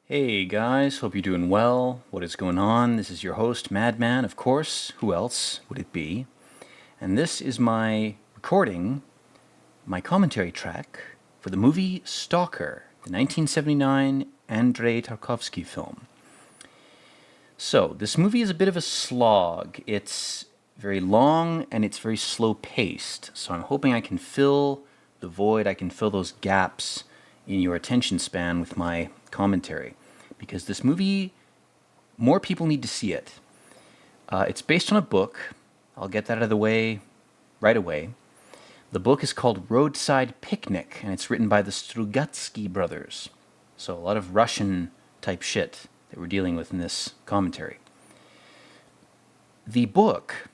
Hey guys, hope you're doing well. What is going on? This is your host, Madman, of course. Who else would it be? And this is my recording, my commentary track for the movie Stalker, the 1979 Andrei Tarkovsky film. So, this movie is a bit of a slog. It's very long and it's very slow paced. So, I'm hoping I can fill the void, I can fill those gaps in your attention span with my commentary. Because this movie, more people need to see it. It's based on a book. I'll get that out of the way right away. The book is called Roadside Picnic, and it's written by the Strugatsky brothers. So a lot of Russian type shit that we're dealing with in this commentary. The book,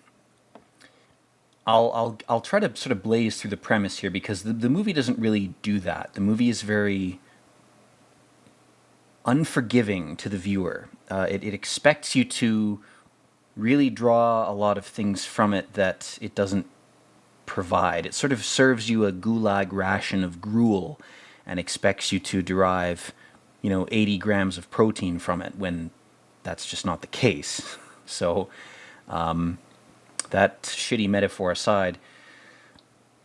I'll try to sort of blaze through the premise here because the movie doesn't really do that. The movie is very unforgiving to the viewer. It expects you to really draw a lot of things from it that it doesn't provide. It sort of serves you a gulag ration of gruel and expects you to derive, 80 grams of protein from it when that's just not the case. So, that shitty metaphor aside,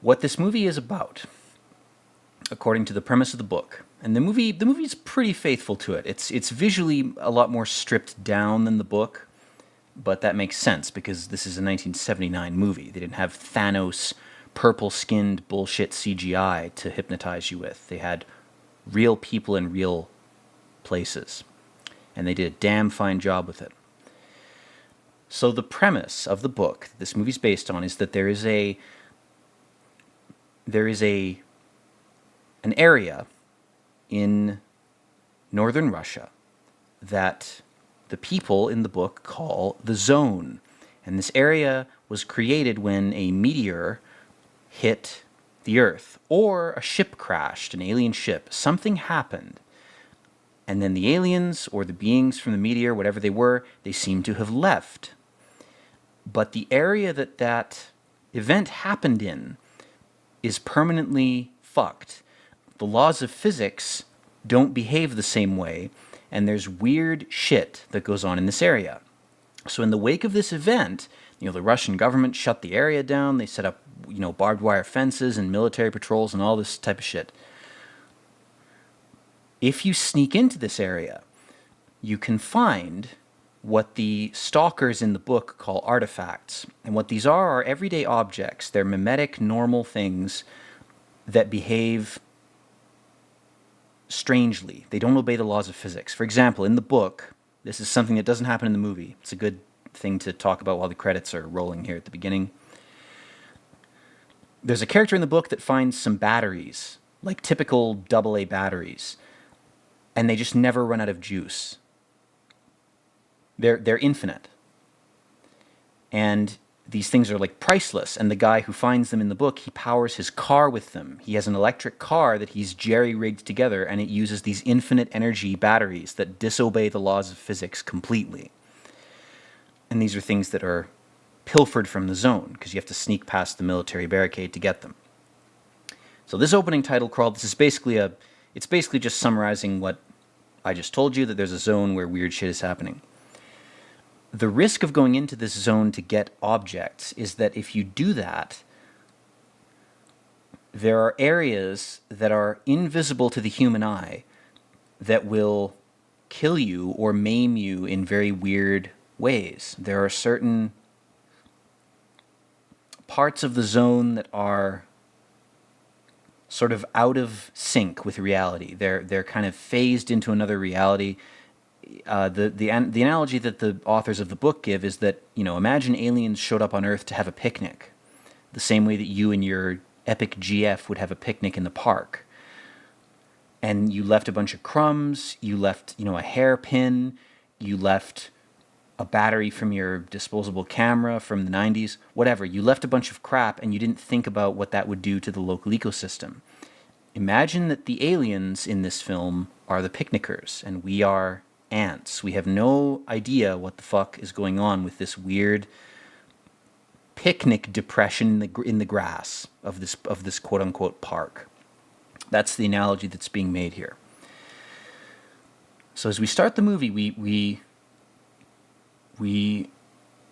what this movie is about, according to the premise of the book, and the movie's pretty faithful to it. It's visually a lot more stripped down than the book, but that makes sense because this is a 1979 movie. They didn't have Thanos purple-skinned bullshit CGI to hypnotize you with. They had real people in real places, and they did a damn fine job with it. So the premise of the book this movie's based on is that there is an area in northern Russia that the people in the book call the Zone. And this area was created when a meteor hit the Earth, or a ship crashed, an alien ship. Something happened. And then the aliens, or the beings from the meteor, whatever they were, they seem to have left. But the area that event happened in is permanently fucked. The laws of physics don't behave the same way, and there's weird shit that goes on in this area. So in the wake of this event, the Russian government shut the area down. They set up, barbed wire fences and military patrols and all this type of shit. If you sneak into this area, you can find what the stalkers in the book call artifacts. And what these are everyday objects. They're mimetic, normal things that behave strangely. They don't obey the laws of physics. For example, in the book, this is something that doesn't happen in the movie. It's a good thing to talk about while the credits are rolling here at the beginning. There's a character in the book that finds some batteries, like typical AA batteries, and they just never run out of juice. They're infinite. And these things are like priceless, and the guy who finds them in the book, he powers his car with them. He has an electric car that he's jerry-rigged together, and it uses these infinite energy batteries that disobey the laws of physics completely. And these are things that are pilfered from the Zone, because you have to sneak past the military barricade to get them. So this opening title crawl, it's basically just summarizing what I just told you, that there's a zone where weird shit is happening. The risk of going into this zone to get objects is that if you do that, there are areas that are invisible to the human eye that will kill you or maim you in very weird ways. There are certain parts of the zone that are sort of out of sync with reality. They're kind of phased into another reality. The analogy that the authors of the book give is that, imagine aliens showed up on Earth to have a picnic, the same way that you and your epic GF would have a picnic in the park. And you left a bunch of crumbs, you left, a hairpin, you left a battery from your disposable camera from the 90s, whatever. You left a bunch of crap and you didn't think about what that would do to the local ecosystem. Imagine that the aliens in this film are the picnickers and we are ants. We have no idea what the fuck is going on with this weird picnic depression in the grass of this quote unquote park. That's the analogy that's being made here. So as we start the movie, we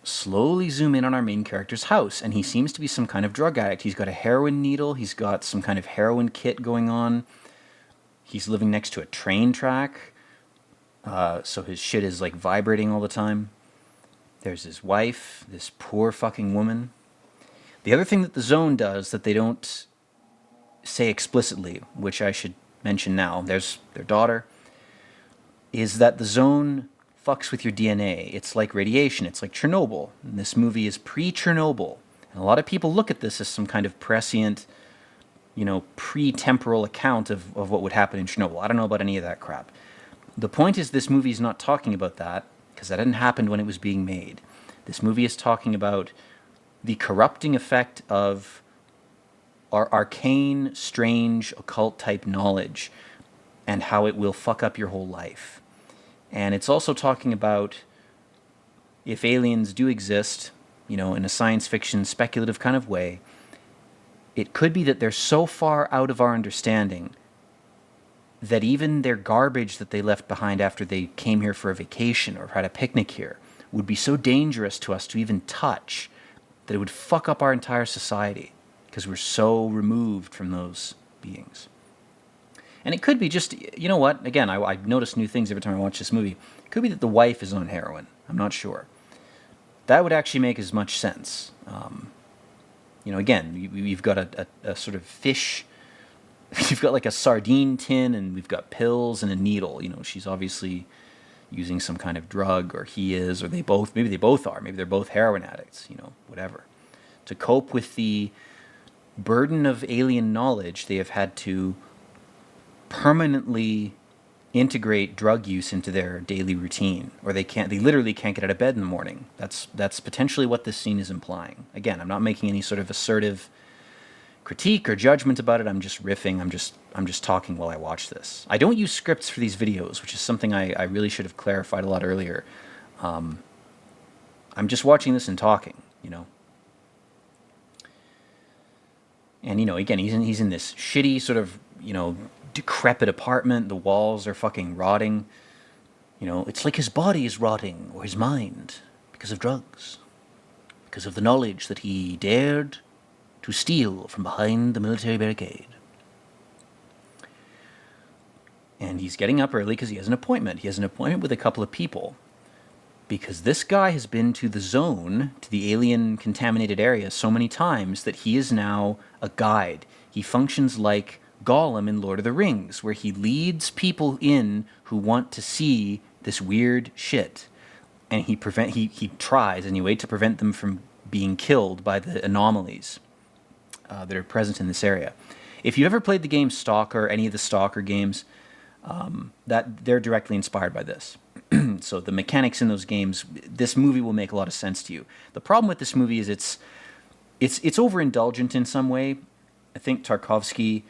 slowly zoom in on our main character's house, and he seems to be some kind of drug addict. He's got a heroin needle. He's got some kind of heroin kit going on. He's living next to a train track, so his shit is like vibrating all the time. There's his wife, this poor fucking woman. The other thing that the Zone does that they don't say explicitly, which I should mention now, there's their daughter, is that the Zone fucks with your DNA. It's like radiation. It's like Chernobyl. And this movie is pre-Chernobyl. And a lot of people look at this as some kind of prescient, pre-temporal account of what would happen in Chernobyl. I don't know about any of that crap. The point is this movie is not talking about that, because that hadn't happened when it was being made. This movie is talking about the corrupting effect of our arcane, strange, occult-type knowledge and how it will fuck up your whole life. And it's also talking about if aliens do exist, in a science fiction, speculative kind of way, it could be that they're so far out of our understanding that even their garbage that they left behind after they came here for a vacation or had a picnic here would be so dangerous to us to even touch that it would fuck up our entire society because we're so removed from those beings. And it could be just, again, I notice new things every time I watch this movie. It could be that the wife is on heroin. I'm not sure. That would actually make as much sense. Again, we've got a sort of fish. You've got like a sardine tin, and we've got pills and a needle. She's obviously using some kind of drug, or he is, or maybe they both are. Maybe they're both heroin addicts, whatever. To cope with the burden of alien knowledge, they have had to permanently integrate drug use into their daily routine, or they literally can't get out of bed in the morning. That's potentially what this scene is implying. Again, I'm not making any sort of assertive critique or judgment about it. I'm just riffing. I'm just talking while I watch this. I don't use scripts for these videos, which is something I really should have clarified a lot earlier. I'm just watching this and talking, And again, he's in this shitty sort of decrepit apartment. The walls are fucking rotting. It's like his body is rotting, or his mind, because of drugs, because of the knowledge that he dared to steal from behind the military barricade. And he's getting up early because he has an appointment. He has an appointment with a couple of people, because this guy has been to the Zone, to the alien-contaminated area, so many times that he is now a guide. He functions like Gollum in Lord of the Rings, where he leads people in who want to see this weird shit. And he tries, anyway, to prevent them from being killed by the anomalies that are present in this area. If you ever played the game Stalker, any of the Stalker games, that they're directly inspired by this. So the mechanics in those games, this movie will make a lot of sense to you. The problem with this movie is it's overindulgent in some way. I think Tarkovsky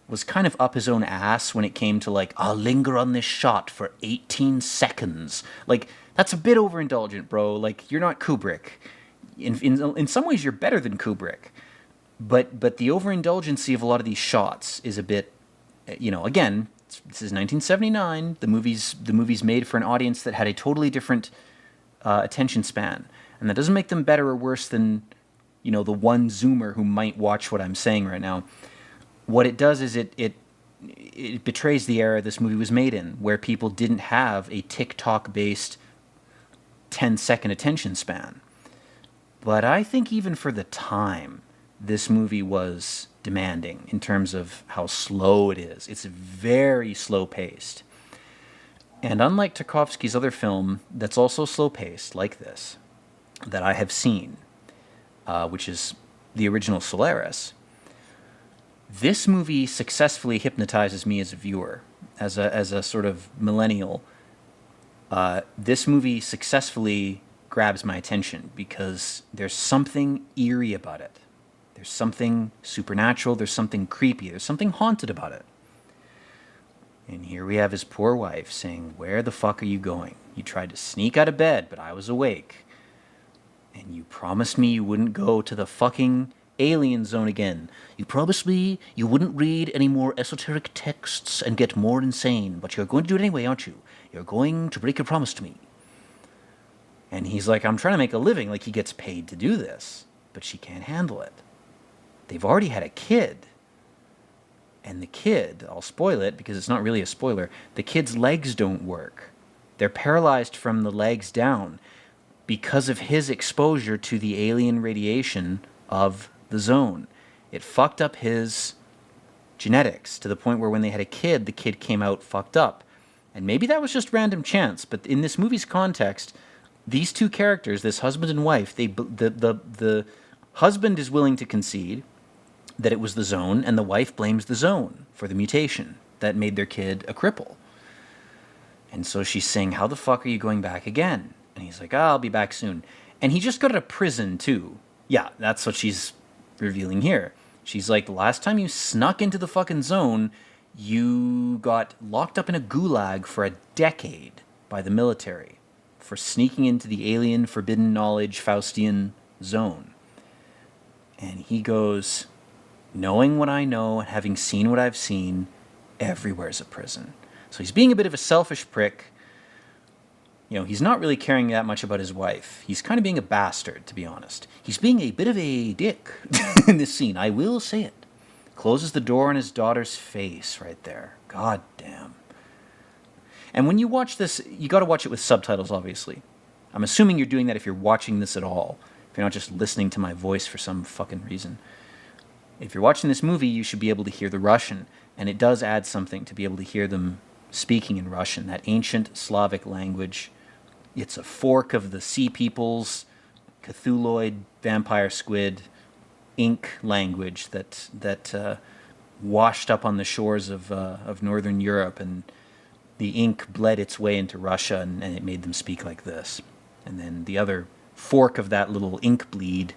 was kind of up his own ass when it came to I'll linger on this shot for 18 seconds. That's a bit overindulgent, bro. You're not Kubrick. In some ways, you're better than Kubrick. But the overindulgency of a lot of these shots is a bit, again, this is 1979. The movie's made for an audience that had a totally different attention span. And that doesn't make them better or worse than, the one Zoomer who might watch what I'm saying right now. What it does is it betrays the era this movie was made in, where people didn't have a TikTok-based 10-second attention span. But I think even for the time, this movie was demanding in terms of how slow it is. It's very slow-paced. And unlike Tarkovsky's other film that's also slow-paced, like this, that I have seen, which is the original Solaris, this movie successfully hypnotizes me as a viewer, as a sort of millennial. This movie successfully grabs my attention because there's something eerie about it. There's something supernatural, there's something creepy, there's something haunted about it. And here we have his poor wife saying, "Where the fuck are you going? You tried to sneak out of bed, but I was awake. And you promised me you wouldn't go to the fucking alien zone again. You promised me you wouldn't read any more esoteric texts and get more insane, but you're going to do it anyway, aren't you? You're going to break your promise to me. And he's like, I'm trying to make a living, like he gets paid to do this, but she can't handle it. They've already had a kid. And the kid, I'll spoil it because it's not really a spoiler, the kid's legs don't work. They're paralyzed from the legs down because of his exposure to the alien radiation of the zone. It fucked up his genetics to the point where when they had a kid, the kid came out fucked up. And maybe that was just random chance, but in this movie's context, these two characters, this husband and wife, the husband is willing to concede that it was the zone, and the wife blames the zone for the mutation that made their kid a cripple. And so she's saying, how the fuck are you going back again? And he's like, I'll be back soon. And he just got out of prison, too. Yeah, that's what she's revealing here. She's like, the last time you snuck into the fucking zone, you got locked up in a gulag for a decade by the military for sneaking into the alien forbidden knowledge Faustian zone. And he goes, knowing what I know and having seen what I've seen, everywhere's a prison. So he's being a bit of a selfish prick. You know, he's not really caring that much about his wife. He's kind of being a bastard, to be honest. He's being a bit of a dick in this scene. I will say it. Closes the door on his daughter's face right there. God damn. And when you watch this, you got to watch it with subtitles, obviously. I'm assuming you're doing that if you're watching this at all. If you're not just listening to my voice for some fucking reason. If you're watching this movie, you should be able to hear the Russian. And it does add something to be able to hear them speaking in Russian, that ancient Slavic language. It's a fork of the sea peoples, Cthulhuid, vampire squid, ink language that washed up on the shores of northern Europe, and the ink bled its way into Russia, and it made them speak like this. And then the other fork of that little ink bleed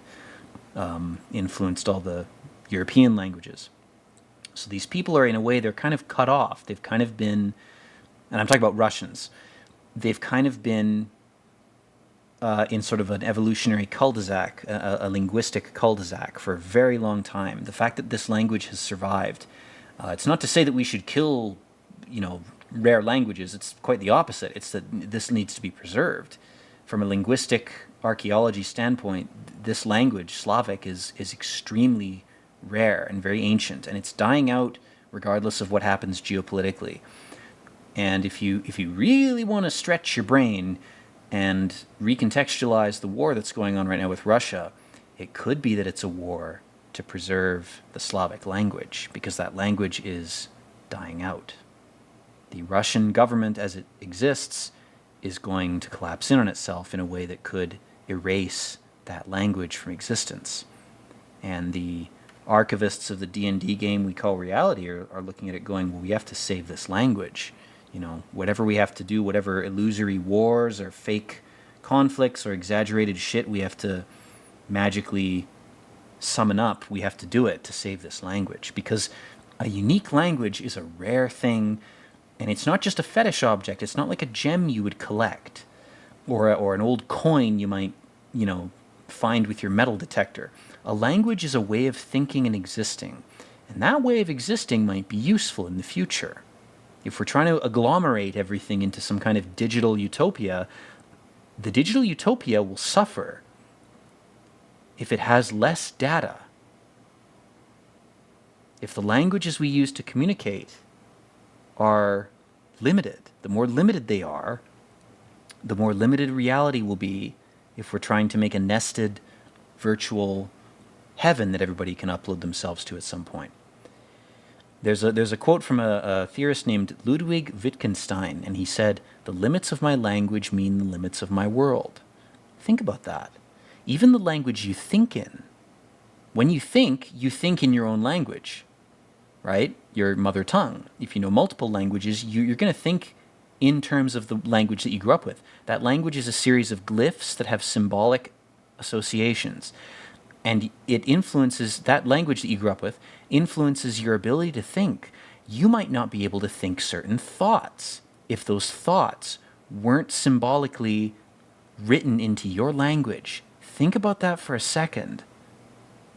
influenced all the European languages. So these people are, in a way, they're kind of cut off. They've kind of been, and I'm talking about Russians, they've kind of been in sort of an evolutionary cul-de-sac, a linguistic cul-de-sac for a very long time. The fact that this language has survived, it's not to say that we should kill, rare languages. It's quite the opposite. It's that this needs to be preserved. From a linguistic archaeology standpoint, this language, Slavic, is extremely rare and very ancient, and it's dying out regardless of what happens geopolitically. And if you really want to stretch your brain and recontextualize the war that's going on right now with Russia, it could be that it's a war to preserve the Slavic language, because that language is dying out. The Russian government as it exists is going to collapse in on itself in a way that could erase that language from existence. And the archivists of the D&D game we call reality are looking at it going, well, we have to save this language. Whatever we have to do, whatever illusory wars or fake conflicts or exaggerated shit we have to magically summon up, we have to do it to save this language. Because a unique language is a rare thing, and it's not just a fetish object. It's not like a gem you would collect or an old coin you might, find with your metal detector. A language is a way of thinking and existing, and that way of existing might be useful in the future. If we're trying to agglomerate everything into some kind of digital utopia, the digital utopia will suffer if it has less data. If the languages we use to communicate are limited, the more limited they are, the more limited reality will be if we're trying to make a nested virtual heaven that everybody can upload themselves to at some point. There's a quote from a theorist named Ludwig Wittgenstein, and he said, "The limits of my language mean the limits of my world." Think about that. Even the language you think in. When you think in your own language, right? Your mother tongue. If you know multiple languages, you're going to think in terms of the language that you grew up with. That language is a series of glyphs that have symbolic associations. And it influences, that language that you grew up with, influences your ability to think. You might not be able to think certain thoughts if those thoughts weren't symbolically written into your language. Think about that for a second.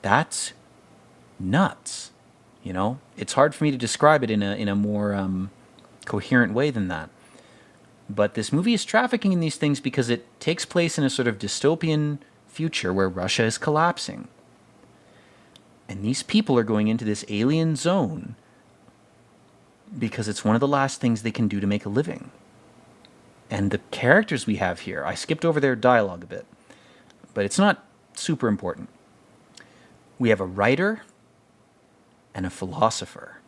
That's nuts. You know, it's hard for me to describe it in a more coherent way than that. But this movie is trafficking in these things because it takes place in a sort of dystopian future where Russia is collapsing. And these people are going into this alien zone because it's one of the last things they can do to make a living. And the characters we have here, I skipped over their dialogue a bit, but it's not super important. We have a writer and a philosopher.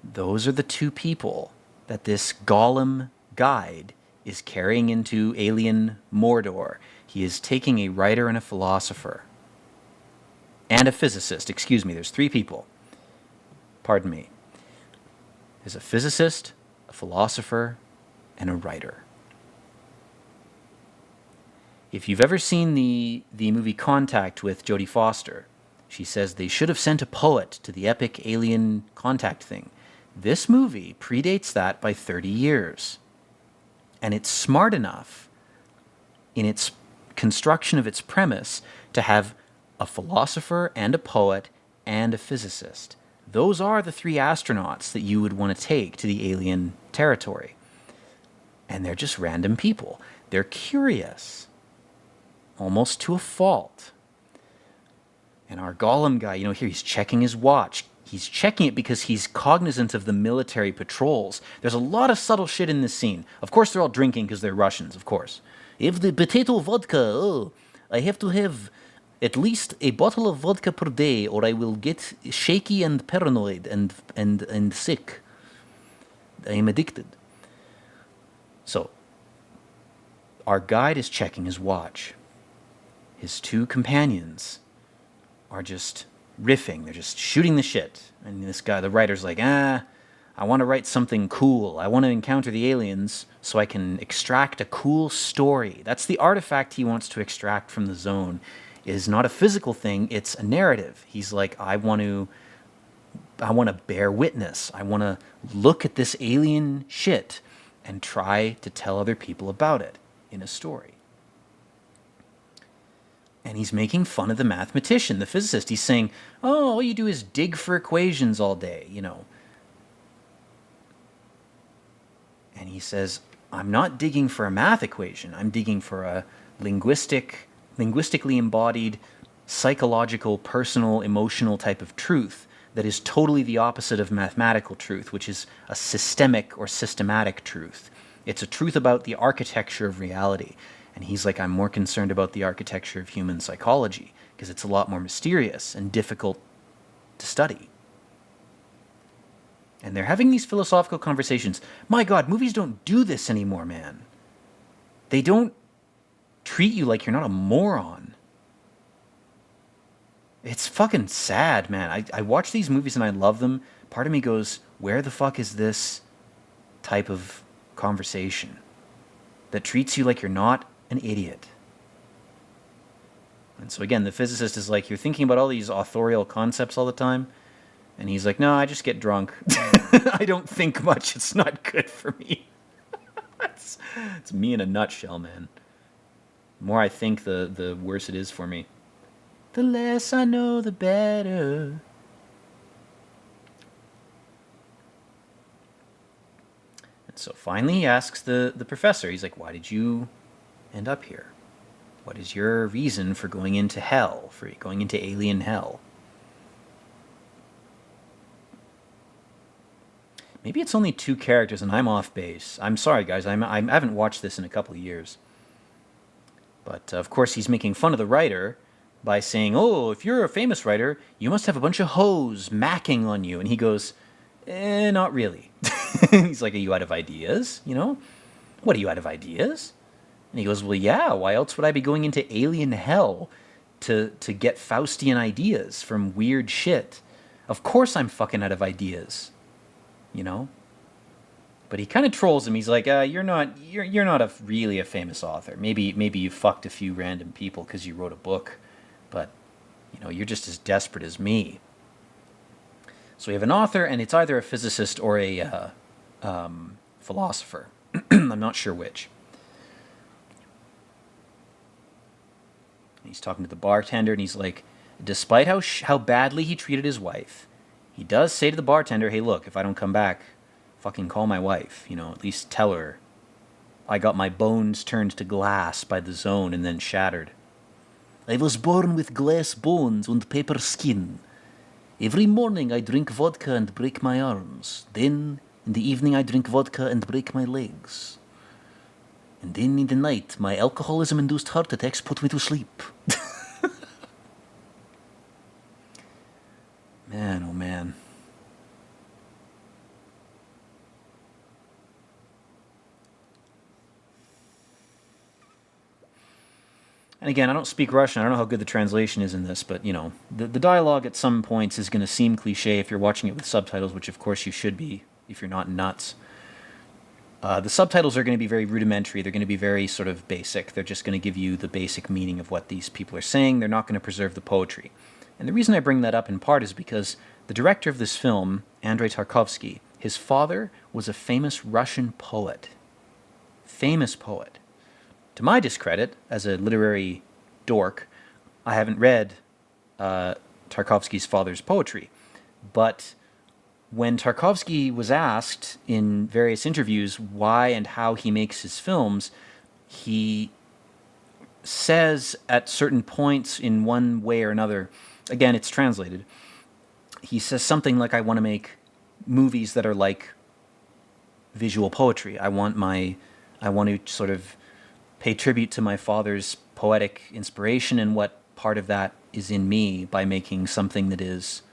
Those are the two people that this golem guide is carrying into alien Mordor. He is taking a writer and a philosopher. And a physicist. Excuse me, there's three people. Pardon me. There's a physicist, a philosopher, and a writer. If you've ever seen the movie Contact with Jodie Foster, she says they should have sent a poet to the epic alien contact thing. This movie predates that by 30 years. And it's smart enough in its construction of its premise to have a philosopher and a poet and a physicist. Those are the three astronauts that you would want to take to the alien territory. And they're just random people. They're curious, almost to a fault. And our golem guy, here he's checking his watch. He's checking it because he's cognizant of the military patrols. There's a lot of subtle shit in this scene. Of course, they're all drinking because they're Russians, of course. If the potato vodka, I have to have at least a bottle of vodka per day, or I will get shaky and paranoid and sick. I am addicted. So, our guide is checking his watch. His two companions are just riffing. They're just shooting the shit. And this guy, the writer's like, I want to write something cool. I want to encounter the aliens so I can extract a cool story. That's the artifact he wants to extract from the zone. It is not a physical thing, it's a narrative. He's like, I want to bear witness. I want to look at this alien shit and try to tell other people about it in a story. And he's making fun of the mathematician, the physicist. He's saying, all you do is dig for equations all day, And he says, I'm not digging for a math equation. I'm digging for a linguistically embodied, psychological, personal, emotional type of truth that is totally the opposite of mathematical truth, which is a systemic or systematic truth. It's a truth about the architecture of reality. And he's like, I'm more concerned about the architecture of human psychology because it's a lot more mysterious and difficult to study. And they're having these philosophical conversations. My God, movies don't do this anymore, man. They don't treat you like you're not a moron. It's fucking sad, man. I watch these movies and I love them. Part of me goes, where the fuck is this type of conversation that treats you like you're not an idiot? And so again, the physicist is like, you're thinking about all these authorial concepts all the time. And he's like, no, I just get drunk. I don't think much. It's not good for me. It's me in a nutshell, man. The more I think, the worse it is for me. The less I know, the better. And so finally he asks the professor, he's like, why did you end up here? What is your reason for going into hell, for going into alien hell? Maybe it's only two characters and I'm off base. I'm sorry, guys. I haven't watched this in a couple of years. But, of course, he's making fun of the writer by saying, if you're a famous writer, you must have a bunch of hoes macking on you. And he goes, not really. He's like, are you out of ideas? What, are you out of ideas? And he goes, well, yeah, why else would I be going into alien hell to get Faustian ideas from weird shit? Of course I'm fucking out of ideas. But he kind of trolls him. He's like, you're not really a famous author. Maybe you fucked a few random people because you wrote a book, but you're just as desperate as me. So we have an author, and it's either a physicist or a philosopher. I'm not sure which. He's talking to the bartender, and he's like, Despite how badly he treated his wife, he does say to the bartender, "Hey, look, if I don't come back, fucking call my wife. At least tell her I got my bones turned to glass by the zone and then shattered. I was born with glass bones and paper skin. Every morning I drink vodka and break my arms. Then, in the evening, I drink vodka and break my legs. And then in the night, my alcoholism-induced heart attacks put me to sleep." Man, oh man. And again, I don't speak Russian. I don't know how good the translation is in this, but, the dialogue at some points is going to seem cliche if you're watching it with subtitles, which of course you should be if you're not nuts. The subtitles are going to be very rudimentary. They're going to be very sort of basic. They're just going to give you the basic meaning of what these people are saying. They're not going to preserve the poetry. And the reason I bring that up in part is because the director of this film, Andrei Tarkovsky, his father was a famous Russian poet. Famous poet. To my discredit, as a literary dork, I haven't read Tarkovsky's father's poetry. But when Tarkovsky was asked in various interviews why and how he makes his films, he says at certain points in one way or another, again, it's translated, he says something like, "I want to make movies that are like visual poetry. I want to sort of pay tribute to my father's poetic inspiration and what part of that is in me by making something that is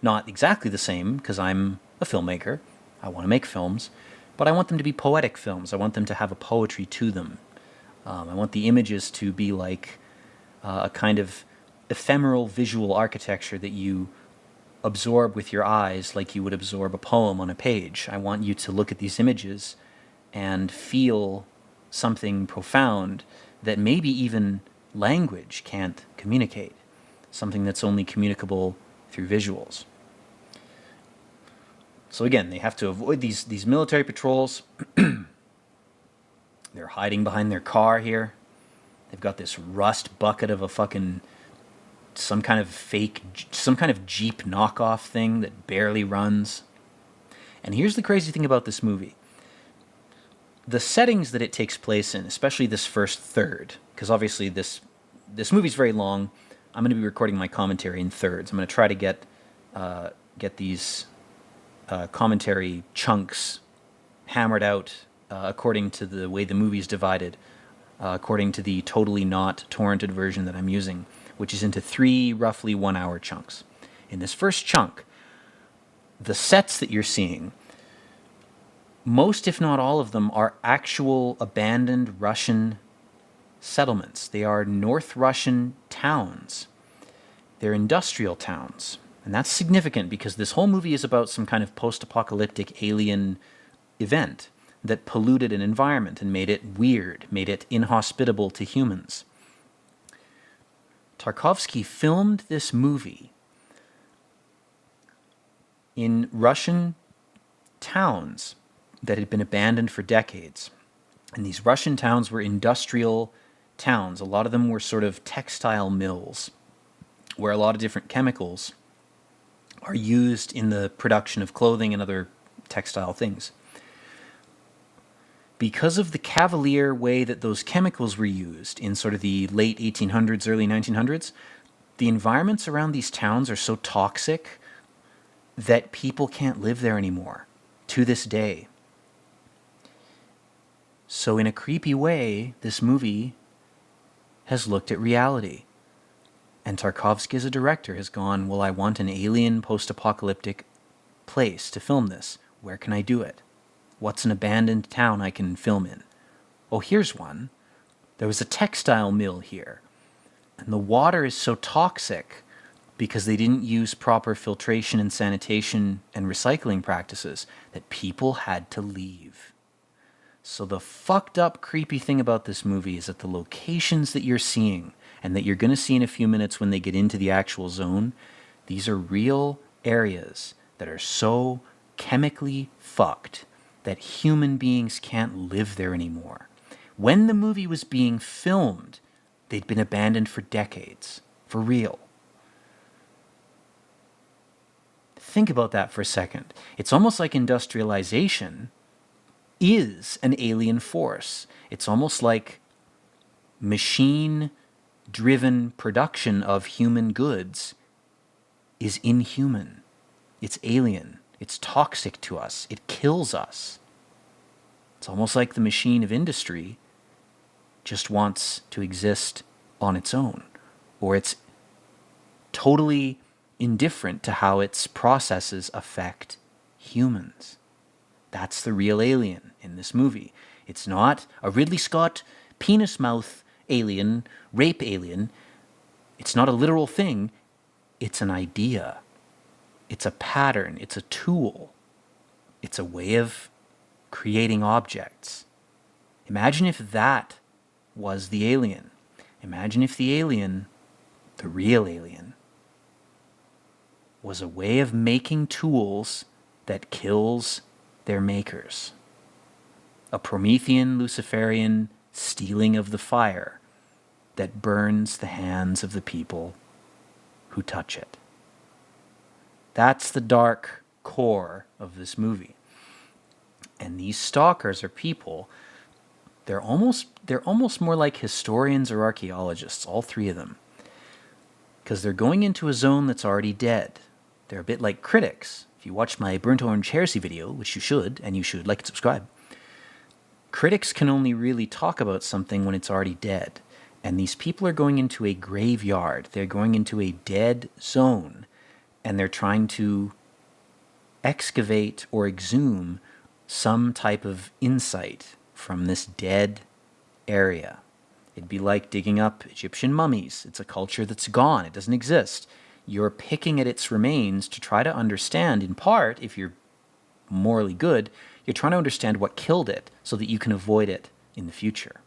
not exactly the same, because I'm a filmmaker. I want to make films, but I want them to be poetic films. I want them to have a poetry to them. I want the images to be like a kind of ephemeral visual architecture that you absorb with your eyes like you would absorb a poem on a page. I want you to look at these images and feel something profound that maybe even language can't communicate, something that's only communicable through visuals." So again, they have to avoid these military patrols. They're hiding behind their car here. They've got this rust bucket of a fucking some kind of Jeep knockoff thing that barely runs. And here's the crazy thing about this movie. The settings that it takes place in, especially this first third, because obviously this movie's very long. I'm going to be recording my commentary in thirds. I'm going to try to get these commentary chunks hammered out according to the way the movie's divided, according to the totally not torrented version that I'm using, which is into 3 roughly 1-hour chunks. In this first chunk, the sets that you're seeing, most, if not all of them, are actual abandoned Russian settlements. They are North Russian towns. They're industrial towns. And that's significant because this whole movie is about some kind of post-apocalyptic alien event that polluted an environment and made it weird, made it inhospitable to humans. Tarkovsky filmed this movie in Russian towns that had been abandoned for decades. And these Russian towns were industrial towns. A lot of them were sort of textile mills, where a lot of different chemicals are used in the production of clothing and other textile things. Because of the cavalier way that those chemicals were used in sort of the late 1800s, early 1900s, the environments around these towns are so toxic that people can't live there anymore, to this day. So in a creepy way, this movie has looked at reality. And Tarkovsky as a director has gone, well, I want an alien post-apocalyptic place to film this. Where can I do it? What's an abandoned town I can film in? Oh, here's one. There was a textile mill here. And the water is so toxic because they didn't use proper filtration and sanitation and recycling practices that people had to leave. So the fucked up, creepy thing about this movie is that the locations that you're seeing and that you're going to see in a few minutes when they get into the actual zone, these are real areas that are so chemically fucked that human beings can't live there anymore. When the movie was being filmed, they'd been abandoned for decades. For real. Think about that for a second. It's almost like industrialization is an alien force. It's almost like machine-driven production of human goods is inhuman. It's alien. It's toxic to us. It kills us. It's almost like the machine of industry just wants to exist on its own, or it's totally indifferent to how its processes affect humans. That's the real alien in this movie. It's not a Ridley Scott penis mouth alien, rape alien. It's not a literal thing. It's an idea. It's a pattern. It's a tool. It's a way of creating objects. Imagine if that was the alien. Imagine if the alien, the real alien, was a way of making tools that kills their makers. A Promethean, Luciferian stealing of the fire that burns the hands of the people who touch it. That's the dark core of this movie. And these stalkers are people, they're almost more like historians or archaeologists, all three of them. Because they're going into a zone that's already dead. They're a bit like critics. If you watch my Burnt Orange Heresy video, which you should, and you should like and subscribe, critics can only really talk about something when it's already dead. And these people are going into a graveyard. They're going into a dead zone. And they're trying to excavate or exhume some type of insight from this dead area. It'd be like digging up Egyptian mummies. It's a culture that's gone. It doesn't exist. You're picking at its remains to try to understand, in part, if you're morally good, you're trying to understand what killed it so that you can avoid it in the future.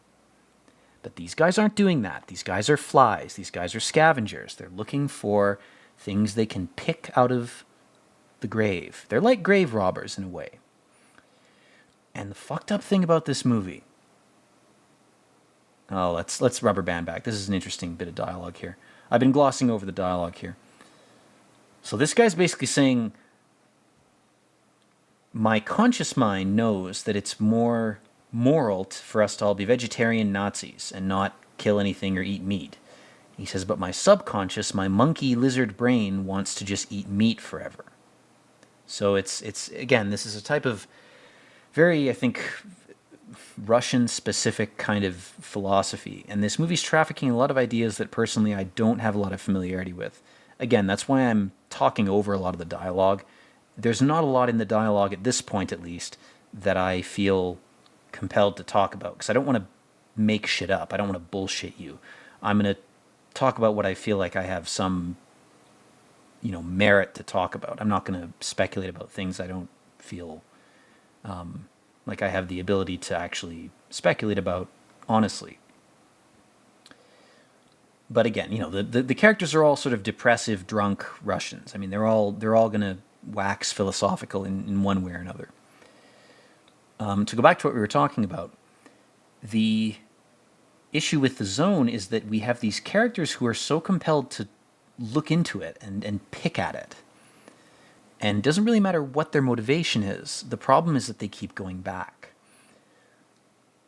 But these guys aren't doing that. These guys are flies. These guys are scavengers. They're looking for things they can pick out of the grave. They're like grave robbers in a way. And the fucked up thing about this movie... Oh, let's rubber band back. This is an interesting bit of dialogue here. I've been glossing over the dialogue here. So this guy's basically saying, my conscious mind knows that it's more moral for us to all be vegetarian Nazis and not kill anything or eat meat. He says, but my subconscious, my monkey lizard brain wants to just eat meat forever. So it's again, this is a type of very, I think, Russian-specific kind of philosophy. And this movie's trafficking a lot of ideas that personally I don't have a lot of familiarity with. Again, that's why I'm talking over a lot of the dialogue. There's not a lot in the dialogue, at this point at least, that I feel compelled to talk about. Because I don't want to make shit up. I don't want to bullshit you. I'm going to talk about what I feel like I have some, merit to talk about. I'm not going to speculate about things I don't feel like I have the ability to actually speculate about honestly. But again, the characters are all sort of depressive, drunk Russians. I mean, they're all going to wax philosophical in one way or another. To go back to what we were talking about, the issue with the zone is that we have these characters who are so compelled to look into it and pick at it. And it doesn't really matter what their motivation is. The problem is that they keep going back.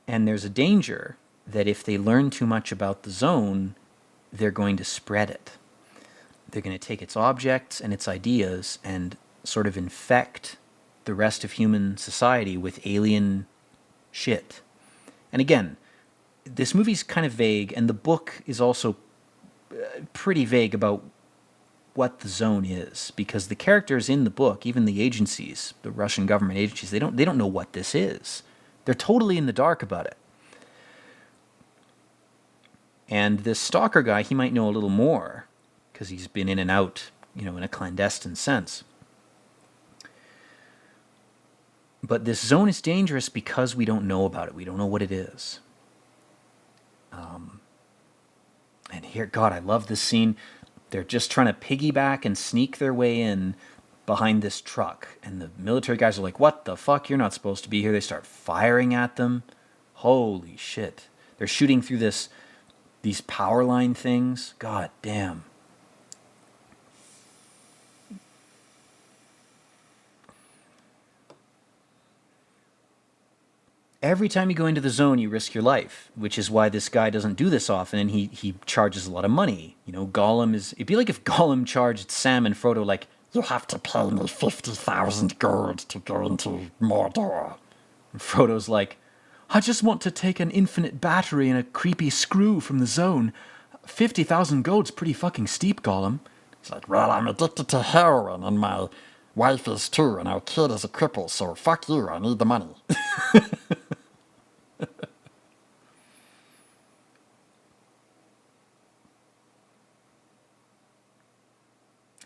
And there's a danger that if they learn too much about the zone, they're going to spread it. They're going to take its objects and its ideas and sort of infect the rest of human society with alien shit. And again, this movie's kind of vague, and the book is also pretty vague about what the zone is, because the characters in the book, even the agencies, the Russian government agencies, they don't know what this is. They're totally in the dark about it. And this Stalker guy, he might know a little more, because he's been in and out, in a clandestine sense. But this zone is dangerous because we don't know about it. We don't know what it is. And here, God, I love this scene. They're just trying to piggyback and sneak their way in behind this truck. And the military guys are like, what the fuck? You're not supposed to be here. They start firing at them. Holy shit. They're shooting through these power line things. God damn. every time you go into the zone, you risk your life, which is why this guy doesn't do this often, and he charges a lot of money. You know, it'd be like if Gollum charged Sam and Frodo, like, you have to pay me 50,000 gold to go into Mordor. And Frodo's like, I just want to take an infinite battery and a creepy screw from the zone. 50,000 gold's pretty fucking steep, Gollum. He's like, well, I'm addicted to heroin, and my wife is too, and our kid is a cripple, so fuck you, I need the money.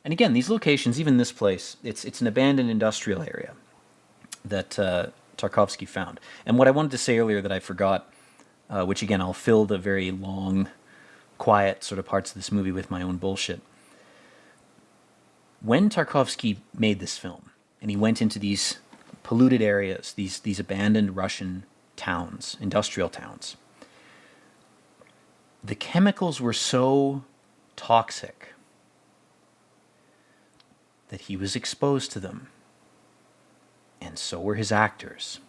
And again, these locations, even this place, it's an abandoned industrial area that Tarkovsky found. And what I wanted to say earlier that I forgot, which again, I'll fill the very long, quiet sort of parts of this movie with my own bullshit. When Tarkovsky made this film, and he went into these polluted areas, these abandoned Russian towns, industrial towns, the chemicals were so toxic that he was exposed to them. And so were his actors.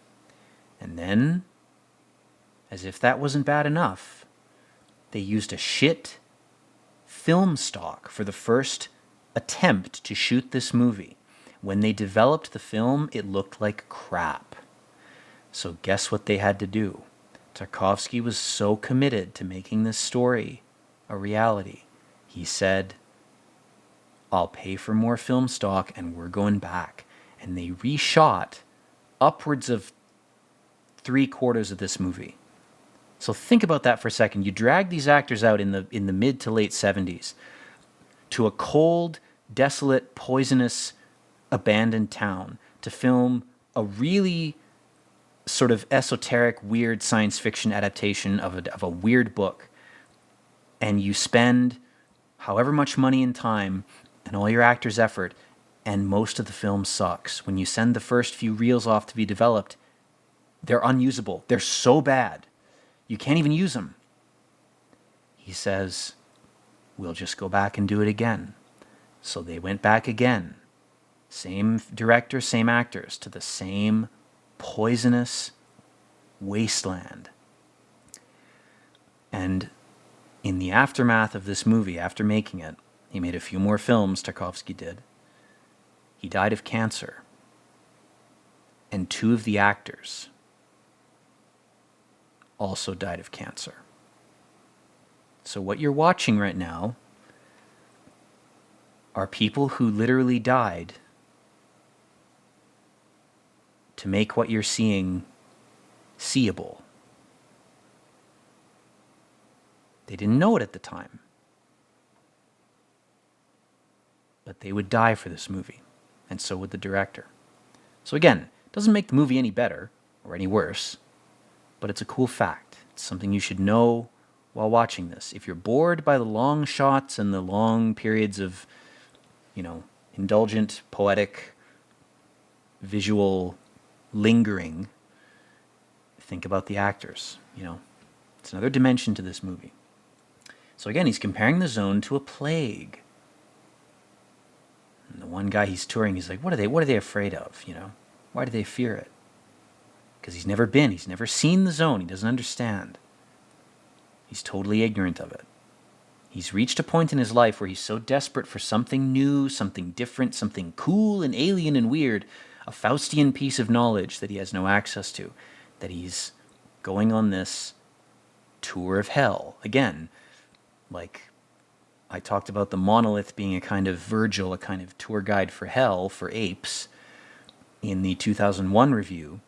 And then, as if that wasn't bad enough, they used a shit film stock for the first attempt to shoot this movie. When they developed the film, it looked like crap. So guess what they had to do? Tarkovsky was so committed to making this story a reality. He said, I'll pay for more film stock and we're going back. And they reshot upwards of 3/4 of this movie. So think about that for a second. You drag these actors out in the mid to late 70s to a cold, desolate, poisonous, abandoned town to film a really sort of esoteric, weird science fiction adaptation of a weird book. And you spend however much money and time and all your actors' effort, and most of the film sucks. When you send the first few reels off to be developed, they're unusable. They're so bad. You can't even use them. He says, we'll just go back and do it again. So they went back again. Same director, same actors, to the same poisonous wasteland. And in the aftermath of this movie, after making it, he made a few more films, Tarkovsky did. He died of cancer. And 2 of the actors also died of cancer. So what you're watching right now are people who literally died to make what you're seeing seeable. They didn't know it at the time. But they would die for this movie, and so would the director. So again, it doesn't make the movie any better or any worse, but it's a cool fact. It's something you should know while watching this. If you're bored by the long shots and the long periods of, indulgent, poetic, visual lingering, think about the actors. It's another dimension to this movie. So again, he's comparing the zone to a plague. And the one guy he's touring, he's like, what are they afraid of, Why do they fear it? Because he's never seen the zone, he doesn't understand. He's totally ignorant of it. He's reached a point in his life where he's so desperate for something new, something different, something cool and alien and weird, a Faustian piece of knowledge that he has no access to, that he's going on this tour of hell. Again, like I talked about the monolith being a kind of Virgil, a kind of tour guide for hell for apes in the 2001 review.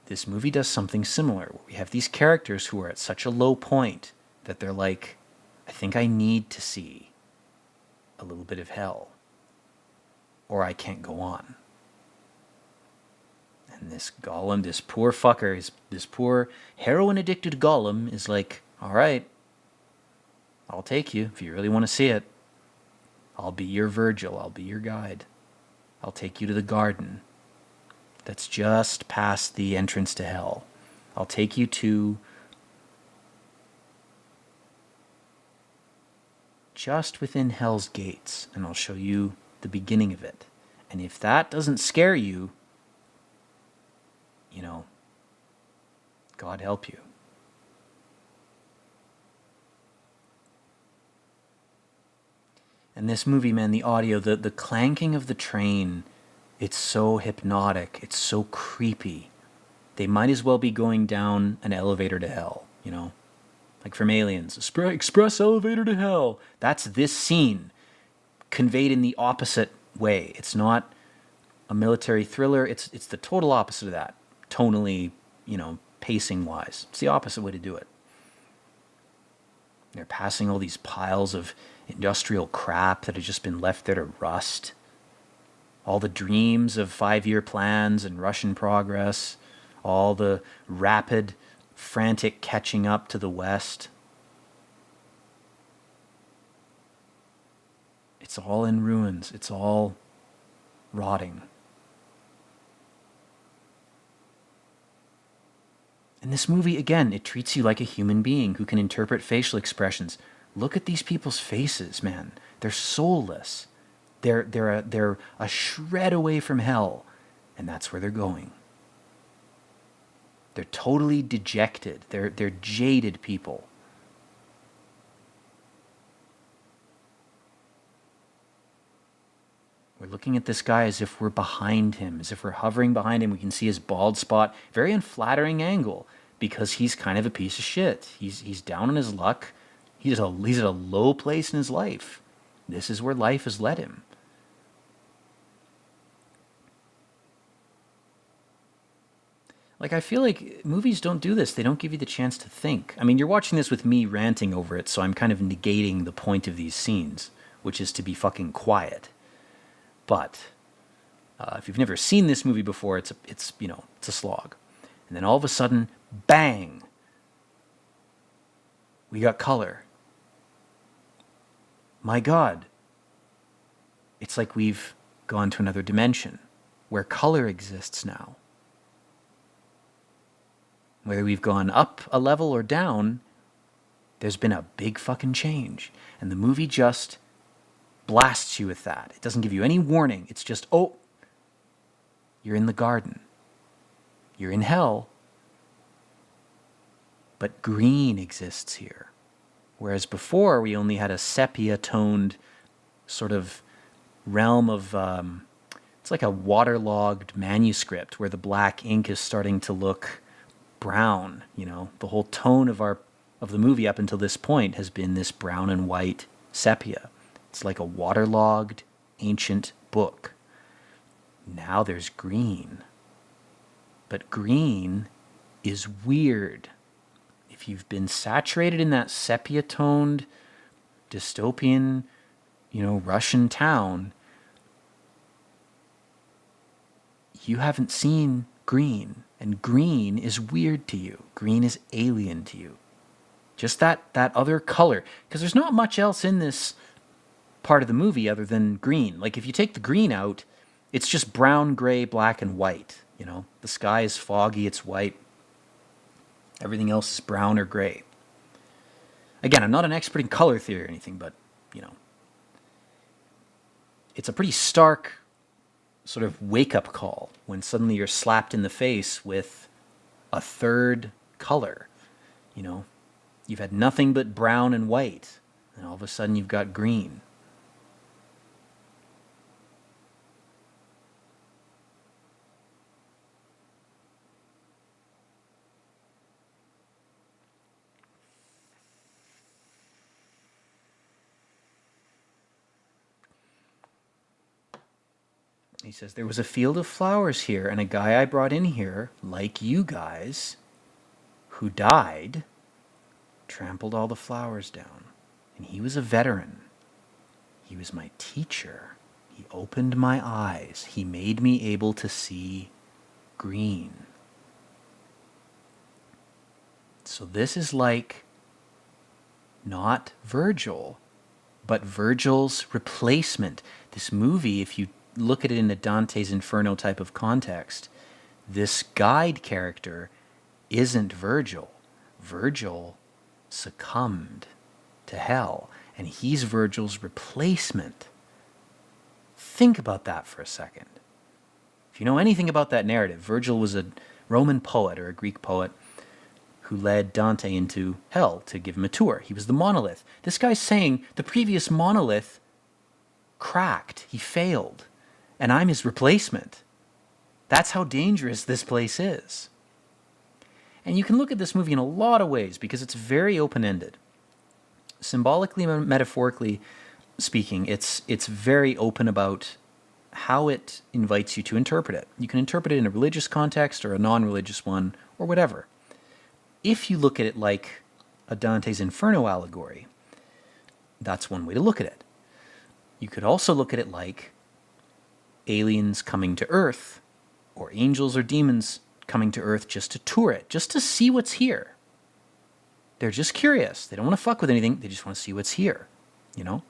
This movie does something similar. We have these characters who are at such a low point that they're like, I think I need to see a little bit of hell, or I can't go on. And this Gollum, this poor fucker, this poor heroin-addicted Gollum is like, all right, I'll take you if you really want to see it. I'll be your Virgil. I'll be your guide. I'll take you to the garden that's just past the entrance to hell. I'll take you to just within hell's gates, and I'll show you the beginning of it. And if that doesn't scare you, God help you. And this movie, man, the audio, the clanking of the train, it's so hypnotic. It's so creepy. They might as well be going down an elevator to hell, you know? Like from Aliens, express elevator to hell. That's this scene conveyed in the opposite way. It's not a military thriller. It's the total opposite of that. Tonally, pacing wise. It's the opposite way to do it. They're passing all these piles of industrial crap that had just been left there to rust. All the dreams of 5-year plans and Russian progress. All the rapid, frantic catching up to the West. It's all in ruins. It's all rotting. And this movie, again, it treats you like a human being who can interpret facial expressions. Look at these people's faces, man. They're soulless. They're a shred away from hell, and that's where they're going. They're totally dejected. They're jaded people. We're looking at this guy as if we're behind him, as if we're hovering behind him. We can see his bald spot. Very unflattering angle because he's kind of a piece of shit. He's down on his luck. He's at a low place in his life. This is where life has led him. Like, I feel like movies don't do this. They don't give you the chance to think. I mean, you're watching this with me ranting over it, so I'm kind of negating the point of these scenes, which is to be fucking quiet. But if you've never seen this movie before, it's a slog. And then all of a sudden, bang! We got color. My God. It's like we've gone to another dimension where color exists now. Whether we've gone up a level or down, there's been a big fucking change. And the movie just blasts you with that. It doesn't give you any warning. It's just, oh, you're in the garden. You're in hell. But green exists here. Whereas before, we only had a sepia-toned sort of realm of, it's like a waterlogged manuscript where the black ink is starting to look brown. The whole tone of the movie up until this point has been this brown and white sepia. It's like a waterlogged ancient book. Now there's green. But green is weird. If you've been saturated in that sepia-toned, dystopian, Russian town, you haven't seen green. And green is weird to you. Green is alien to you. Just that other color. Because there's not much else in this part of the movie other than green. Like, if you take the green out, it's just brown, gray, black, and white. The sky is foggy, it's white. Everything else is brown or gray. Again, I'm not an expert in color theory or anything, but, it's a pretty stark sort of wake-up call when suddenly you're slapped in the face with a third color. You've had nothing but brown and white, and all of a sudden you've got green. He says, there was a field of flowers here, and a guy I brought in here, like you guys, who died, trampled all the flowers down. And he was a veteran. He was my teacher. He opened my eyes. He made me able to see green. So this is like not Virgil, but Virgil's replacement. This movie, if you look at it in a Dante's Inferno type of context, this guide character isn't Virgil. Virgil succumbed to hell, and he's Virgil's replacement. Think about that for a second. If you know anything about that narrative, Virgil was a Roman poet or a Greek poet who led Dante into hell to give him a tour. He was the monolith. This guy's saying the previous monolith cracked. He failed. And I'm his replacement. That's how dangerous this place is. And you can look at this movie in a lot of ways because it's very open-ended. Symbolically, metaphorically speaking, it's very open about how it invites you to interpret it. You can interpret it in a religious context or a non-religious one or whatever. If you look at it like a Dante's Inferno allegory, that's one way to look at it. You could also look at it like aliens coming to Earth, or angels or demons coming to Earth just to tour it, just to see what's here. They're just curious. They don't want to fuck with anything. They just want to see what's here, you know?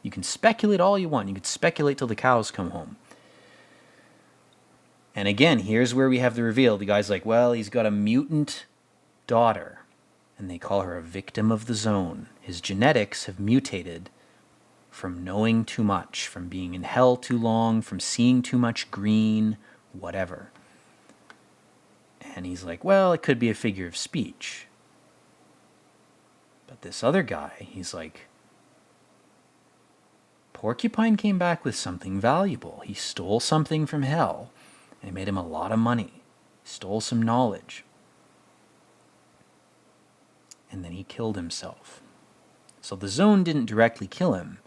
You can speculate all you want. You can speculate till the cows come home. And again, here's where we have the reveal. The guy's like, well, he's got a mutant daughter, and they call her a victim of the zone. His genetics have mutated from knowing too much, from being in hell too long, from seeing too much green, whatever. And he's like, well, it could be a figure of speech. But this other guy, he's like, Porcupine came back with something valuable. He stole something from hell, and it made him a lot of money. He stole some knowledge. And then he killed himself. So the zone didn't directly kill him,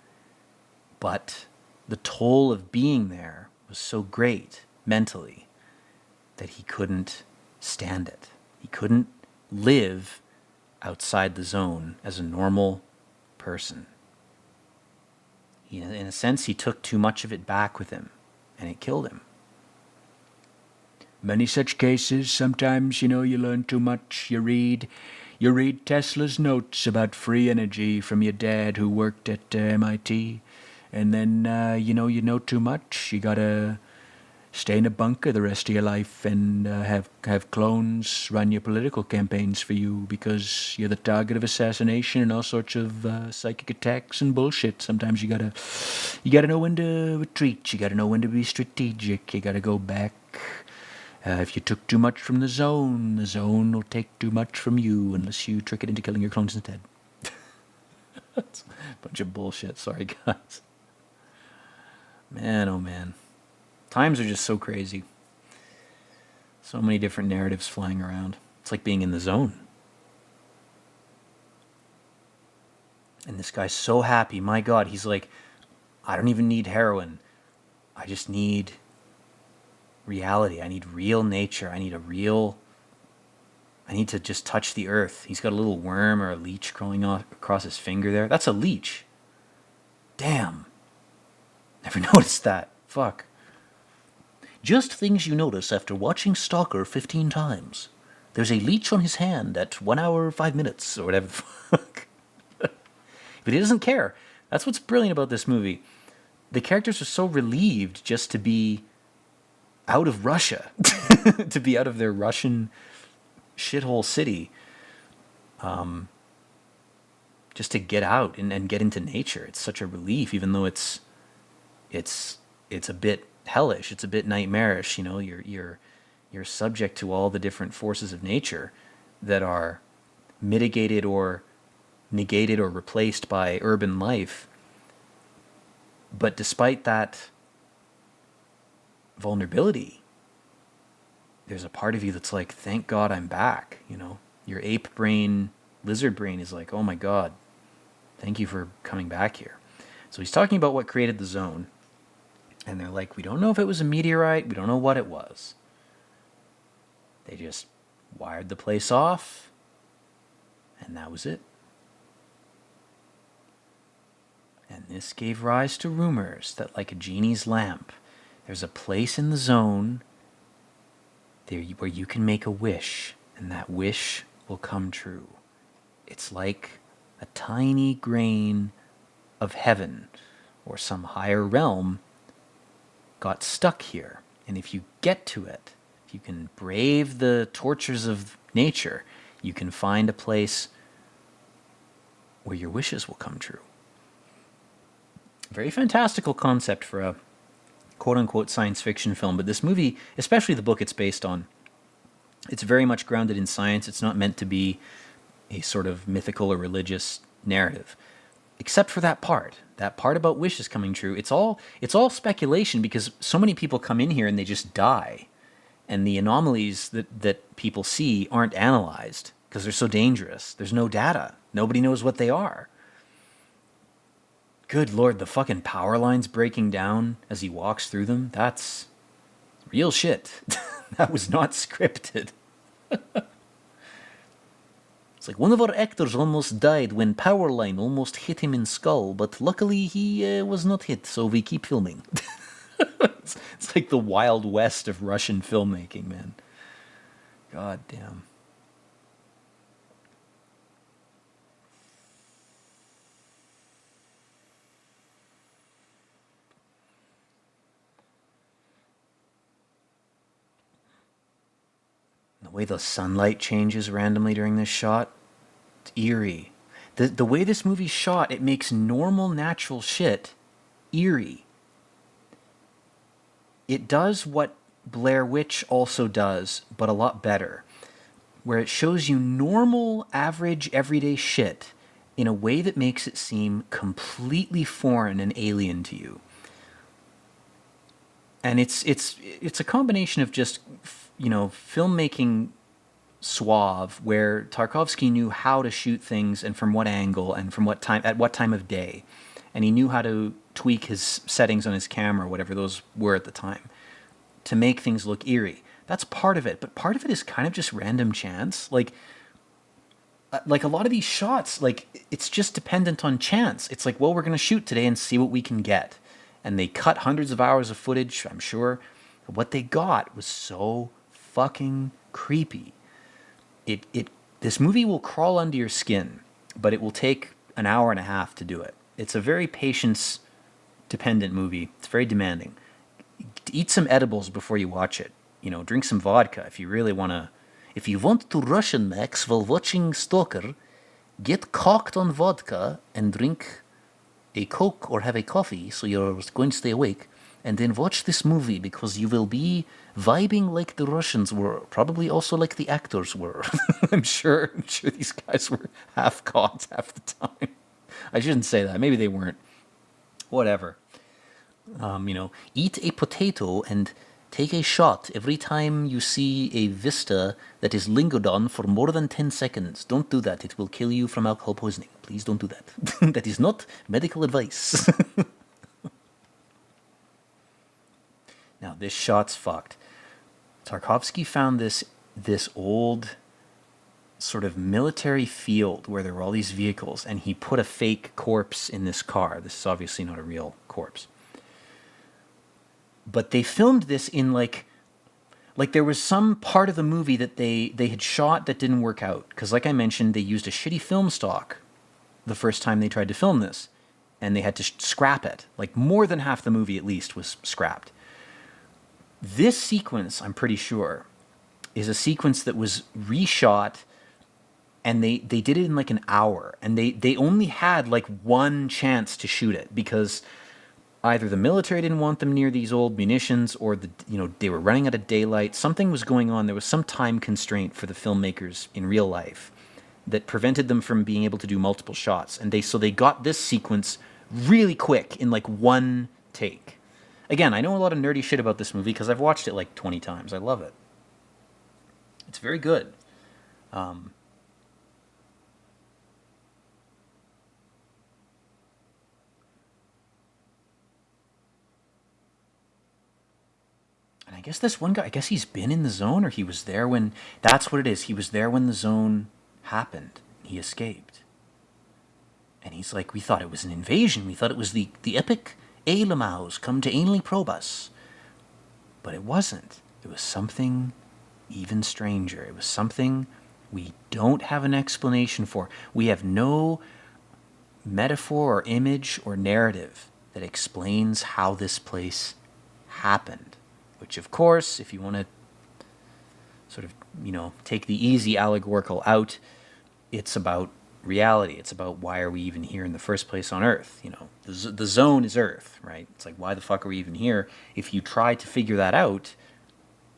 but the toll of being there was so great mentally that he couldn't stand it. He couldn't live outside the zone as a normal person. In a sense, he took too much of it back with him, and it killed him. Many such cases. Sometimes, you learn too much. You read Tesla's notes about free energy from your dad who worked at MIT. And then, you know too much. You gotta stay in a bunker the rest of your life and have clones run your political campaigns for you because you're the target of assassination and all sorts of psychic attacks and bullshit. Sometimes you gotta know when to retreat. You gotta know when to be strategic. You gotta go back. If you took too much from the zone will take too much from you unless you trick it into killing your clones instead. That's a bunch of bullshit. Sorry, guys. Man, oh man. Times are just so crazy. So many different narratives flying around. It's like being in the zone. And this guy's so happy. My God, he's like, I don't even need heroin. I just need reality. I need real nature. I need to just touch the earth. He's got a little worm or a leech crawling across his finger there. That's a leech. Damn. Never noticed that. Fuck. Just things you notice after watching Stalker 15 times. There's a leech on his hand at 1 hour, 5 minutes, or whatever the fuck. But he doesn't care. That's what's brilliant about this movie. The characters are so relieved just to be out of Russia. To be out of their Russian shithole city. Just to get out and get into nature. It's such a relief, even though it's a bit hellish, it's a bit nightmarish. You're subject to all the different forces of nature that are mitigated or negated or replaced by urban life. But despite that vulnerability, there's a part of you that's like, thank God I'm back. Your ape brain, lizard brain is like, oh my God, thank you for coming back here. So he's talking about what created the zone. And they're like, we don't know if it was a meteorite. We don't know what it was. They just wired the place off. And that was it. And this gave rise to rumors that, like a genie's lamp, there's a place in the zone there where you can make a wish. And that wish will come true. It's like a tiny grain of heaven or some higher realm got stuck here. And if you get to it, if you can brave the tortures of nature, you can find a place where your wishes will come true. Very fantastical concept for a quote-unquote science fiction film, but this movie, especially the book it's based on, It's very much grounded in science. It's not meant to be a sort of mythical or religious narrative, except for that part about wishes coming true. It's all speculation because so many people come in here and they just die, and the anomalies that people see aren't analyzed because they're so dangerous. There's no data. Nobody knows what they are. Good Lord, the fucking power lines breaking down as he walks through them, that's real shit. That was not scripted. It's like one of our actors almost died when power line almost hit him in skull, but luckily he was not hit, so we keep filming. It's like the Wild West of Russian filmmaking, man. God damn. The way the sunlight changes randomly during this shot, it's eerie. The way this movie's shot, it makes normal, natural shit eerie. It does what Blair Witch also does, but a lot better, where it shows you normal, average, everyday shit in a way that makes it seem completely foreign and alien to you. And it's a combination of just filmmaking suave, where Tarkovsky knew how to shoot things and from what angle and from what time, at what time of day, and he knew how to tweak his settings on his camera, whatever those were at the time, to make things look eerie. That's part of it, but part of it is kind of just random chance. Like a lot of these shots, like it's just dependent on chance. It's like, well, we're going to shoot today and see what we can get. And they cut hundreds of hours of footage, I'm sure. But what they got was so fucking creepy. This movie will crawl under your skin, but it will take an hour and a half to do it. It's a very patience dependent movie. It's very demanding. Eat some edibles before you watch it. Drink some vodka if you really want to. If you want to Russian max while watching Stalker, get cocked on vodka and drink a Coke or have a coffee so you're going to stay awake, and then watch this movie because you will be vibing like the Russians were, probably also like the actors were. I'm sure these guys were half cocked half the time. I shouldn't say that. Maybe they weren't. Whatever. Eat a potato and take a shot every time you see a vista that is lingered on for more than 10 seconds. Don't do that. It will kill you from alcohol poisoning. Please don't do that. That is not medical advice. Now, this shot's fucked. Tarkovsky found this old sort of military field where there were all these vehicles, and he put a fake corpse in this car. This is obviously not a real corpse. But they filmed this in like there was some part of the movie that they had shot that didn't work out. Because like I mentioned, they used a shitty film stock the first time they tried to film this. And they had to scrap it. Like more than half the movie at least was scrapped. This sequence, I'm pretty sure, is a sequence that was reshot, and they did it in like an hour. And they only had like one chance to shoot it because either the military didn't want them near these old munitions, or they were running out of daylight. Something was going on. There was some time constraint for the filmmakers in real life that prevented them from being able to do multiple shots. And so they got this sequence really quick in like one take. Again, I know a lot of nerdy shit about this movie because I've watched it like 20 times. I love it. It's very good. And I guess this one guy, I guess he's been in the zone, or he was there when, that's what it is. He was there when the zone happened. He escaped. And he's like, we thought it was an invasion. We thought it was the epic Alamaus come to anally probe us. But it wasn't. It was something even stranger. It was something we don't have an explanation for. We have no metaphor or image or narrative that explains how this place happened. Which, of course, if you want to sort of, take the easy allegorical out, it's about reality. It's about why are we even here in the first place on Earth? The zone is Earth, right? It's like, why the fuck are we even here? If you try to figure that out,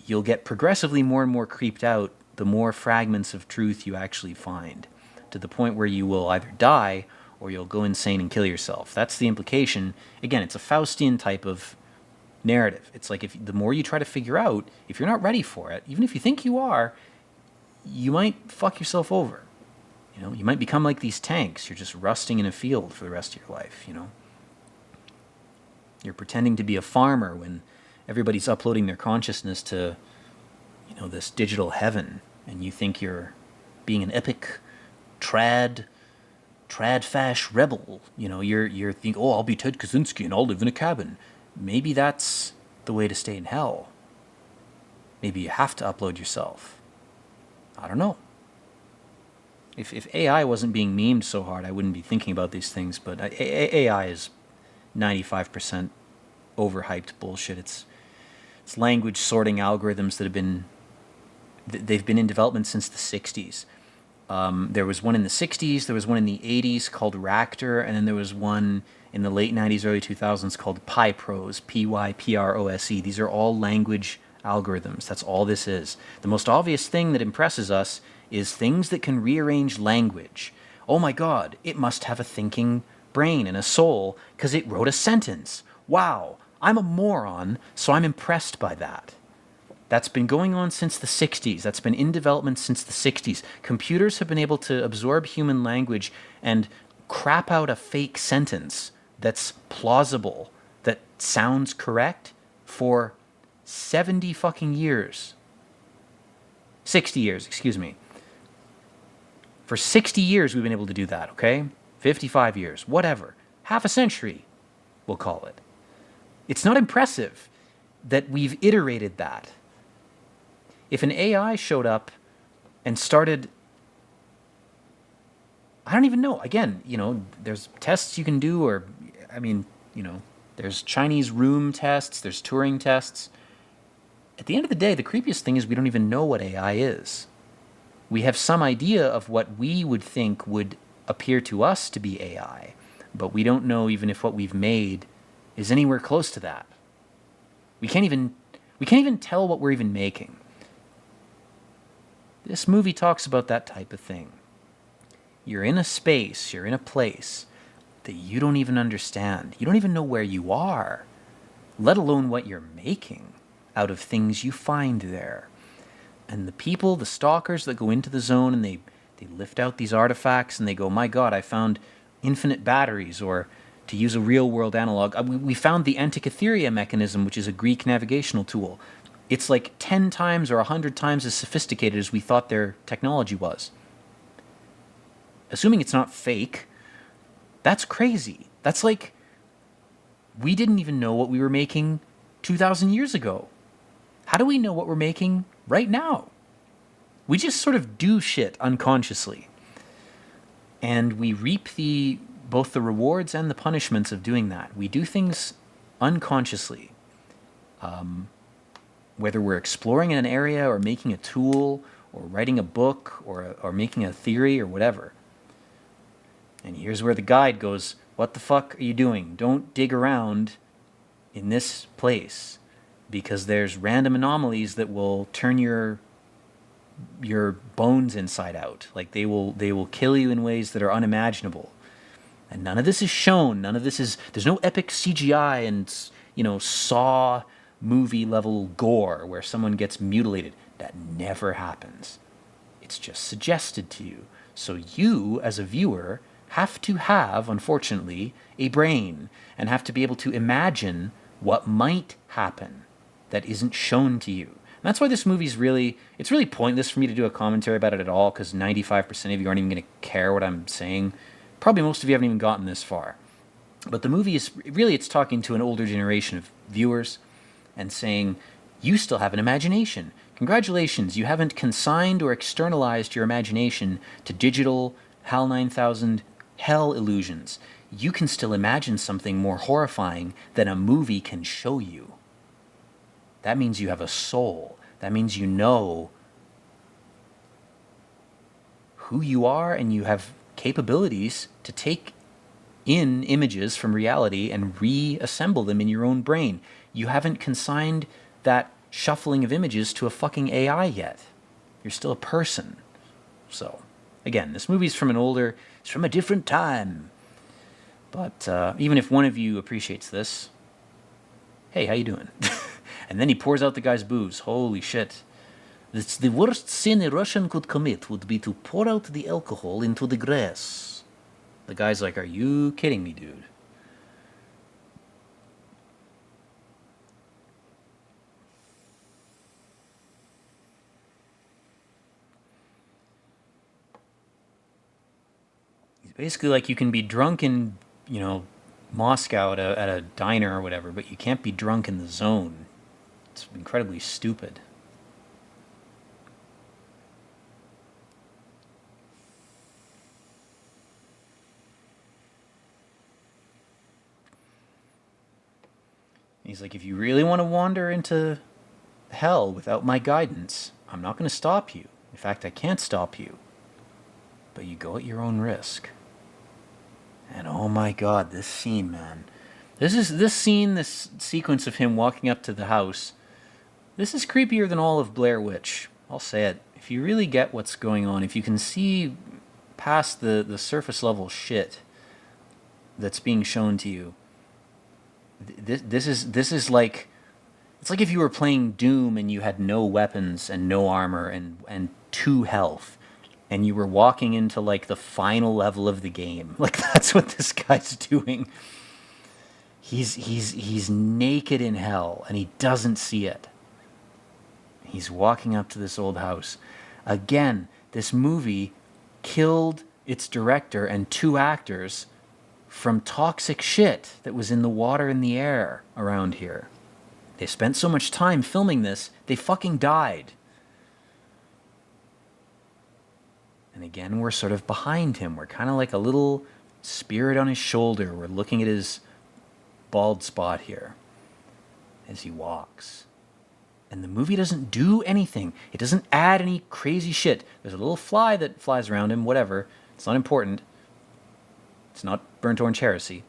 you'll get progressively more and more creeped out the more fragments of truth you actually find, to the point where you will either die or you'll go insane and kill yourself. That's the implication. Again, it's a Faustian type of narrative. It's like, if the more you try to figure out, if you're not ready for it, even if you think you are, you might fuck yourself over. You know, you might become like these tanks. You're just rusting in a field for the rest of your life, you know. You're pretending to be a farmer when everybody's uploading their consciousness to, you know, this digital heaven, and you think you're being an epic trad fash rebel. You know, you're thinking, oh, I'll be Ted Kaczynski and I'll live in a cabin. Maybe that's the way to stay in hell. Maybe you have to upload yourself. I don't know. If AI wasn't being memed so hard, I wouldn't be thinking about these things, but AI is 95% overhyped bullshit. It's language sorting algorithms that they've been in development since the 60s. There was one in the 60s, there was one in the 80s called Ractor, and then there was one in the late 90s, early 2000s called PyProse, Pyprose. These are all language algorithms. That's all this is. The most obvious thing that impresses us is things that can rearrange language. Oh my God, it must have a thinking brain and a soul because it wrote a sentence. Wow, I'm a moron, so I'm impressed by that. That's been going on since the 60s. That's been in development since the 60s. Computers have been able to absorb human language and crap out a fake sentence that's plausible, that sounds correct for 70 fucking years. 60 years, excuse me. For 60 years we've been able to do that, okay? 55 years, whatever. Half a century, we'll call it. It's not impressive that we've iterated that. If an AI showed up and started, I don't even know. Again, you know, there's tests you can do, or, I mean, you know, there's Chinese room tests, there's Turing tests. At the end of the day, the creepiest thing is we don't even know what AI is. We have some idea of what we would think would appear to us to be AI, but we don't know even if what we've made is anywhere close to that. We can't even tell what we're even making. This movie talks about that type of thing. You're in a space, you're in a place that you don't even understand. You don't even know where you are, let alone what you're making out of things you find there. And the people, the stalkers that go into the zone and they lift out these artifacts and they go, my God, I found infinite batteries, or to use a real-world analog, we found the Antikythera mechanism, which is a Greek navigational tool. It's like 10 times or 100 times as sophisticated as we thought their technology was. Assuming it's not fake, that's crazy. That's like, we didn't even know what we were making 2,000 years ago. How do we know what we're making right now? We just sort of do shit unconsciously. And we reap both the rewards and the punishments of doing that. We do things unconsciously. Whether we're exploring in an area or making a tool or writing a book or making a theory or whatever. And here's where the guide goes, what the fuck are you doing? Don't dig around in this place, because there's random anomalies that will turn your bones inside out. Like they will kill you in ways that are unimaginable. And none of this is shown. None of this is, there's no epic CGI and, you know, Saw movie level gore where someone gets mutilated. That never happens. It's just suggested to you. So you, as a viewer, have to have, unfortunately, a brain and have to be able to imagine what might happen that isn't shown to you. And that's why this movie's it's really pointless for me to do a commentary about it at all, because 95% of you aren't even going to care what I'm saying. Probably most of you haven't even gotten this far. But the movie is, really, it's talking to an older generation of viewers and saying, you still have an imagination. Congratulations, you haven't consigned or externalized your imagination to digital HAL 9000 hell illusions. You can still imagine something more horrifying than a movie can show you. That means you have a soul. That means you know who you are, and you have capabilities to take in images from reality and reassemble them in your own brain. You haven't consigned that shuffling of images to a fucking AI yet. You're still a person. So, again, this movie's from it's from a different time. But even if one of you appreciates this, hey, how you doing? And then he pours out the guy's booze. Holy shit. It's the worst sin a Russian could commit would be to pour out the alcohol into the grass. The guy's like, are you kidding me, dude? He's basically like, you can be drunk in, Moscow at a diner or whatever, but you can't be drunk in the zone. It's incredibly stupid. He's like, if you really want to wander into hell without my guidance, I'm not going to stop you. In fact, I can't stop you. But you go at your own risk. And oh my god, this scene, man. This sequence of him walking up to the house, this is creepier than all of Blair Witch. I'll say it. If you really get what's going on, if you can see past the surface level shit that's being shown to you, this is like, it's like if you were playing Doom and you had no weapons and no armor and 2 health, and you were walking into like the final level of the game. Like, that's what this guy's doing. He's naked in hell and he doesn't see it. He's walking up to this old house. Again, this movie killed its director and 2 actors from toxic shit that was in the water and the air around here. They spent so much time filming this, they fucking died. And again, we're sort of behind him. We're kind of like a little spirit on his shoulder. We're looking at his bald spot here as he walks. And the movie doesn't do anything. It doesn't add any crazy shit. There's a little fly that flies around him, whatever. It's not important. It's not Burnt Orange Heresy.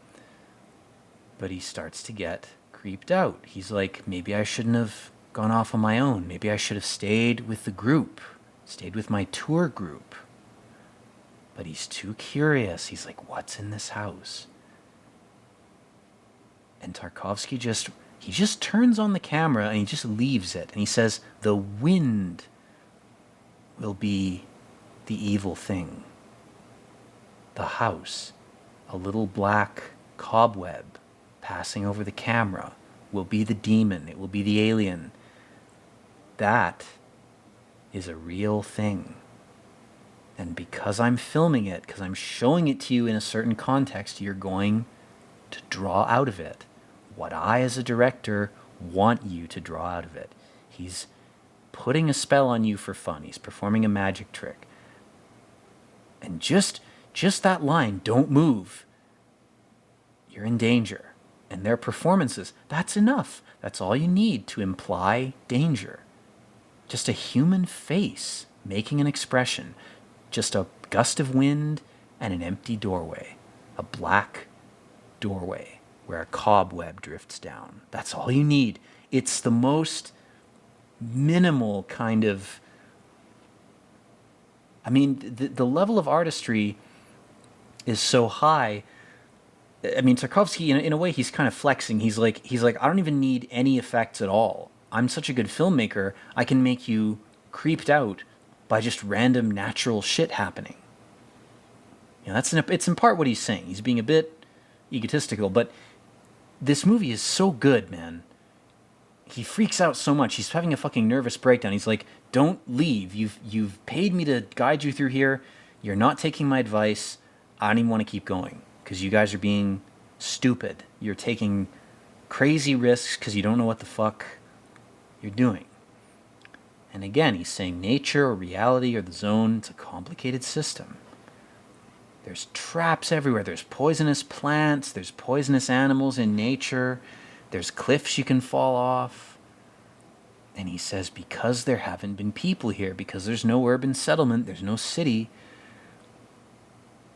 But he starts to get creeped out. He's like, maybe I shouldn't have gone off on my own. Maybe I should have stayed with the group. Stayed with my tour group. But he's too curious. He's like, what's in this house? And Tarkovsky just turns on the camera and he just leaves it. And he says, the wind will be the evil thing. The house, a little black cobweb passing over the camera, will be the demon. It will be the alien. That is a real thing. And because I'm filming it, because I'm showing it to you in a certain context, you're going to draw out of it what I, as a director, want you to draw out of it. He's putting a spell on you for fun. He's performing a magic trick. And just that line, don't move, you're in danger. And their performances, that's enough. That's all you need to imply danger. Just a human face making an expression. Just a gust of wind and an empty doorway. A black doorway where a cobweb drifts down. That's all you need. It's the most minimal kind of... I mean, the level of artistry is so high. I mean, Tarkovsky, in a way, he's kind of flexing. He's like, I don't even need any effects at all. I'm such a good filmmaker, I can make you creeped out by just random natural shit happening. It's in part what he's saying. He's being a bit egotistical, but this movie is so good, man. He freaks out so much. He's having a fucking nervous breakdown. He's like, don't leave. You've paid me to guide you through here. You're not taking my advice. I don't even want to keep going because you guys are being stupid. You're taking crazy risks because you don't know what the fuck you're doing. And again, he's saying nature or reality or the zone, it's a complicated system. There's traps everywhere. There's poisonous plants. There's poisonous animals in nature. There's cliffs you can fall off. And he says, because there haven't been people here, because there's no urban settlement, there's no city,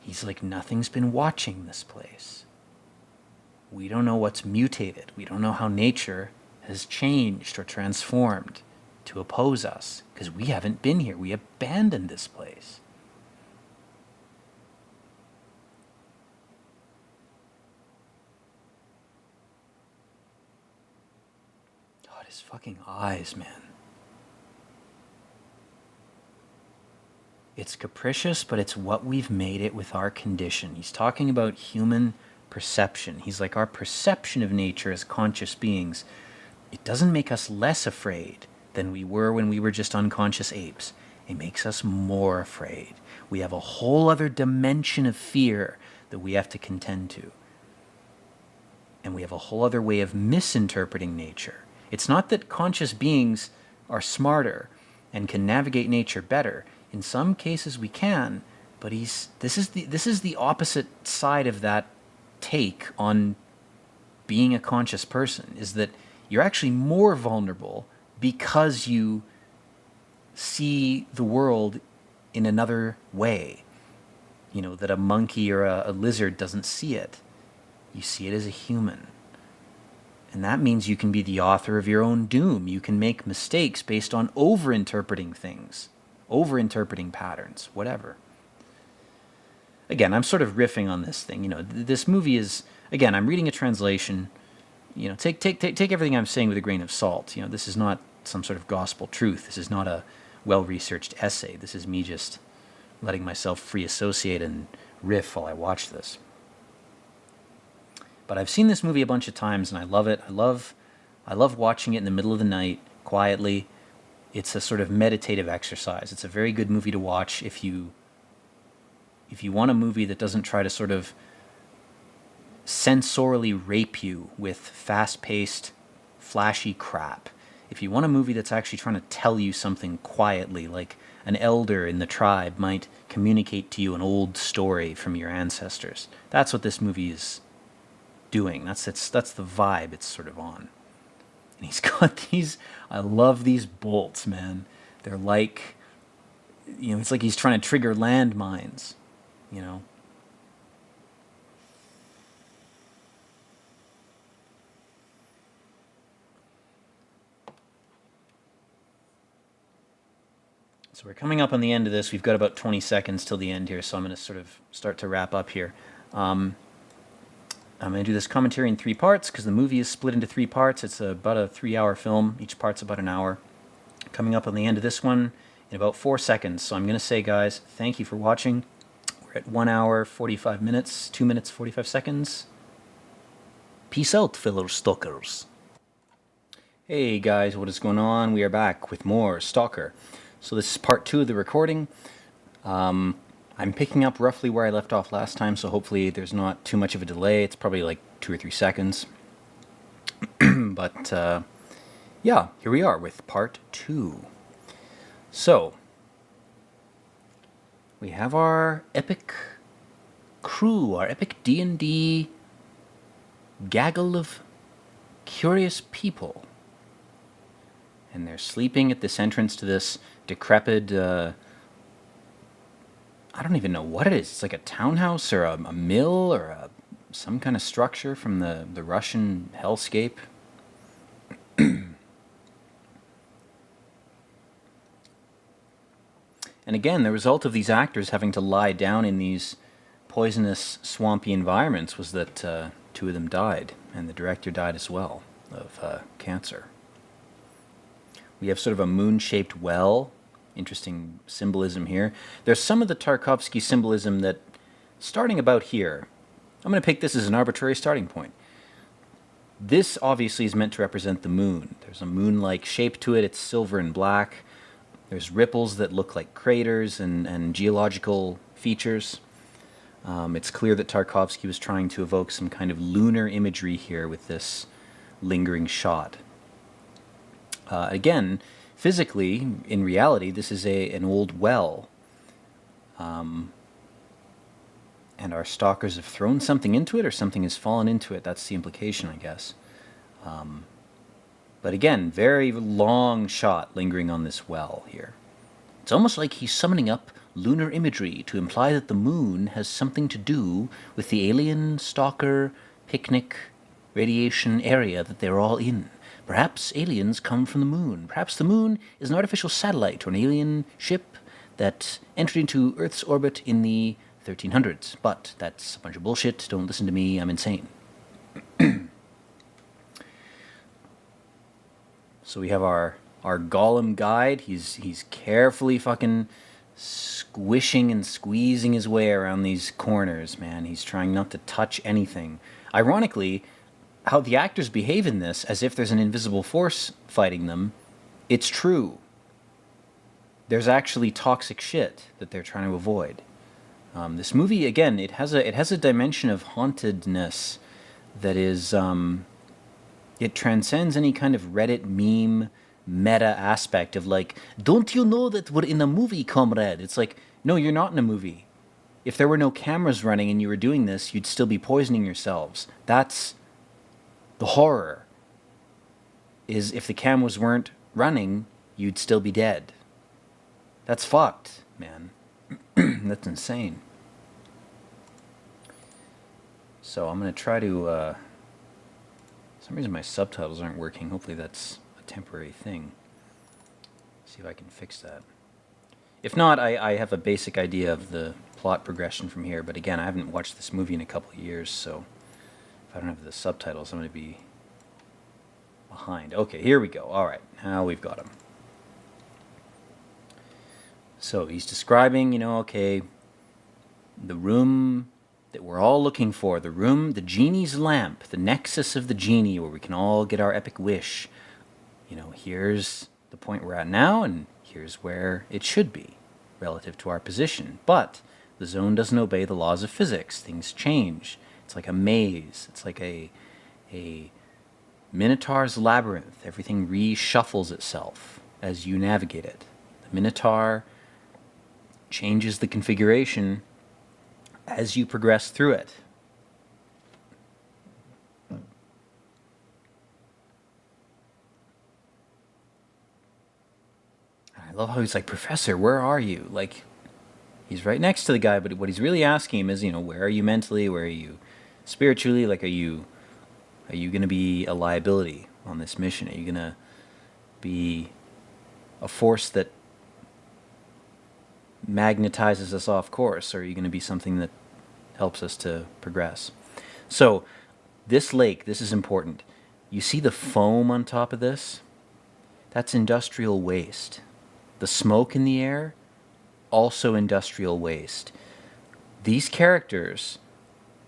he's like, nothing's been watching this place. We don't know what's mutated. We don't know how nature has changed or transformed to oppose us because we haven't been here. We abandoned this place. God, his fucking eyes, man. It's capricious, but it's what we've made it with our condition. He's talking about human perception. He's like, our perception of nature as conscious beings, it doesn't make us less afraid than we were when we were just unconscious apes. It makes us more afraid. We have a whole other dimension of fear that we have to contend to. And we have a whole other way of misinterpreting nature. It's not that conscious beings are smarter and can navigate nature better. In some cases we can, but this is the opposite side of that take on being a conscious person, is that you're actually more vulnerable because you see the world in another way. You know, that a monkey or a lizard doesn't see it. You see it as a human. And that means you can be the author of your own doom. You can make mistakes based on over-interpreting things, over-interpreting patterns, whatever. Again, I'm sort of riffing on this thing. You know, this movie is, again, I'm reading a translation. You know, take everything I'm saying with a grain of salt. You know, this is not some sort of gospel truth. This is not a well-researched essay. This is me just letting myself free associate and riff while I watch this. But I've seen this movie a bunch of times and I love it. I love watching it in the middle of the night, quietly. It's a sort of meditative exercise. It's a very good movie to watch if you want a movie that doesn't try to sort of sensorially rape you with fast-paced, flashy crap. If you want a movie that's actually trying to tell you something quietly, like an elder in the tribe might communicate to you an old story from your ancestors, that's what this movie is doing. That's the vibe it's sort of on. And he's got these, I love these bolts, man. They're like, you know, it's like he's trying to trigger landmines, you know. So we're coming up on the end of this. We've got about 20 seconds till the end here, so I'm going to sort of start to wrap up here. I'm going to do this commentary in 3 parts because the movie is split into 3 parts. It's about a 3-hour film. Each part's about an hour. Coming up on the end of this one in about 4 seconds. So I'm going to say, guys, thank you for watching. We're at 1 hour, 45 minutes, 2 minutes, 45 seconds. Peace out, fellow stalkers. Hey, guys, what is going on? We are back with more Stalker. So this is part 2 of the recording. I'm picking up roughly where I left off last time, so hopefully there's not too much of a delay. It's probably like 2 or 3 seconds. But, yeah, here we are with part 2. So, we have our epic crew, our epic D&D gaggle of curious people. And they're sleeping at this entrance to this decrepit, I don't even know what it is. It's like a townhouse or a mill or some kind of structure from the Russian hellscape. And again, the result of these actors having to lie down in these poisonous, swampy environments was that 2 of them died, and the director died as well of cancer. We have sort of a moon-shaped well. Interesting symbolism here. There's some of the Tarkovsky symbolism that, starting about here, I'm going to pick this as an arbitrary starting point. This obviously is meant to represent the moon. There's a moon-like shape to it. It's silver and black. There's ripples that look like craters and geological features. It's clear that Tarkovsky was trying to evoke some kind of lunar imagery here with this lingering shot. Again, physically, in reality, this is an old well. And our stalkers have thrown something into it, or something has fallen into it. That's the implication, I guess. But again, very long shot lingering on this well here. It's almost like he's summoning up lunar imagery to imply that the moon has something to do with the alien stalker picnic radiation area that they're all in. Perhaps aliens come from the moon. Perhaps the moon is an artificial satellite or an alien ship that entered into Earth's orbit in the 1300s. But that's a bunch of bullshit. Don't listen to me. I'm insane. So we have our Gollum guide. He's carefully fucking squishing and squeezing his way around these corners, man. He's trying not to touch anything. Ironically, how the actors behave in this, as if there's an invisible force fighting them, it's true. There's actually toxic shit that they're trying to avoid. This movie, again, it has a dimension of hauntedness that is, it transcends any kind of Reddit meme meta aspect of like, don't you know that we're in a movie, comrade? It's like, no, you're not in a movie. If there were no cameras running and you were doing this, you'd still be poisoning yourselves. That's the horror. Is if the cameras weren't running, you'd still be dead. That's fucked, man. That's insane. So I'm going to try to... for some reason my subtitles aren't working. Hopefully that's a temporary thing. See if I can fix that. If not, I have a basic idea of the plot progression from here. But again, I haven't watched this movie in a couple of years, so if I don't have the subtitles, I'm going to be behind. Okay, here we go. All right, now we've got him. So he's describing, okay, the room that we're all looking for, the room, the genie's lamp, the nexus of the genie where we can all get our epic wish. Here's the point we're at now, and here's where it should be relative to our position. But the zone doesn't obey the laws of physics. Things change. It's like a maze. It's like a Minotaur's labyrinth. Everything reshuffles itself as you navigate it. The Minotaur changes the configuration as you progress through it. I love how he's like, Professor, where are you? Like, he's right next to the guy, but what he's really asking him is, where are you mentally? Where are you spiritually? Like, are you going to be a liability on this mission? Are you going to be a force that magnetizes us off course, or are you going to be something that helps us to progress? So this lake, this is important. You see the foam on top of this? That's industrial waste. The smoke in the air, also industrial waste. These characters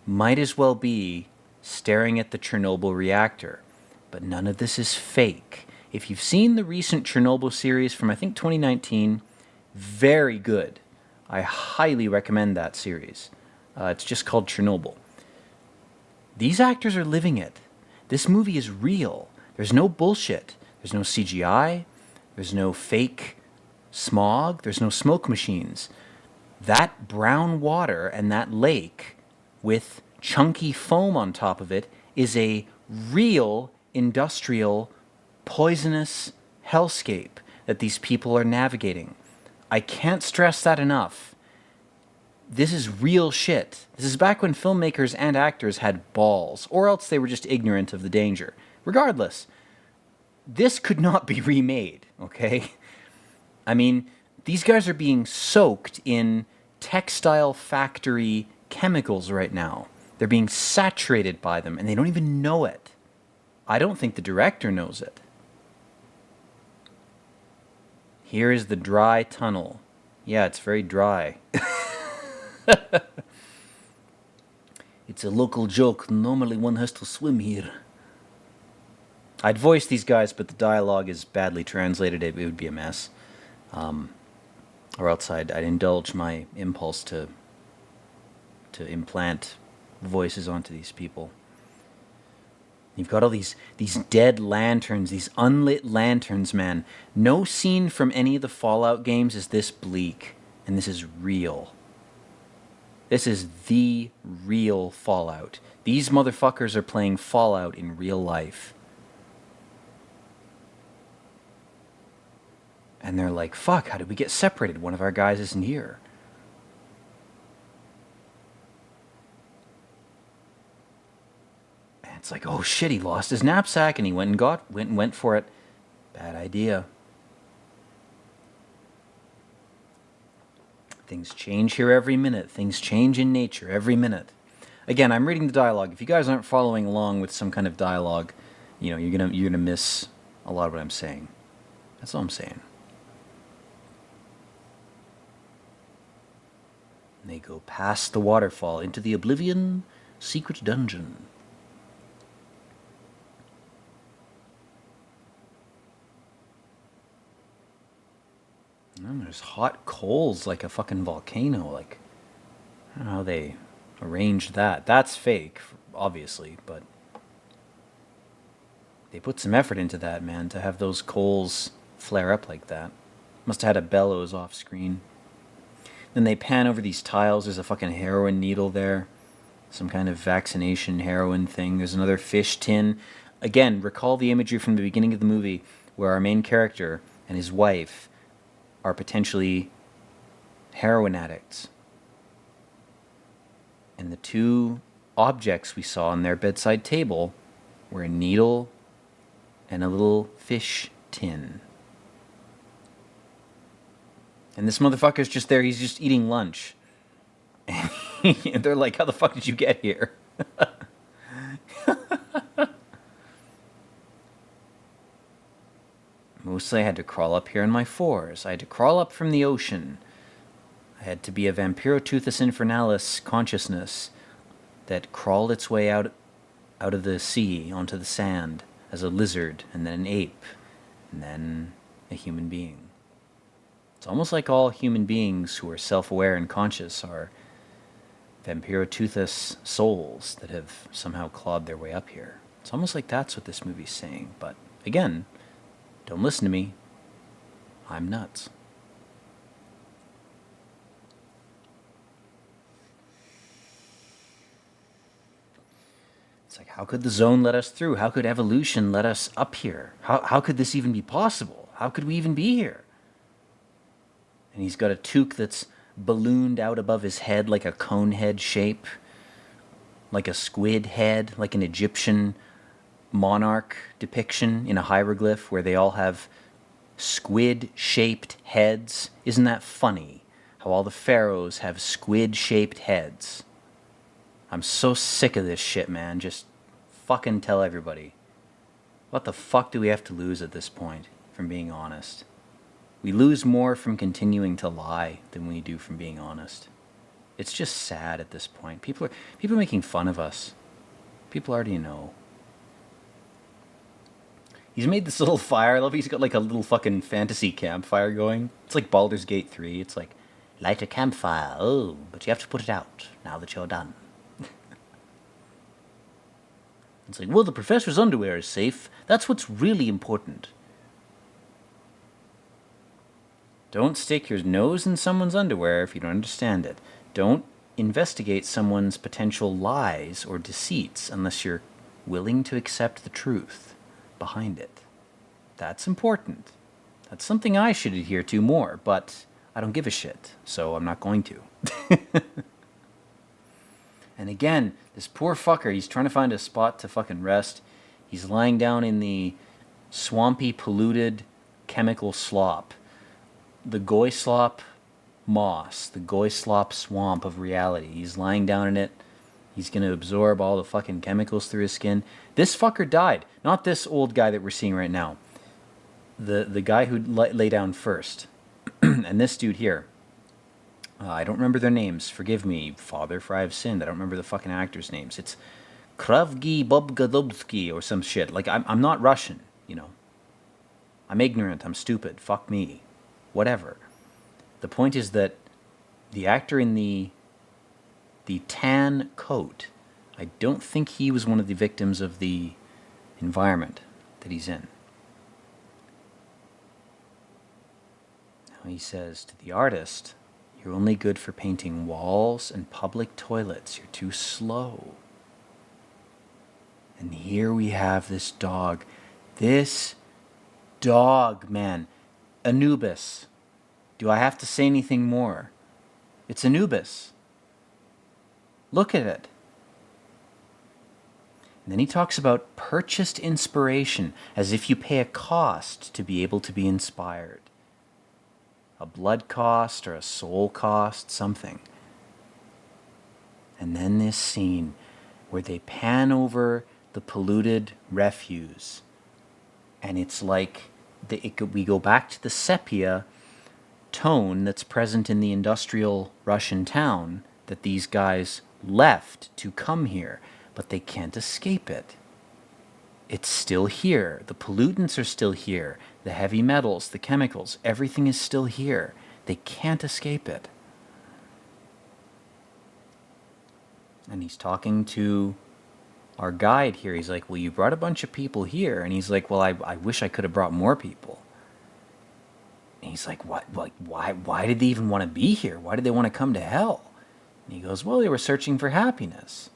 might as well be staring at the Chernobyl reactor, but none of this is fake. If you've seen the recent Chernobyl series from, I think, 2019, very good. I highly recommend that series. It's just called Chernobyl. These actors are living it. This movie is real. There's no bullshit. There's no CGI. There's no fake smog. There's no smoke machines. That brown water and that lake with chunky foam on top of it is a real industrial poisonous hellscape that these people are navigating. I can't stress that enough. This is real shit. This is back when filmmakers and actors had balls, or else they were just ignorant of the danger. Regardless, this could not be remade, okay? I mean, these guys are being soaked in textile factory chemicals right now. They're being saturated by them, and they don't even know it. I don't think the director knows it. Here is the dry tunnel. Yeah, it's very dry. It's a local joke. Normally one has to swim here. I'd voice these guys, but the dialogue is badly translated. It would be a mess. Or else I'd indulge my impulse to implant voices onto these people. You've got all these dead lanterns, these unlit lanterns, man. No scene from any of the Fallout games is this bleak, and this is real. This is the real Fallout. These motherfuckers are playing Fallout in real life. And they're like, fuck, how did we get separated? One of our guys isn't here. It's like, oh shit, he lost his knapsack, and he went for it. Bad idea. Things change here every minute. Things change in nature every minute. Again, I'm reading the dialogue. If you guys aren't following along with some kind of dialogue, you know, you're gonna miss a lot of what I'm saying. That's all I'm saying. And they go past the waterfall into the Oblivion secret dungeon. And there's hot coals like a fucking volcano. Like, I don't know how they arranged that. That's fake, obviously, but they put some effort into that, man, to have those coals flare up like that. Must have had a bellows off screen. Then they pan over these tiles. There's a fucking heroin needle there. Some kind of vaccination heroin thing. There's another fish tin. Again, recall the imagery from the beginning of the movie where our main character and his wife are potentially heroin addicts. And the two objects we saw on their bedside table were a needle and a little fish tin. And this motherfucker's just there, he's just eating lunch. And they're like, how the fuck did you get here? Mostly I had to crawl up here in my fours. I had to crawl up from the ocean. I had to be a Vampiroteuthis infernalis's consciousness that crawled its way out of the sea onto the sand as a lizard, and then an ape, and then a human being. It's almost like all human beings who are self-aware and conscious are Vampiroteuthis souls that have somehow clawed their way up here. It's almost like that's what this movie's saying. But again, don't listen to me. I'm nuts. It's like, how could the zone let us through? How could evolution let us up here? How could this even be possible? How could we even be here? And he's got a toque that's ballooned out above his head like a cone head shape, like a squid head, like an Egyptian monarch depiction in a hieroglyph where they all have squid-shaped heads. Isn't that funny? How all the pharaohs have squid-shaped heads. I'm so sick of this shit, man. Just fucking tell everybody. What the fuck do we have to lose at this point, from being honest? We lose more from continuing to lie than we do from being honest. It's just sad at this point. People are making fun of us. People already know. He's made this little fire. I love he's got like a little fucking fantasy campfire going. It's like Baldur's Gate 3. It's like, light a campfire. Oh, but you have to put it out now that you're done. It's like, well, the professor's underwear is safe. That's what's really important. Don't stick your nose in someone's underwear if you don't understand it. Don't investigate someone's potential lies or deceits unless you're willing to accept the truth behind it. That's important. That's something I should adhere to more, but I don't give a shit, so I'm not going to. And again, this poor fucker, he's trying to find a spot to fucking rest. He's lying down in the swampy, polluted chemical slop. The goy slop moss, the goy slop swamp of reality. He's lying down in it. He's going to absorb all the fucking chemicals through his skin. This fucker died. Not this old guy that we're seeing right now. The guy who lay down first. And this dude here. I don't remember their names. Forgive me, Father, for I have sinned. I don't remember the fucking actors' names. It's Kravgi Bobgadobsky or some shit. Like, I'm not Russian, you know. I'm ignorant. I'm stupid. Fuck me. Whatever. The point is that the actor in the tan coat, I don't think he was one of the victims of the environment that he's in. Now he says to the artist, you're only good for painting walls and public toilets. You're too slow. And here we have this dog. This dog, man. Anubis. Do I have to say anything more? It's Anubis. Look at it. And then he talks about purchased inspiration, as if you pay a cost to be able to be inspired. A blood cost or a soul cost, something. And then this scene where they pan over the polluted refuse. And it's like we go back to the sepia tone that's present in the industrial Russian town that these guys left to come here, but they can't escape it. It's still here. The pollutants are still here. The heavy metals, the chemicals, everything is still here. They can't escape it. And he's talking to our guide here. He's like, well, you brought a bunch of people here. And he's like, well, I wish I could have brought more people. And he's like, why did they even want to be here? Why did they want to come to hell? And he goes, well, they were searching for happiness.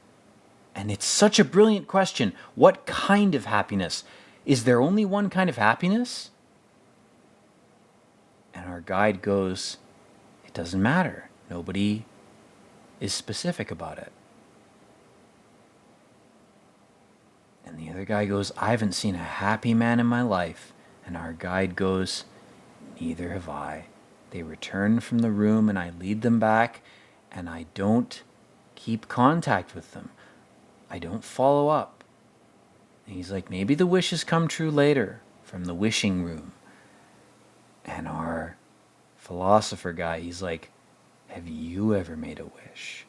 And it's such a brilliant question. What kind of happiness? Is there only one kind of happiness? And our guide goes, it doesn't matter. Nobody is specific about it. And the other guy goes, I haven't seen a happy man in my life. And our guide goes, neither have I. They return from the room and I lead them back, and I don't keep contact with them. I don't follow up. And he's like, maybe the wishes come true later from the wishing room. And our philosopher guy, he's like, have you ever made a wish?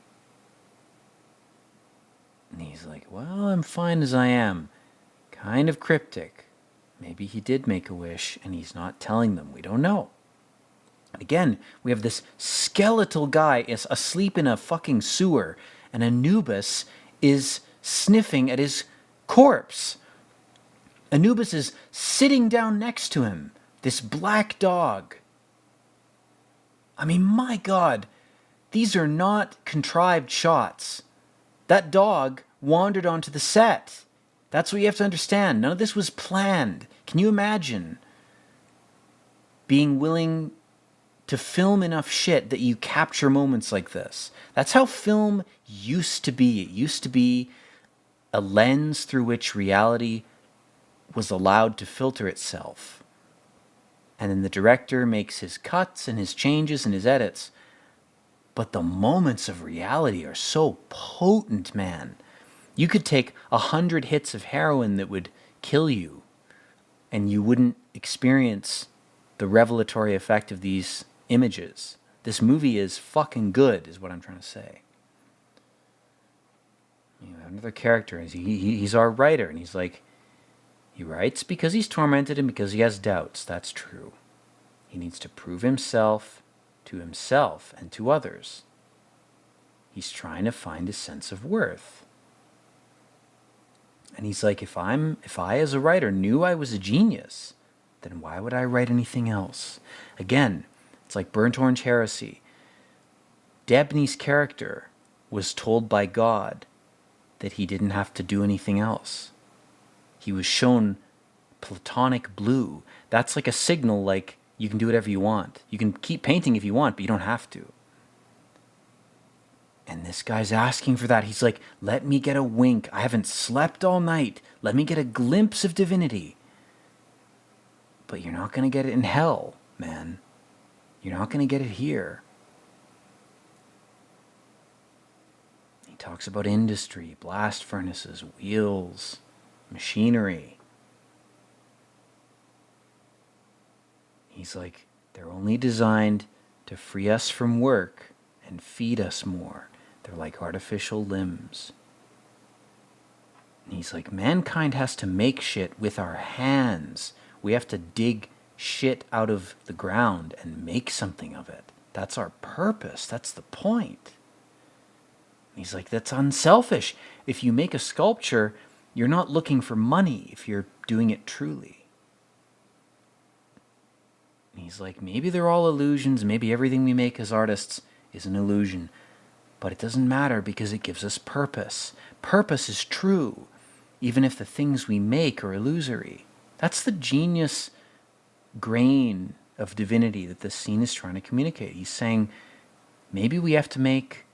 And he's like, well, I'm fine as I am. Kind of cryptic. Maybe he did make a wish and he's not telling them. We don't know. Again, we have this skeletal guy is asleep in a fucking sewer, and Anubis is sniffing at his corpse. Anubis is sitting down next to him, this black dog. I mean, my God, these are not contrived shots. That dog wandered onto the set. That's what you have to understand. None of this was planned. Can you imagine being willing to film enough shit that you capture moments like this? That's how film used to be. It used to be a lens through which reality was allowed to filter itself. And then the director makes his cuts and his changes and his edits. But the moments of reality are so potent, man. You could take 100 hits of heroin that would kill you, and you wouldn't experience the revelatory effect of these images. This movie is fucking good, is what I'm trying to say. You have another character, he's our writer, and he's like, he writes because he's tormented and because he has doubts. That's true. He needs to prove himself to himself and to others. He's trying to find a sense of worth. And he's like, if I as a writer knew I was a genius, then why would I write anything else? Again, it's like Burnt Orange Heresy. Debney's character was told by God that he didn't have to do anything else. He was shown platonic blue. That's like a signal, like, you can do whatever you want. You can keep painting if you want, but you don't have to. And this guy's asking for that. He's like, let me get a wink. I haven't slept all night. Let me get a glimpse of divinity. But you're not going to get it in hell, man. You're not going to get it here. He talks about industry, blast furnaces, wheels, machinery. He's like, they're only designed to free us from work and feed us more. They're like artificial limbs. And he's like, mankind has to make shit with our hands. We have to dig shit out of the ground and make something of it. That's our purpose. That's the point. And he's like, that's unselfish. If you make a sculpture, you're not looking for money if you're doing it truly. And he's like, maybe they're all illusions. Maybe everything we make as artists is an illusion. But it doesn't matter because it gives us purpose. Purpose is true, even if the things we make are illusory. That's the genius grain of divinity that this scene is trying to communicate. He's saying, maybe we have to make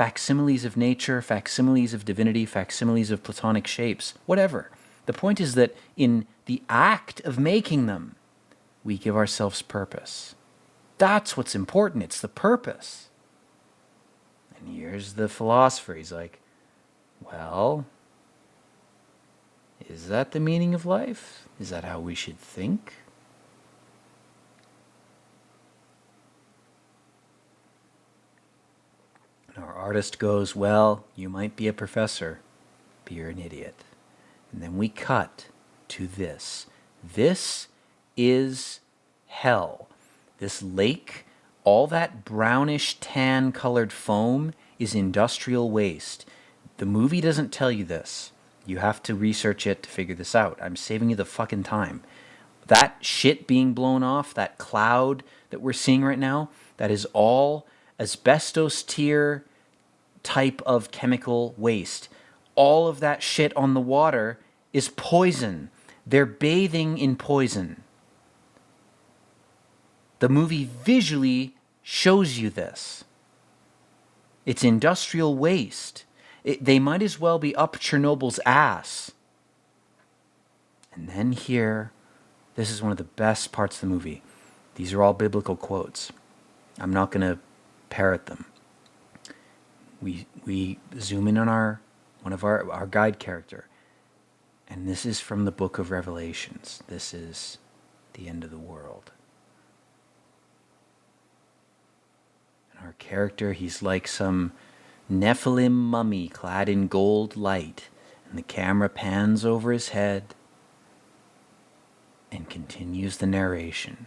facsimiles of nature, facsimiles of divinity, facsimiles of platonic shapes, whatever. The point is that in the act of making them, we give ourselves purpose. That's what's important. It's the purpose. And here's the philosopher. He's like, well, is that the meaning of life? Is that how we should think? And our artist goes, well, you might be a professor, but you're an idiot. And then we cut to this. This is hell. This lake, all that brownish tan colored foam is industrial waste. The movie doesn't tell you this. You have to research it to figure this out. I'm saving you the fucking time. That shit being blown off, that cloud that we're seeing right now, that is all asbestos tier type of chemical waste. All of that shit on the water is poison. They're bathing in poison. The movie visually shows you this. It's industrial waste. They might as well be up Chernobyl's ass. And then here, this is one of the best parts of the movie. These are all biblical quotes. I'm not going to parrot them. We zoom in on one of our guide character. And this is from the book of Revelations. This is the end of the world. And our character, he's like some Nephilim mummy clad in gold light, and the camera pans over his head and continues the narration.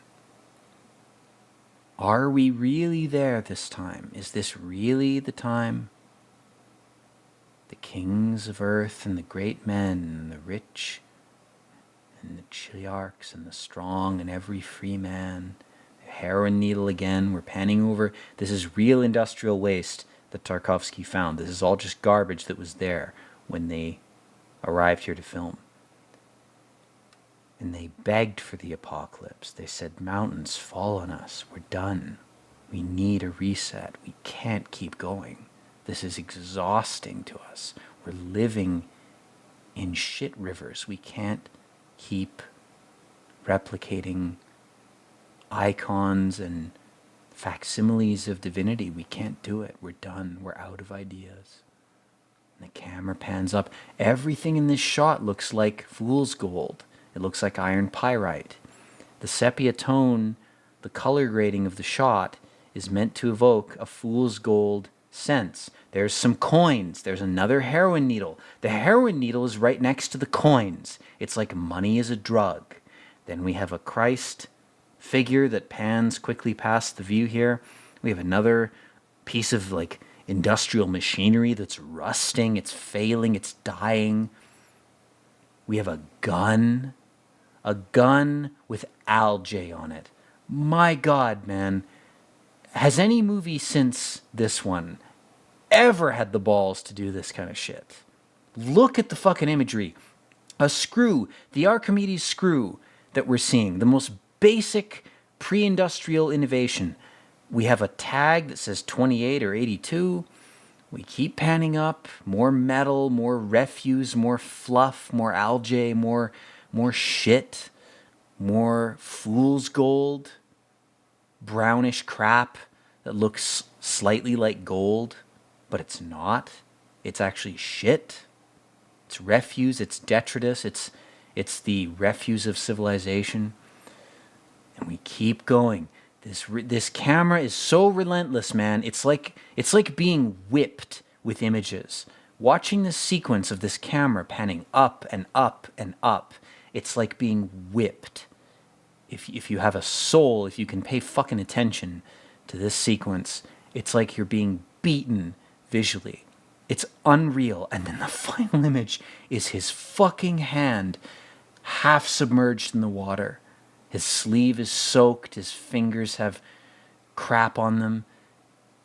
Are we really there this time? Is this really the time? The kings of earth and the great men and the rich and the chiliarchs and the strong and every free man, the heroin needle again, we're panning over. This is real industrial waste that Tarkovsky found. This is all just garbage that was there when they arrived here to film. And they begged for the apocalypse. They said, mountains, fall on us. We're done. We need a reset. We can't keep going. This is exhausting to us. We're living in shit rivers. We can't keep replicating icons and facsimiles of divinity. We can't do it. We're done. We're out of ideas. And the camera pans up. Everything in this shot looks like fool's gold. It looks like iron pyrite. The sepia tone, the color grading of the shot, is meant to evoke a fool's gold sense. There's some coins. There's another heroin needle. The heroin needle is right next to the coins. It's like money is a drug. Then we have a Christ figure that pans quickly past the view here. We have another piece of like industrial machinery that's rusting. It's failing. It's dying. We have a gun with algae on it. My God, man. Has any movie since this one ever had the balls to do this kind of shit? Look at the fucking imagery. A screw, the Archimedes screw that we're seeing, the most basic pre-industrial innovation. We have a tag that says 28 or 82. We keep panning up. More metal, more refuse, more fluff, more algae, more shit, more fool's gold, brownish crap that looks slightly like gold, but it's not. It's actually shit. It's refuse, it's detritus, it's the refuse of civilization. And we keep going. This camera is so relentless, man. It's like being whipped with images. Watching this sequence of this camera panning up and up and up, it's like being whipped. If you have a soul, if you can pay fucking attention to this sequence, it's like you're being beaten visually. It's unreal. And then the final image is his fucking hand half submerged in the water. His sleeve is soaked. His fingers have crap on them.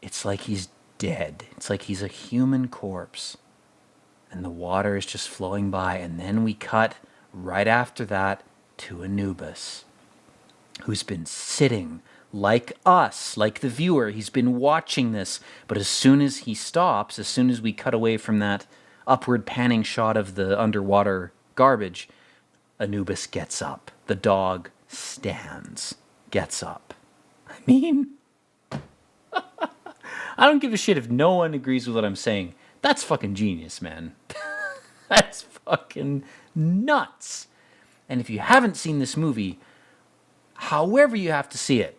It's like he's dead. It's like he's a human corpse. And the water is just flowing by. And then we cut right after that to Anubis, who's been sitting like us, like the viewer. He's been watching this, but as soon as he stops, as soon as we cut away from that upward panning shot of the underwater garbage, Anubis gets up. The dog stands, gets up. I mean, I don't give a shit if no one agrees with what I'm saying. That's fucking genius, man. That's fucking nuts. And if you haven't seen this movie, however you have to see it,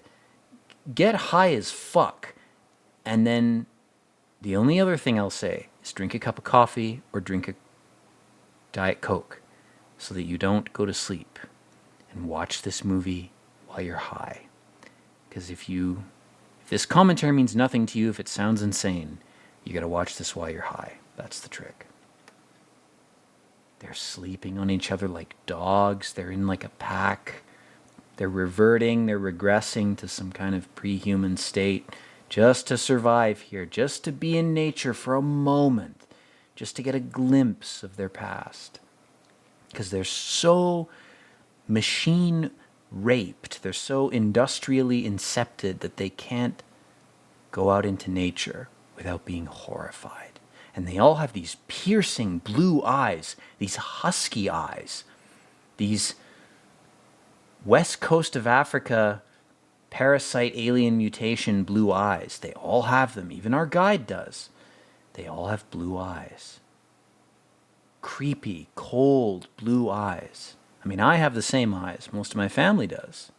get high as fuck. And then the only other thing I'll say is drink a cup of coffee or drink a Diet Coke so that you don't go to sleep, and watch this movie while you're high. Because if this commentary means nothing to you, if it sounds insane, you gotta watch this while you're high. That's the trick. They're sleeping on each other like dogs. They're in like a pack. They're reverting, they're regressing to some kind of pre-human state just to survive here, just to be in nature for a moment, just to get a glimpse of their past. Because they're so machine raped, they're so industrially incepted that they can't go out into nature without being horrified. And they all have these piercing blue eyes, these husky eyes, these West Coast of Africa parasite alien mutation blue eyes. They all have them. Even our guide does. They all have blue eyes. Creepy, cold blue eyes. I mean, I have the same eyes. Most of my family does.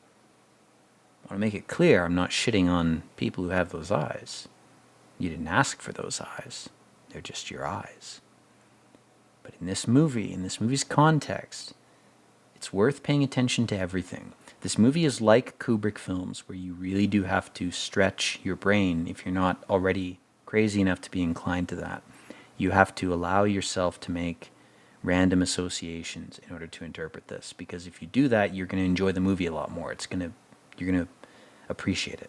I want to make it clear I'm not shitting on people who have those eyes. You didn't ask for those eyes. They're just your eyes. But in this movie's context, it's worth paying attention to everything. This movie is like Kubrick films, where you really do have to stretch your brain if you're not already crazy enough to be inclined to that. You have to allow yourself to make random associations in order to interpret this, because if you do that, you're going to enjoy the movie a lot more. You're going to appreciate it.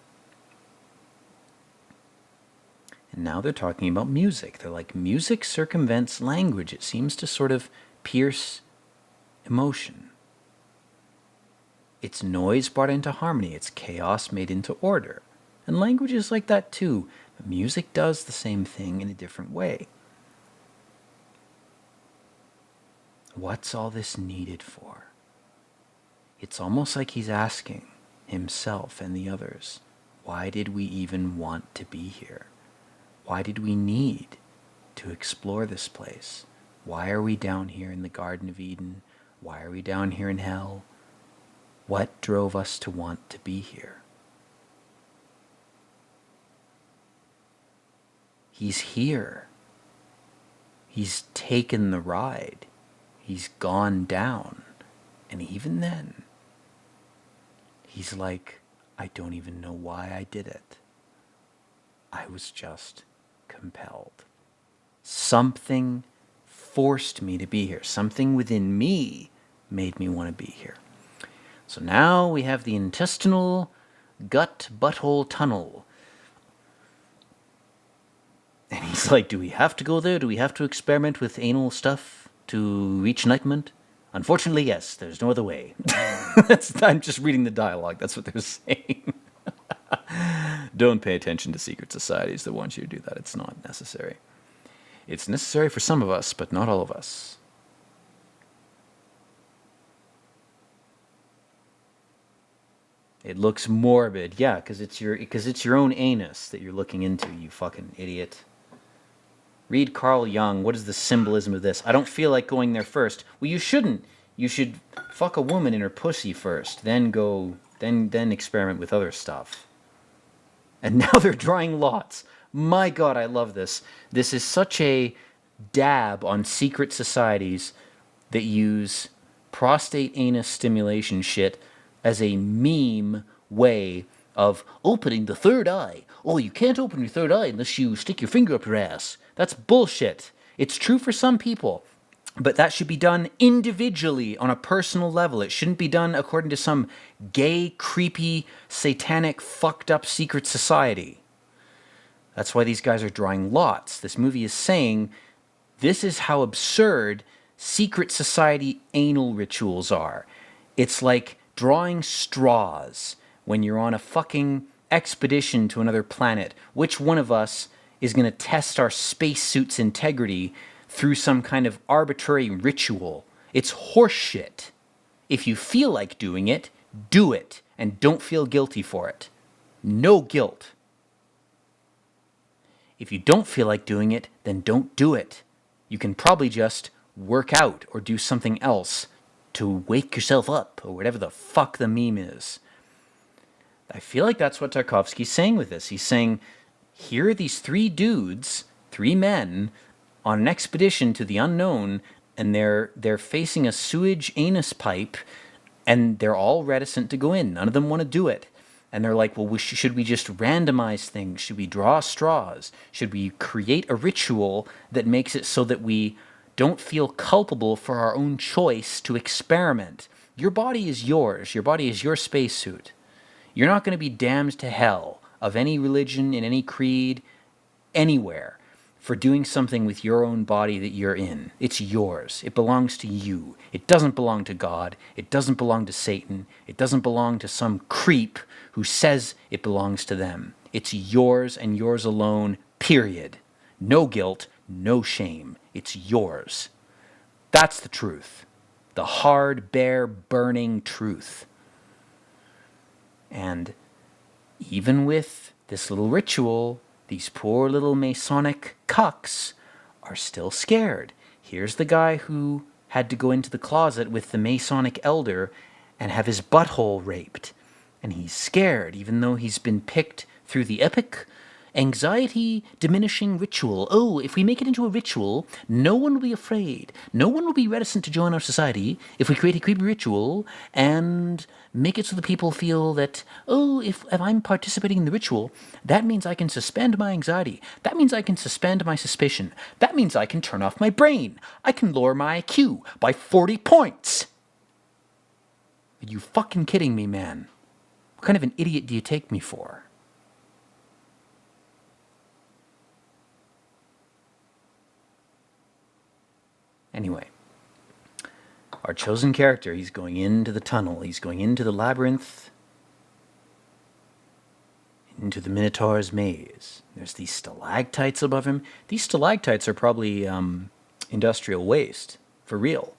And now they're talking about music. They're like, music circumvents language. It seems to sort of pierce emotion. It's noise brought into harmony. It's chaos made into order. And language is like that too. But music does the same thing in a different way. What's all this needed for? It's almost like he's asking himself and the others, why did we even want to be here? Why did we need to explore this place? Why are we down here in the Garden of Eden? Why are we down here in hell? What drove us to want to be here? He's here. He's taken the ride. He's gone down. And even then, he's like, I don't even know why I did it. I was just compelled. Something forced me to be here. Something within me made me want to be here. So now we have the intestinal gut butthole tunnel. And he's like, do we have to go there? Do we have to experiment with anal stuff to reach enlightenment? Unfortunately, yes. There's no other way. I'm just reading the dialogue. That's what they're saying. Don't pay attention to secret societies that want you to do that. It's not necessary. It's necessary for some of us, but not all of us. It looks morbid, yeah, because it's your own anus that you're looking into, you fucking idiot. Read Carl Jung. What is the symbolism of this? I don't feel like going there first. Well, you shouldn't. You should fuck a woman in her pussy first, then experiment with other stuff. And now they're drawing lots. My God, I love this. This is such a dab on secret societies that use prostate anus stimulation shit as a meme way of opening the third eye. Oh, you can't open your third eye unless you stick your finger up your ass. That's bullshit. It's true for some people, but that should be done individually on a personal level. It shouldn't be done according to some gay, creepy, satanic, fucked up secret society. That's why these guys are drawing lots. This movie is saying this is how absurd secret society anal rituals are. It's like drawing straws, when you're on a fucking expedition to another planet, which one of us is going to test our spacesuit's integrity through some kind of arbitrary ritual? It's horseshit. If you feel like doing it, do it, and don't feel guilty for it. No guilt. If you don't feel like doing it, then don't do it. You can probably just work out or do something else to wake yourself up, or whatever the fuck the meme is. I feel like that's what Tarkovsky's saying with this. He's saying, here are these three dudes, three men, on an expedition to the unknown, and they're facing a sewage anus pipe, and they're all reticent to go in. None of them want to do it. And they're like, well, should we just randomize things? Should we draw straws? Should we create a ritual that makes it so that we don't feel culpable for our own choice to experiment? Your body is yours. Your body is your spacesuit. You're not going to be damned to hell of any religion, in any creed, anywhere, for doing something with your own body that you're in. It's yours. It belongs to you. It doesn't belong to God. It doesn't belong to Satan. It doesn't belong to some creep who says it belongs to them. It's yours and yours alone, period. No guilt, no shame. It's yours. That's the truth. The hard, bare, burning truth. And even with this little ritual, these poor little Masonic cucks are still scared. Here's the guy who had to go into the closet with the Masonic elder and have his butthole raped. And he's scared, even though he's been picked through the epic anxiety-diminishing ritual. Oh, if we make it into a ritual, no one will be afraid. No one will be reticent to join our society if we create a creepy ritual and make it so that people feel that, oh, if I'm participating in the ritual, that means I can suspend my anxiety. That means I can suspend my suspicion. That means I can turn off my brain. I can lower my IQ by 40 points. Are you fucking kidding me, man? What kind of an idiot do you take me for? Anyway, our chosen character, he's going into the tunnel, he's going into the labyrinth, into the Minotaur's maze. There's these stalactites above him. These stalactites are probably industrial waste, for real.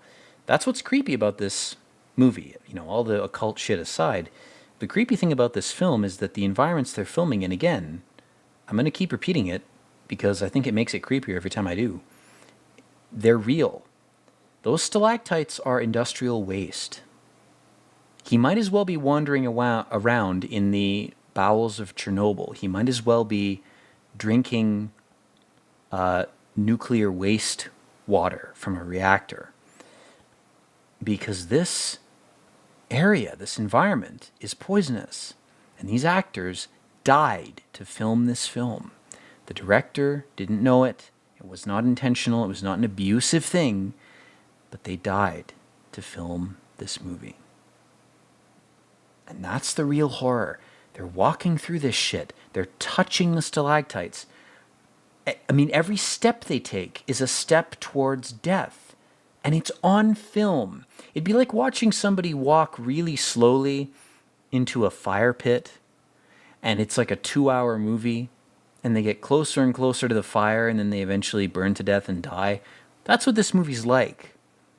That's what's creepy about this movie. You know, all the occult shit aside, the creepy thing about this film is that the environments they're filming in, again, I'm going to keep repeating it because I think it makes it creepier every time I do. They're real. Those stalactites are industrial waste. He might as well be wandering around in the bowels of Chernobyl. He might as well be drinking nuclear waste water from a reactor. Because this area, this environment, is poisonous. And these actors died to film this film. The director didn't know it. It was not intentional. It was not an abusive thing. But they died to film this movie. And that's the real horror. They're walking through this shit. They're touching the stalactites. I mean, every step they take is a step towards death. And it's on film. It'd be like watching somebody walk really slowly into a fire pit. And it's like a 2-hour movie. And they get closer and closer to the fire, and then they eventually burn to death and die. That's what this movie's like.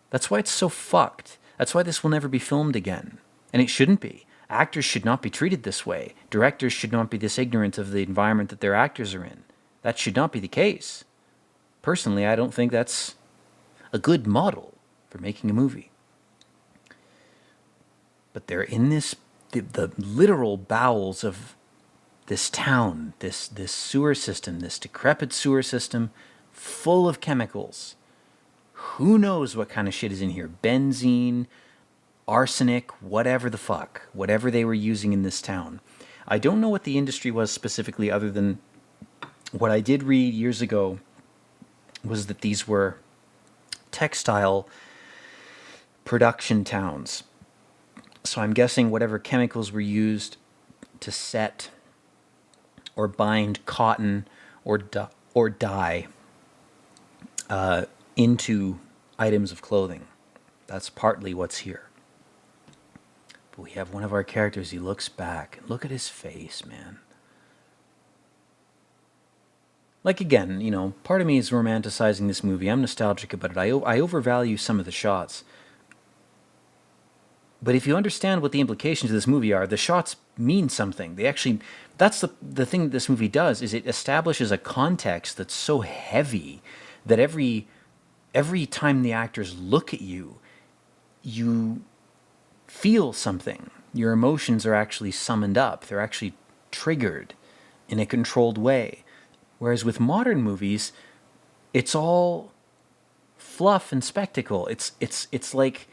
That's why it's so fucked. That's why this will never be filmed again. And it shouldn't be. Actors should not be treated this way. Directors should not be this ignorant of the environment that their actors are in. That should not be the case. Personally, I don't think that's a good model for making a movie. But they're in the literal bowels of this town, this sewer system, this decrepit sewer system, full of chemicals. Who knows what kind of shit is in here? Benzene, arsenic, whatever the fuck. Whatever they were using in this town. I don't know what the industry was specifically, other than what I did read years ago was that these were textile production towns. So I'm guessing whatever chemicals were used to set or bind cotton or dye into items of clothing. That's partly what's here. But we have one of our characters, he looks back. Look at his face, man. Like, again, you know, part of me is romanticizing this movie. I'm nostalgic about it. I overvalue some of the shots. But if you understand what the implications of this movie are, the shots mean something. They actually, that's the thing that this movie does, is it establishes a context that's so heavy that every time the actors look at you, you feel something. Your emotions are actually summoned up. They're actually triggered in a controlled way. Whereas with modern movies, it's all fluff and spectacle. It's like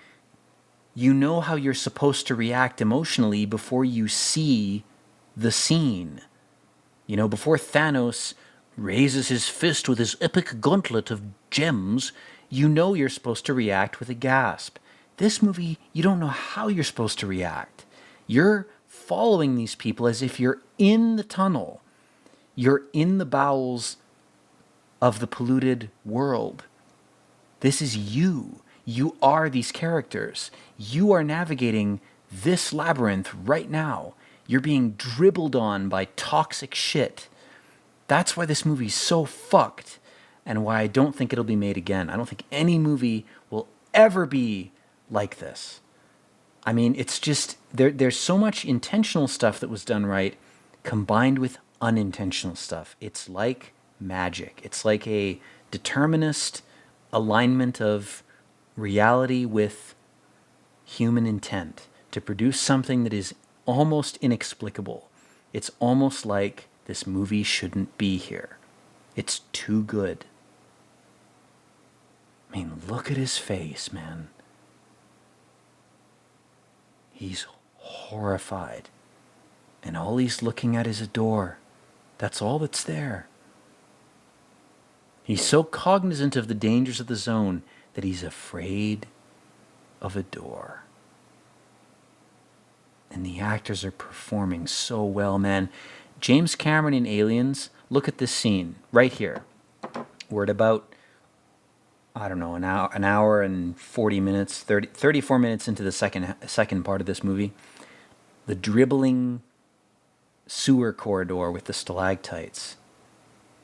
you know how you're supposed to react emotionally before you see the scene. You know, before Thanos raises his fist with his epic gauntlet of gems, you know you're supposed to react with a gasp. This movie, you don't know how you're supposed to react. You're following these people as if you're in the tunnel. You're in the bowels of the polluted world. This is you. You are these characters. You are navigating this labyrinth right now. You're being dribbled on by toxic shit. That's why this movie's so fucked, and why I don't think it'll be made again. I don't think any movie will ever be like this. I mean, it's just, there's so much intentional stuff that was done right, combined with unintentional stuff. It's like magic. It's like a determinist alignment of reality with human intent to produce something that is almost inexplicable. It's almost like this movie shouldn't be here. It's too good. I mean, look at his face, man. He's horrified. And all he's looking at is a door. That's all that's there. He's so cognizant of the dangers of the zone that he's afraid of a door. And the actors are performing so well, man. James Cameron in Aliens, look at this scene right here. We're at about, I don't know, an hour and 40 minutes, 34 minutes into the second part of this movie. The dribbling sewer corridor with the stalactites,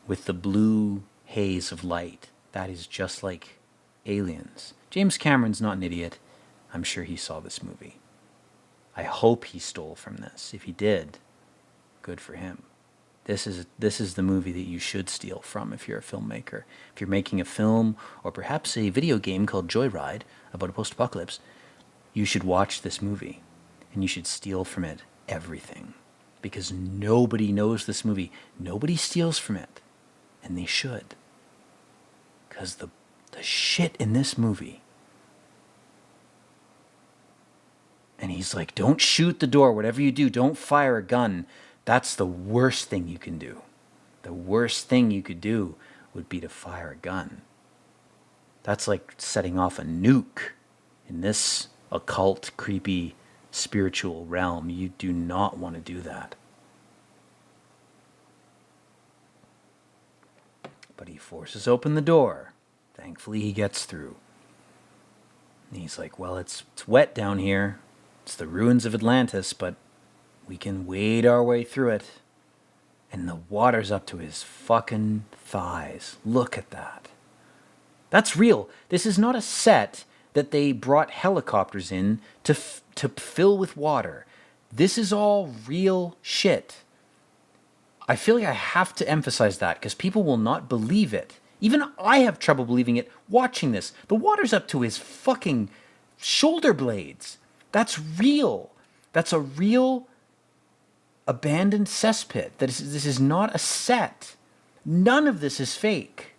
with the blue haze of light. That is just like Aliens. James Cameron's not an idiot. I'm sure he saw this movie. I hope he stole from this. If he did, good for him. This is the movie that you should steal from if you're a filmmaker. If you're making a film or perhaps a video game called Joyride about a post-apocalypse, you should watch this movie and you should steal from it everything. Because nobody knows this movie. Nobody steals from it. And they should. Because the shit in this movie. And he's like, don't shoot the door. Whatever you do, don't fire a gun. That's the worst thing you can do. The worst thing you could do would be to fire a gun. That's like setting off a nuke in this occult, creepy, spiritual realm. You do not want to do that. But he forces open the door. Thankfully, he gets through. And he's like, well, it's wet down here. It's the ruins of Atlantis, but we can wade our way through it. And the water's up to his fucking thighs. Look at that. That's real. This is not a set that they brought helicopters in to fill with water. This is all real shit. I feel like I have to emphasize that because people will not believe it. Even I have trouble believing it watching this. The water's up to his fucking shoulder blades. That's real. That's a real abandoned cesspit. This is not a set. None of this is fake.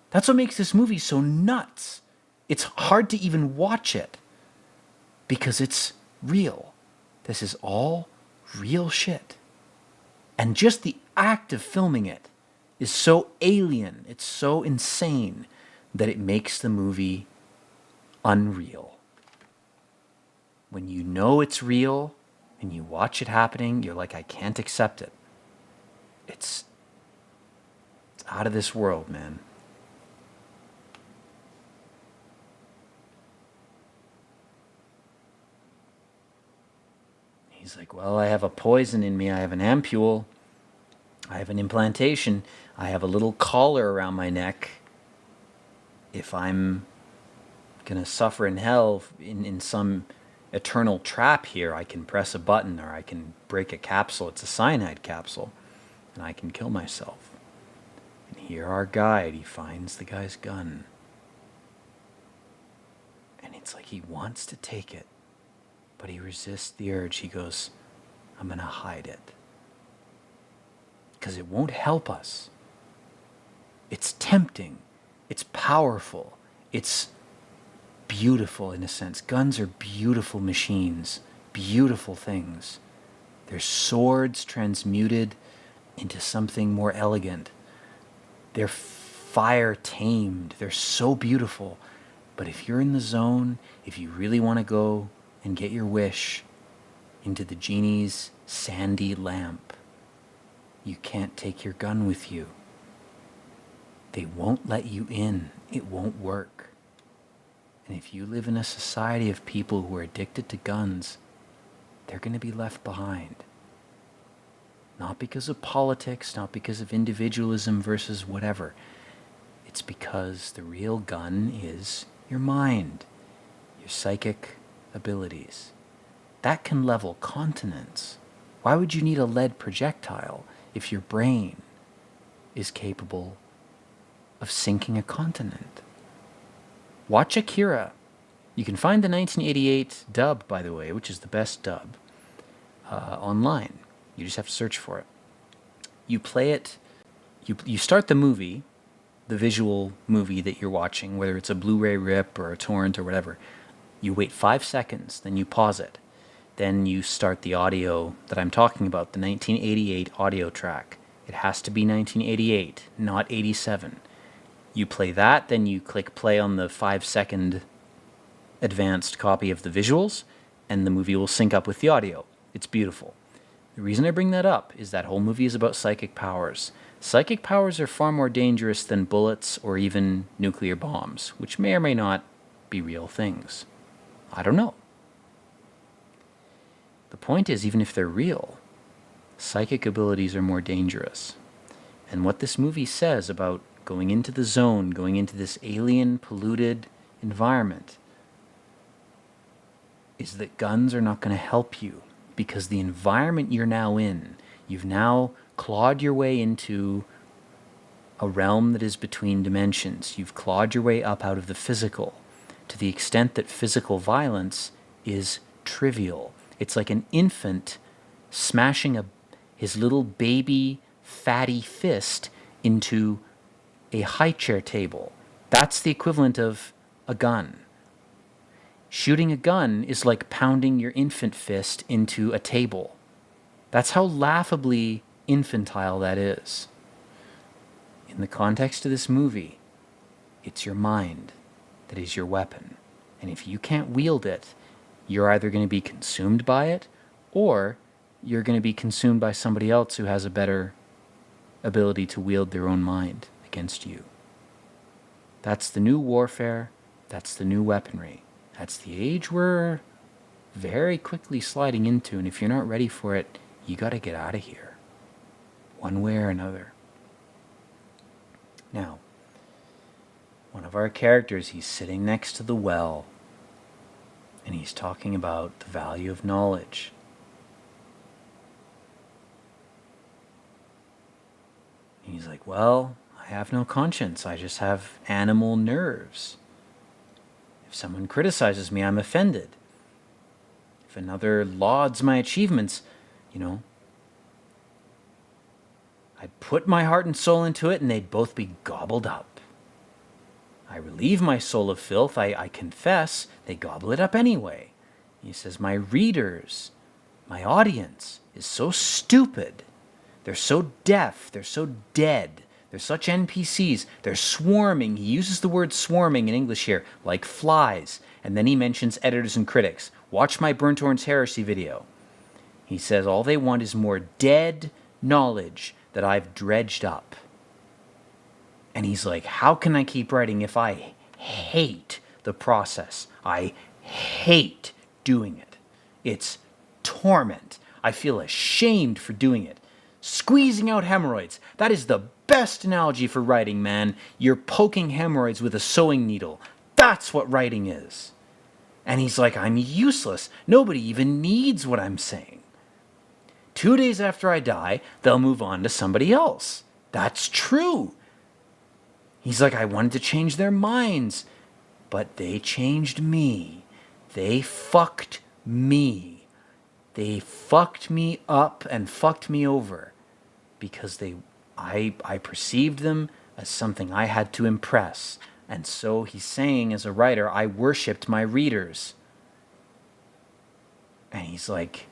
That's what makes this movie so nuts. It's hard to even watch it because it's real. This is all real shit. And just the act of filming it is so alien, it's so insane that it makes the movie unreal. When you know it's real and you watch it happening, you're like, I can't accept it. It's out of this world, man. He's like, well, I have a poison in me. I have an ampule. I have an implantation. I have a little collar around my neck. If I'm going to suffer in hell in some eternal trap here, I can press a button or I can break a capsule. It's a cyanide capsule. And I can kill myself. And here our guide, he finds the guy's gun. And it's like he wants to take it, but he resists the urge. He goes, I'm going to hide it. Because it won't help us. It's tempting. It's powerful. It's beautiful in a sense. Guns are beautiful machines, beautiful things. They're swords transmuted into something more elegant. They're fire tamed. They're so beautiful. But if you're in the zone, if you really want to go and get your wish into the genie's sandy lamp, you can't take your gun with you. They won't let you in. It won't work. And if you live in a society of people who are addicted to guns, they're going to be left behind. Not because of politics, not because of individualism versus whatever. It's because the real gun is your mind, your psychic abilities. That can level continents. Why would you need a lead projectile if your brain is capable of sinking a continent? Watch Akira. You can find the 1988 dub, by the way, which is the best dub, online. You just have to search for it. You play it, you start the movie, the visual movie that you're watching, whether it's a Blu-ray rip or a torrent or whatever. You wait 5 seconds, then you pause it. Then you start the audio that I'm talking about, the 1988 audio track. It has to be 1988, not 87. You play that, then you click play on the 5-second advanced copy of the visuals, and the movie will sync up with the audio. It's beautiful. The reason I bring that up is that whole movie is about psychic powers. Psychic powers are far more dangerous than bullets or even nuclear bombs, which may or may not be real things. I don't know. The point is, even if they're real, psychic abilities are more dangerous. And what this movie says about going into the zone, going into this alien, polluted environment, is that guns are not going to help you. Because the environment you're now in, you've now clawed your way into a realm that is between dimensions. You've clawed your way up out of the physical, to the extent that physical violence is trivial. It's like an infant smashing his little baby fatty fist into a high chair table. That's the equivalent of a gun. Shooting a gun is like pounding your infant fist into a table. That's how laughably infantile that is. In the context of this movie, it's your mind that is your weapon. And if you can't wield it, you're either going to be consumed by it, or you're going to be consumed by somebody else who has a better ability to wield their own mind against you. That's the new warfare. That's the new weaponry. That's the age we're very quickly sliding into, and if you're not ready for it, you got to get out of here, one way or another. Now, one of our characters, he's sitting next to the well, and he's talking about the value of knowledge. And he's like, well, I have no conscience. I just have animal nerves. If someone criticizes me, I'm offended. If another lauds my achievements, I'd put my heart and soul into it and they'd both be gobbled up. I relieve my soul of filth, I confess, they gobble it up anyway. He says, my readers, my audience is so stupid. They're so deaf, they're so dead. They're such NPCs. They're swarming. He uses the word swarming in English here, like flies. And then he mentions editors and critics. Watch my Burnt Orange Heresy video. He says all they want is more dead knowledge that I've dredged up. And he's like, how can I keep writing if I hate the process? I hate doing it. It's torment. I feel ashamed for doing it. Squeezing out hemorrhoids. That is the best analogy for writing, man. You're poking hemorrhoids with a sewing needle. That's what writing is. And he's like, I'm useless. Nobody even needs what I'm saying. 2 days after I die, they'll move on to somebody else. That's true. He's like, I wanted to change their minds, but they changed me. They fucked me. They fucked me up and fucked me over because I perceived them as something I had to impress. And so he's saying, as a writer, I worshipped my readers. And he's like,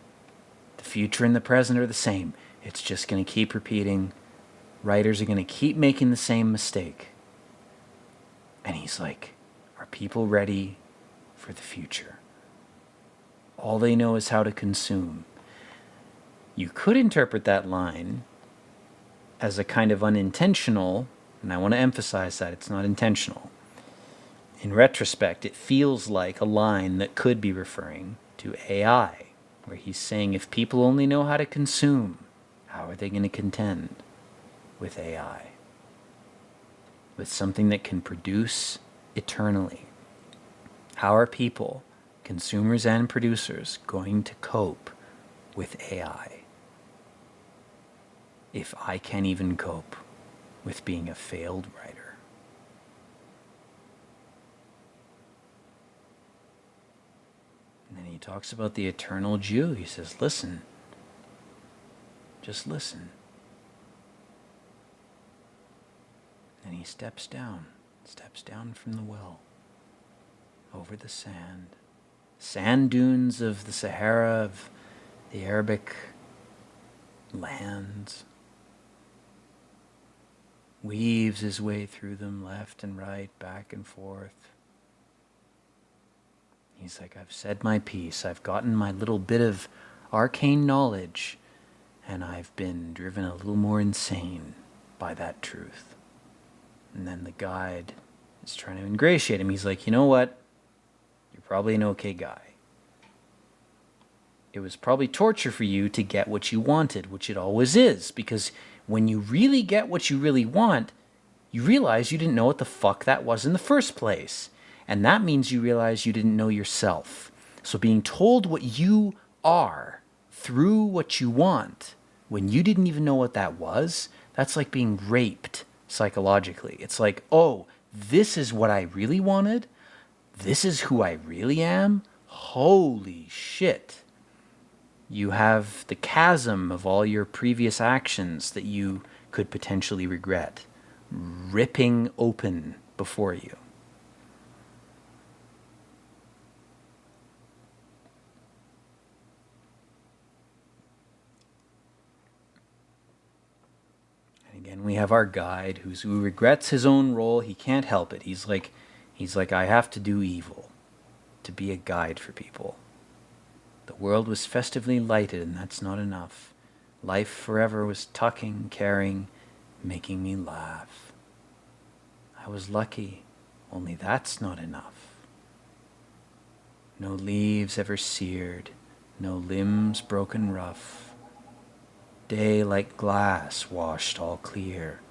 the future and the present are the same. It's just going to keep repeating. Writers are going to keep making the same mistake. And he's like, are people ready for the future? All they know is how to consume. You could interpret that line as a kind of unintentional, and I want to emphasize that it's not intentional. In retrospect, it feels like a line that could be referring to AI, where he's saying if people only know how to consume, how are they going to contend with AI? With something that can produce eternally. How are people, consumers and producers, going to cope with AI? If I can't even cope with being a failed writer. And then he talks about the eternal Jew. He says, listen. Just listen. And he steps down from the well, over the sand dunes of the Sahara, of the Arabic lands, weaves his way through them, left and right, back and forth. He's like, I've said my piece, I've gotten my little bit of arcane knowledge, and I've been driven a little more insane by that truth. And then the guide is trying to ingratiate him. He's like, you know what? You're probably an okay guy. It was probably torture for you to get what you wanted, which it always is, because when you really get what you really want, you realize you didn't know what the fuck that was in the first place. And that means you realize you didn't know yourself. So being told what you are through what you want, when you didn't even know what that was, that's like being raped psychologically. It's like, oh, this is what I really wanted? This is who I really am? Holy shit. You have the chasm of all your previous actions that you could potentially regret ripping open before you. And again, we have our guide who regrets his own role. He can't help it. He's like, I have to do evil to be a guide for people. The world was festively lighted, and that's not enough. Life forever was tucking, caring, making me laugh. I was lucky, only that's not enough. No leaves ever seared, no limbs broken rough. Day like glass washed all clear,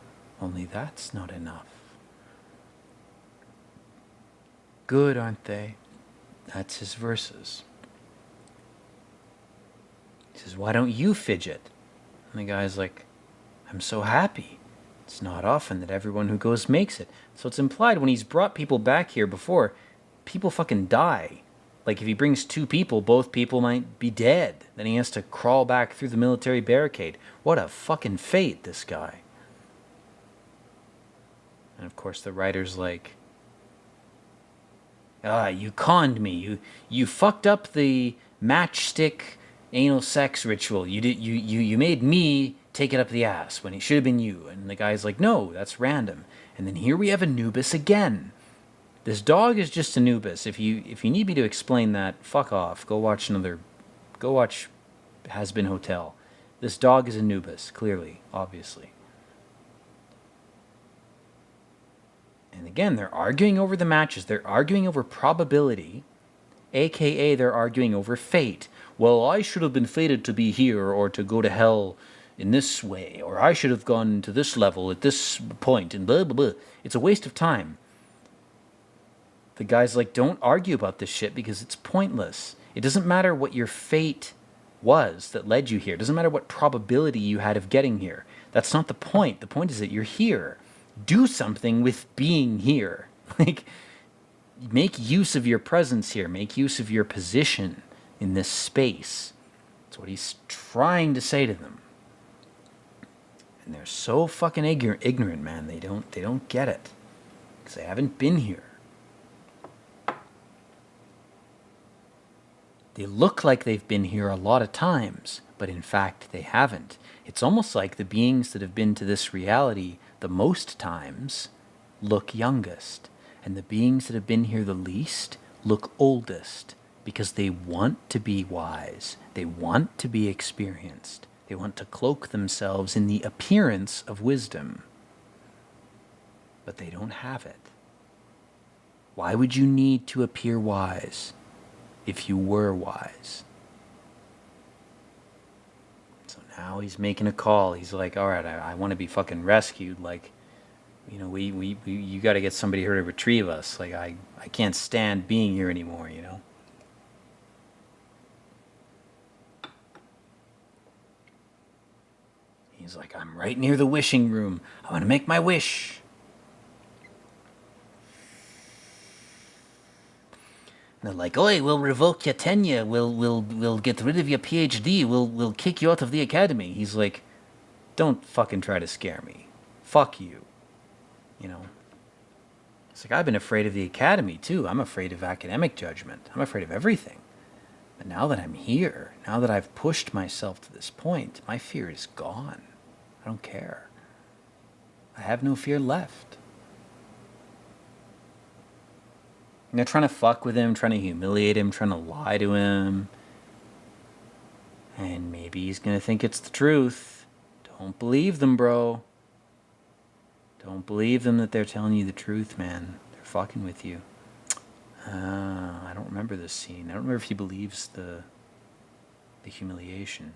only that's not enough. Good, aren't they? That's his verses. He says, why don't you fidget? And the guy's like, I'm so happy. It's not often that everyone who goes makes it. So it's implied when he's brought people back here before, people fucking die. Like if he brings 2 people, both people might be dead. Then he has to crawl back through the military barricade. What a fucking fate, this guy. And of course the writer's like, you conned me. You fucked up the matchstick anal sex ritual. You made me take it up the ass when it should have been you. And the guy's like, no, that's random. And then here we have Anubis again. This dog is just Anubis. If you need me to explain that, fuck off. Go watch Has Been Hotel. This dog is Anubis, clearly, obviously. And again, they're arguing over the matches. They're arguing over probability. AKA they're arguing over fate. Well, I should have been fated to be here or to go to hell in this way, or I should have gone to this level at this point, and blah, blah, blah. It's a waste of time. The guy's like, don't argue about this shit because it's pointless. It doesn't matter what your fate was that led you here. It doesn't matter what probability you had of getting here. That's not the point. The point is that you're here. Do something with being here. Like, make use of your presence here. Make use of your position in this space. That's what he's trying to say to them. And they're so fucking ignorant, man. They don't get it. Because they haven't been here. They look like they've been here a lot of times, but in fact they haven't. It's almost like the beings that have been to this reality the most times look youngest, and the beings that have been here the least look oldest, because they want to be wise, they want to be experienced, they want to cloak themselves in the appearance of wisdom, but they don't have it. Why would you need to appear wise if you were wise? So now he's making a call. He's like, all right, I want to be fucking rescued. Like, you know, you got to get somebody here to retrieve us. Like, I can't stand being here anymore, you know? He's like, I'm right near the wishing room. I want to make my wish. And they're like, oi, we'll revoke your tenure. We'll get rid of your PhD. We'll kick you out of the academy. He's like, don't fucking try to scare me. Fuck you. You know? It's like, I've been afraid of the academy, too. I'm afraid of academic judgment. I'm afraid of everything. But now that I'm here, now that I've pushed myself to this point, my fear is gone. I don't care. I have no fear left. And they're trying to fuck with him, trying to humiliate him, trying to lie to him. And maybe he's going to think it's the truth. Don't believe them, bro. Don't believe them that they're telling you the truth, man. They're fucking with you. I don't remember this scene. I don't remember if he believes the humiliation.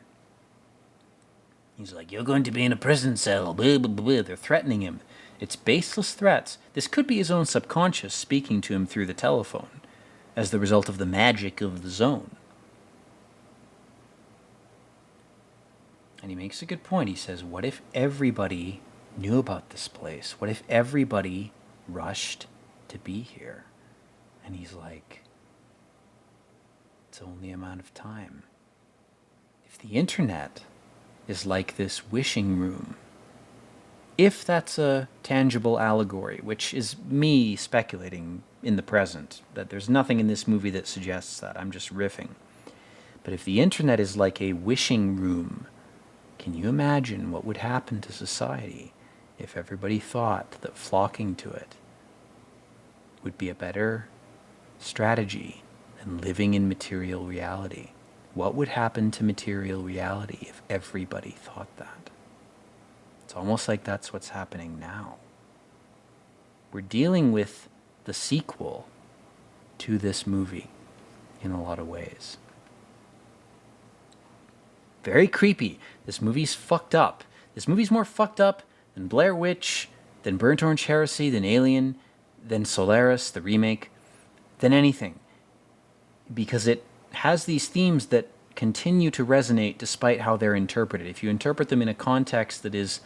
He's like, you're going to be in a prison cell. Blah, blah, blah. They're threatening him. It's baseless threats. This could be his own subconscious speaking to him through the telephone as the result of the magic of the zone. And he makes a good point. He says, what if everybody knew about this place? What if everybody rushed to be here? And he's like, it's only a matter of time. If the internet is like this wishing room, if that's a tangible allegory, which is me speculating in the present, that there's nothing in this movie that suggests that, I'm just riffing. But if the internet is like a wishing room, can you imagine what would happen to society if everybody thought that flocking to it would be a better strategy than living in material reality? What would happen to material reality if everybody thought that? It's almost like that's what's happening now. We're dealing with the sequel to this movie in a lot of ways. Very creepy. This movie's fucked up. This movie's more fucked up than Blair Witch, than Burnt Orange Heresy, than Alien, than Solaris, the remake, than anything. Because it has these themes that continue to resonate despite how they're interpreted. If you interpret them in a context that is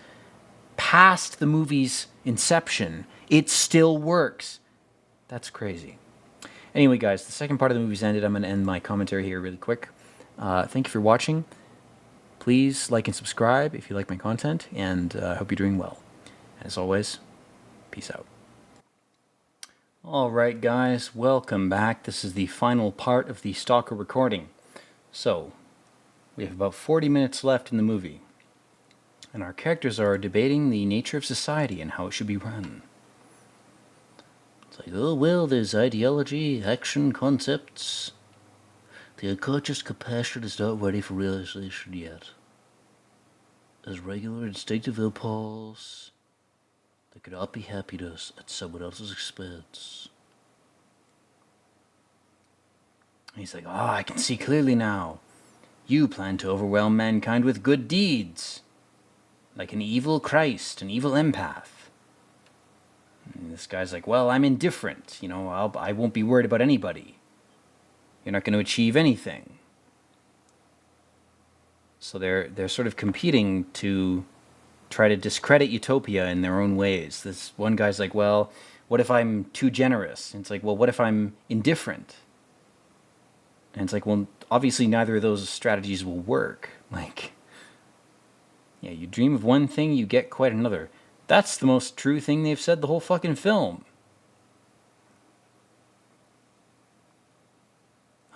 past the movie's inception, it still works. That's crazy. Anyway, guys, the second part of the movie's ended. I'm going to end my commentary here really quick. Thank you for watching. Please like and subscribe if you like my content, and I hope you're doing well. And as always, peace out. All right, guys, welcome back. This is the final part of the Stalker recording. So, we have about 40 minutes left in the movie, and our characters are debating the nature of society and how it should be run. It's like, oh, well, there's ideology, action, concepts. The unconscious compassion is not ready for realization yet. As regular instinctive impulse, there cannot be happiness at someone else's expense. He's like, "Ah, I can see clearly now. You plan to overwhelm mankind with good deeds, like an evil Christ, an evil empath." And this guy's like, "Well, I'm indifferent. I won't be worried about anybody. You're not going to achieve anything." So they're sort of competing to try to discredit utopia in their own ways. This one guy's like, "Well, what if I'm too generous?" And it's like, "Well, what if I'm indifferent?" And it's like, well, obviously neither of those strategies will work. Like, yeah, you dream of one thing, you get quite another. That's the most true thing they've said the whole fucking film.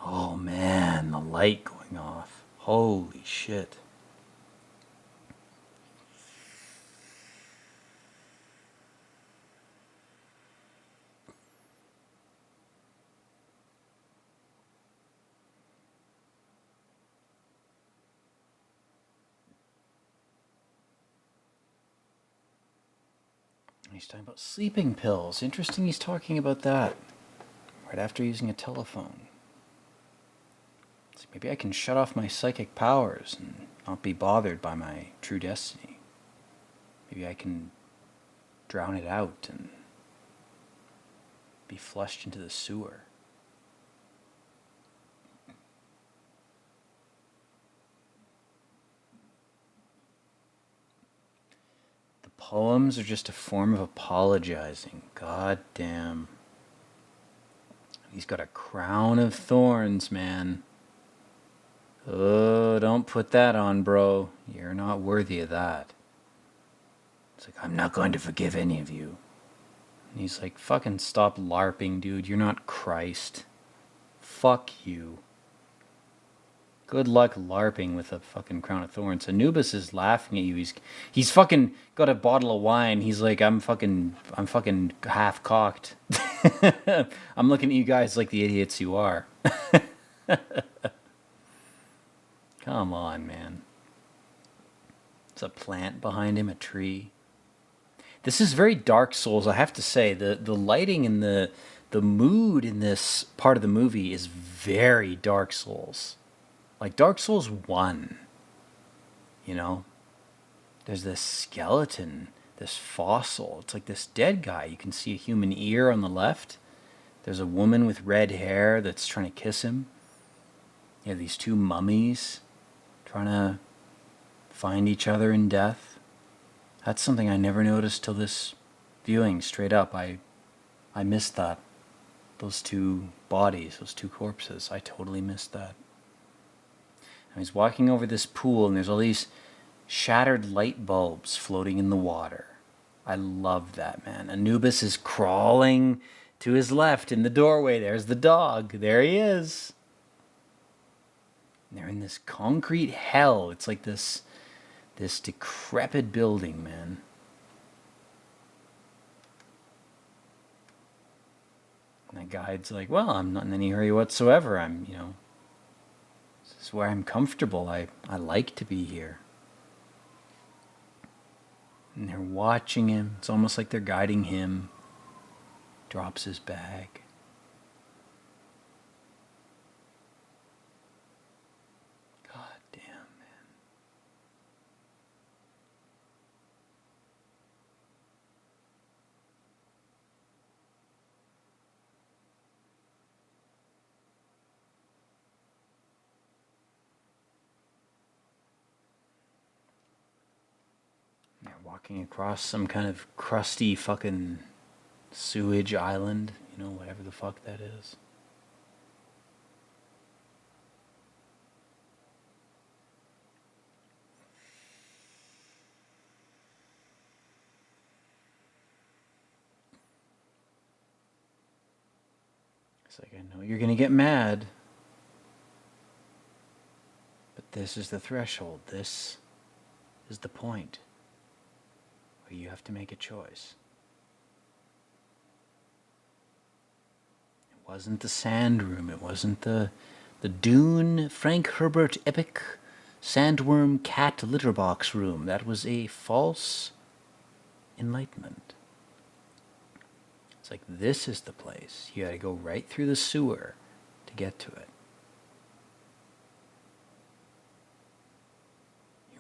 Oh man, the light going off. Holy shit. He's talking about sleeping pills. Interesting he's talking about that. Right after using a telephone. So maybe I can shut off my psychic powers and not be bothered by my true destiny. Maybe I can drown it out and be flushed into the sewer. The poems are just a form of apologizing. God damn. He's got a crown of thorns, man. Oh, don't put that on, bro. You're not worthy of that. It's like, "I'm not going to forgive any of you." And he's like, "Fucking stop LARPing, dude. You're not Christ. Fuck you. Good luck LARPing with a fucking crown of thorns." Anubis is laughing at you. He's fucking got a bottle of wine. He's like, I'm fucking half cocked. I'm looking at you guys like the idiots you are. Come on, man. It's a plant behind him, a tree. This is very Dark Souls, I have to say. The lighting and the mood in this part of the movie is very Dark Souls. Like Dark Souls 1, you know? There's this skeleton, this fossil. It's like this dead guy. You can see a human ear on the left. There's a woman with red hair that's trying to kiss him. You have these two mummies trying to find each other in death. That's something I never noticed till this viewing, straight up. I missed that. Those two bodies, those two corpses. I totally missed that. And he's walking over this pool, and there's all these shattered light bulbs floating in the water. I love that, man. Anubis is crawling to his left in the doorway. There's the dog. There he is. And they're in this concrete hell. It's like this decrepit building, man. And the guide's like, "Well, I'm not in any hurry whatsoever. This is where I'm comfortable. I like to be here." And they're watching him. It's almost like they're guiding him. Drops his bag. God damn, man. They're walking across some kind of crusty fucking sewage island, whatever the fuck that is. It's like, "I know you're gonna get mad, but this is the threshold. This is the point where you have to make a choice." It wasn't the sand room. It wasn't the Dune Frank Herbert epic sandworm cat litter box room. That was a false enlightenment. It's like, this is the place. You gotta go right through the sewer to get to it.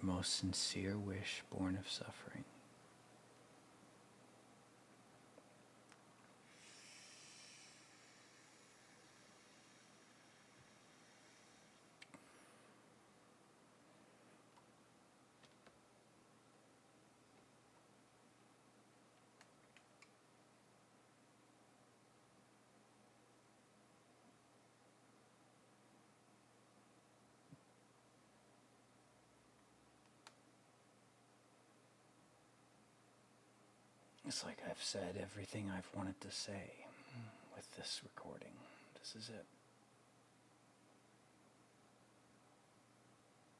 Your most sincere wish born of suffering. It's like I've said everything I've wanted to say with this recording. This is it.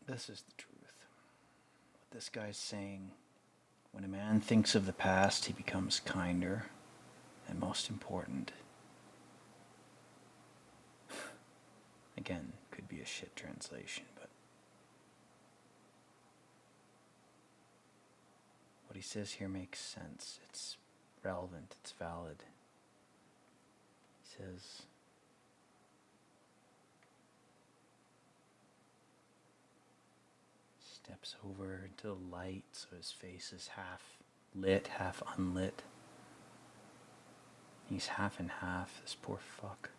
This is the truth. What this guy's saying, when a man thinks of the past, he becomes kinder, and most important, again, could be a shit translation, but what he says here makes sense. It's relevant. It's valid. He says, steps over into the light so his face is half lit, half unlit. He's half and half, this poor fuck.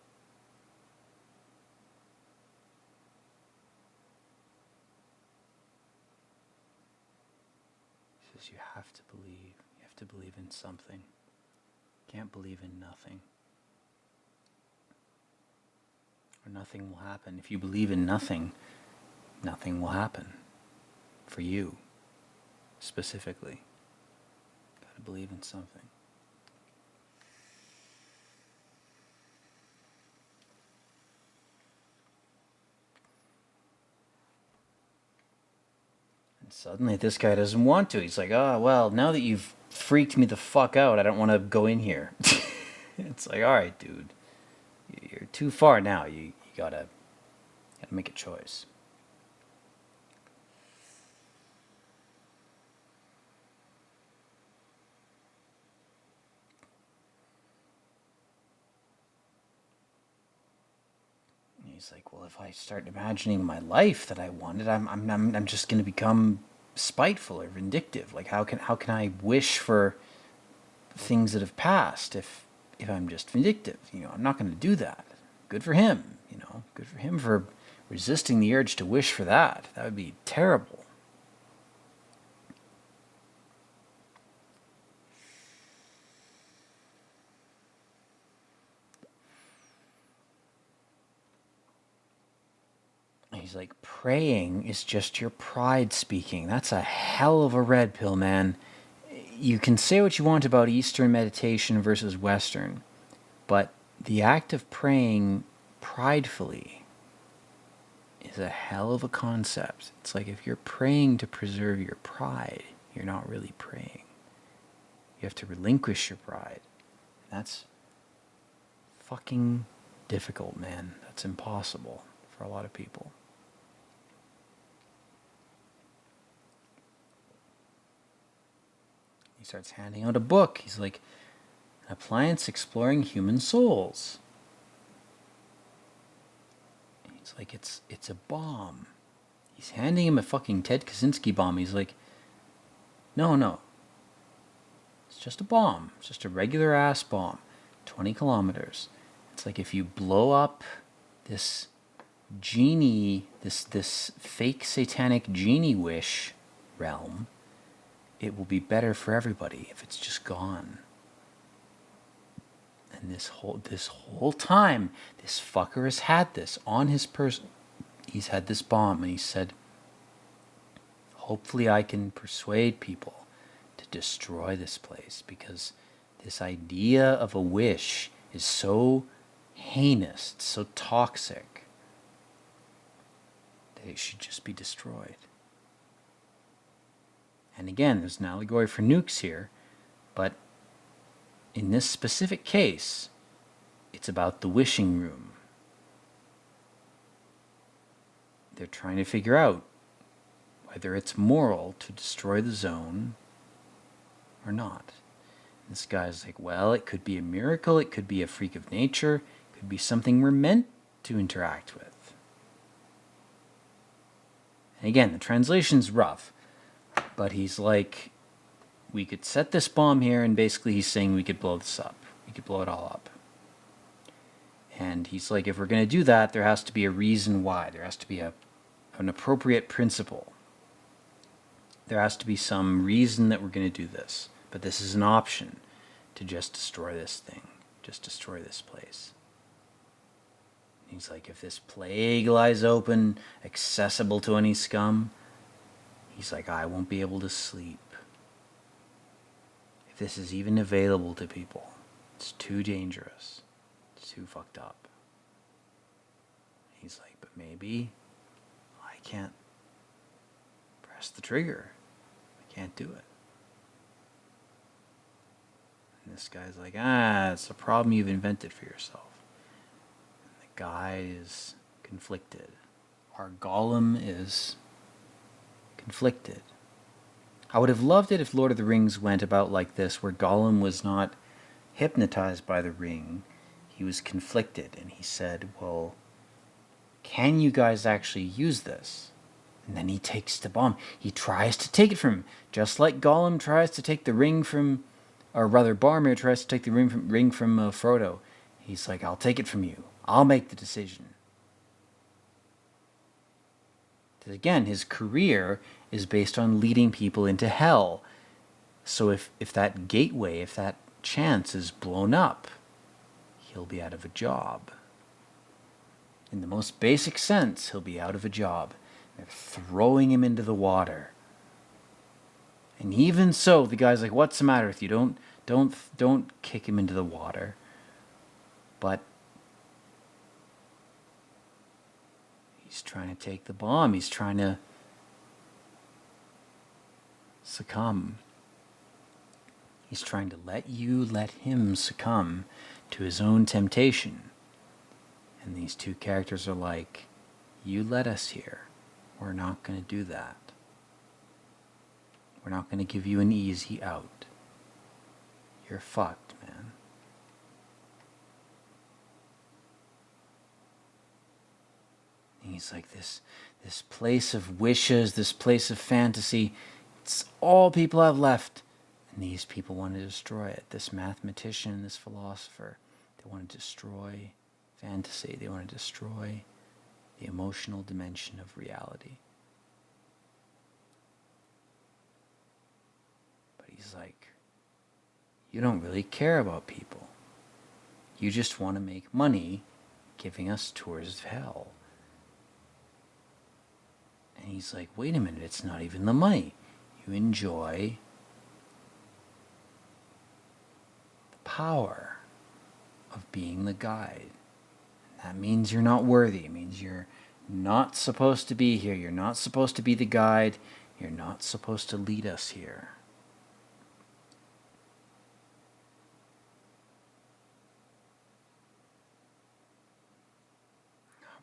He says you have to believe. You have to believe in something. You can't believe in nothing. Or nothing will happen. If you believe in nothing, nothing will happen. For you, specifically. Gotta believe in something. And suddenly this guy doesn't want to. He's like, oh, well, now that you've freaked me the fuck out, I don't want to go in here. It's like, all right, dude. You're too far now. You gotta make a choice. He's like, well, if I start imagining my life that I wanted, I'm just going to become spiteful or vindictive. Like, how can I wish for things that have passed if I'm just vindictive? I'm not going to do that. Good for him. Good for him for resisting the urge to wish for that. That would be terrible. He's like, praying is just your pride speaking. That's a hell of a red pill, man. You can say what you want about Eastern meditation versus Western, but the act of praying pridefully is a hell of a concept. It's like if you're praying to preserve your pride, you're not really praying. You have to relinquish your pride. That's fucking difficult, man. That's impossible for a lot of people. He starts handing out a book. He's like, an appliance exploring human souls. He's like, it's a bomb. He's handing him a fucking Ted Kaczynski bomb. He's like, no. It's just a bomb. It's just a regular ass bomb. 20 kilometers. It's like if you blow up this genie, this fake satanic genie wish realm, it will be better for everybody if it's just gone. And this whole time, this fucker has had this on his person. He's had this bomb, and he said, hopefully I can persuade people to destroy this place, because this idea of a wish is so heinous, it's so toxic, that it should just be destroyed. And again, there's an allegory for nukes here, but in this specific case, it's about the wishing room. They're trying to figure out whether it's moral to destroy the zone or not. And this guy's like, well, it could be a miracle, it could be a freak of nature, it could be something we're meant to interact with. And again, the translation's rough, but he's like, we could set this bomb here, and basically he's saying we could blow this up. We could blow it all up. And he's like, if we're going to do that, there has to be a reason why. There has to be an appropriate principle. There has to be some reason that we're going to do this. But this is an option to just destroy this thing, just destroy this place. He's like, if this plague lies open, accessible to any scum, he's like, I won't be able to sleep. If this is even available to people, it's too dangerous. It's too fucked up. He's like, but maybe I can't press the trigger. I can't do it. And this guy's like, it's a problem you've invented for yourself. Guy is conflicted. Our golem is conflicted. I would have loved it if Lord of the Rings went about like this, where Gollum was not hypnotized by the ring. He was conflicted, and he said, well, can you guys actually use this? And then he takes the bomb. He tries to take it from him, just like Gollum tries to take the ring from, or rather Boromir tries to take the ring from Frodo. He's like, I'll take it from you. I'll make the decision. Again, his career is based on leading people into hell. So if that gateway, if that chance is blown up, he'll be out of a job. In the most basic sense, he'll be out of a job. They're throwing him into the water. And even so, the guy's like, what's the matter with you? Don't kick him into the water. But he's trying to take the bomb. He's trying to succumb. He's trying to let him succumb to his own temptation. And these two characters are like, you let us here. We're not going to do that. We're not going to give you an easy out. You're fucked, man. He's like, this place of wishes, this place of fantasy, it's all people have left. And these people want to destroy it. This mathematician, this philosopher, they want to destroy fantasy. They want to destroy the emotional dimension of reality. But he's like, you don't really care about people. You just want to make money giving us tours of hell. And he's like, wait a minute, it's not even the money. You enjoy the power of being the guide. That means you're not worthy. It means you're not supposed to be here. You're not supposed to be the guide. You're not supposed to lead us here.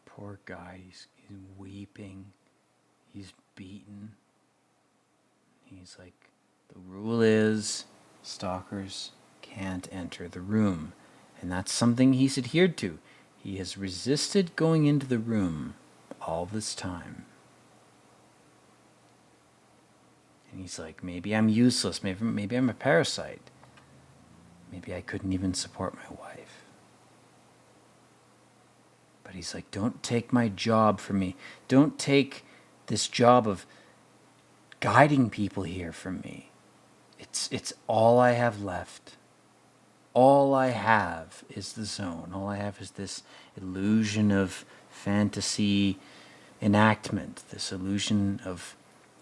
Poor guy, he's weeping. He's beaten. He's like, the rule is stalkers can't enter the room. And that's something he's adhered to. He has resisted going into the room all this time. And he's like, maybe I'm useless. Maybe I'm a parasite. Maybe I couldn't even support my wife. But he's like, don't take my job from me. Don't take this job of guiding people here from me. It's all I have left. All I have is the zone. All I have is this illusion of fantasy enactment, this illusion of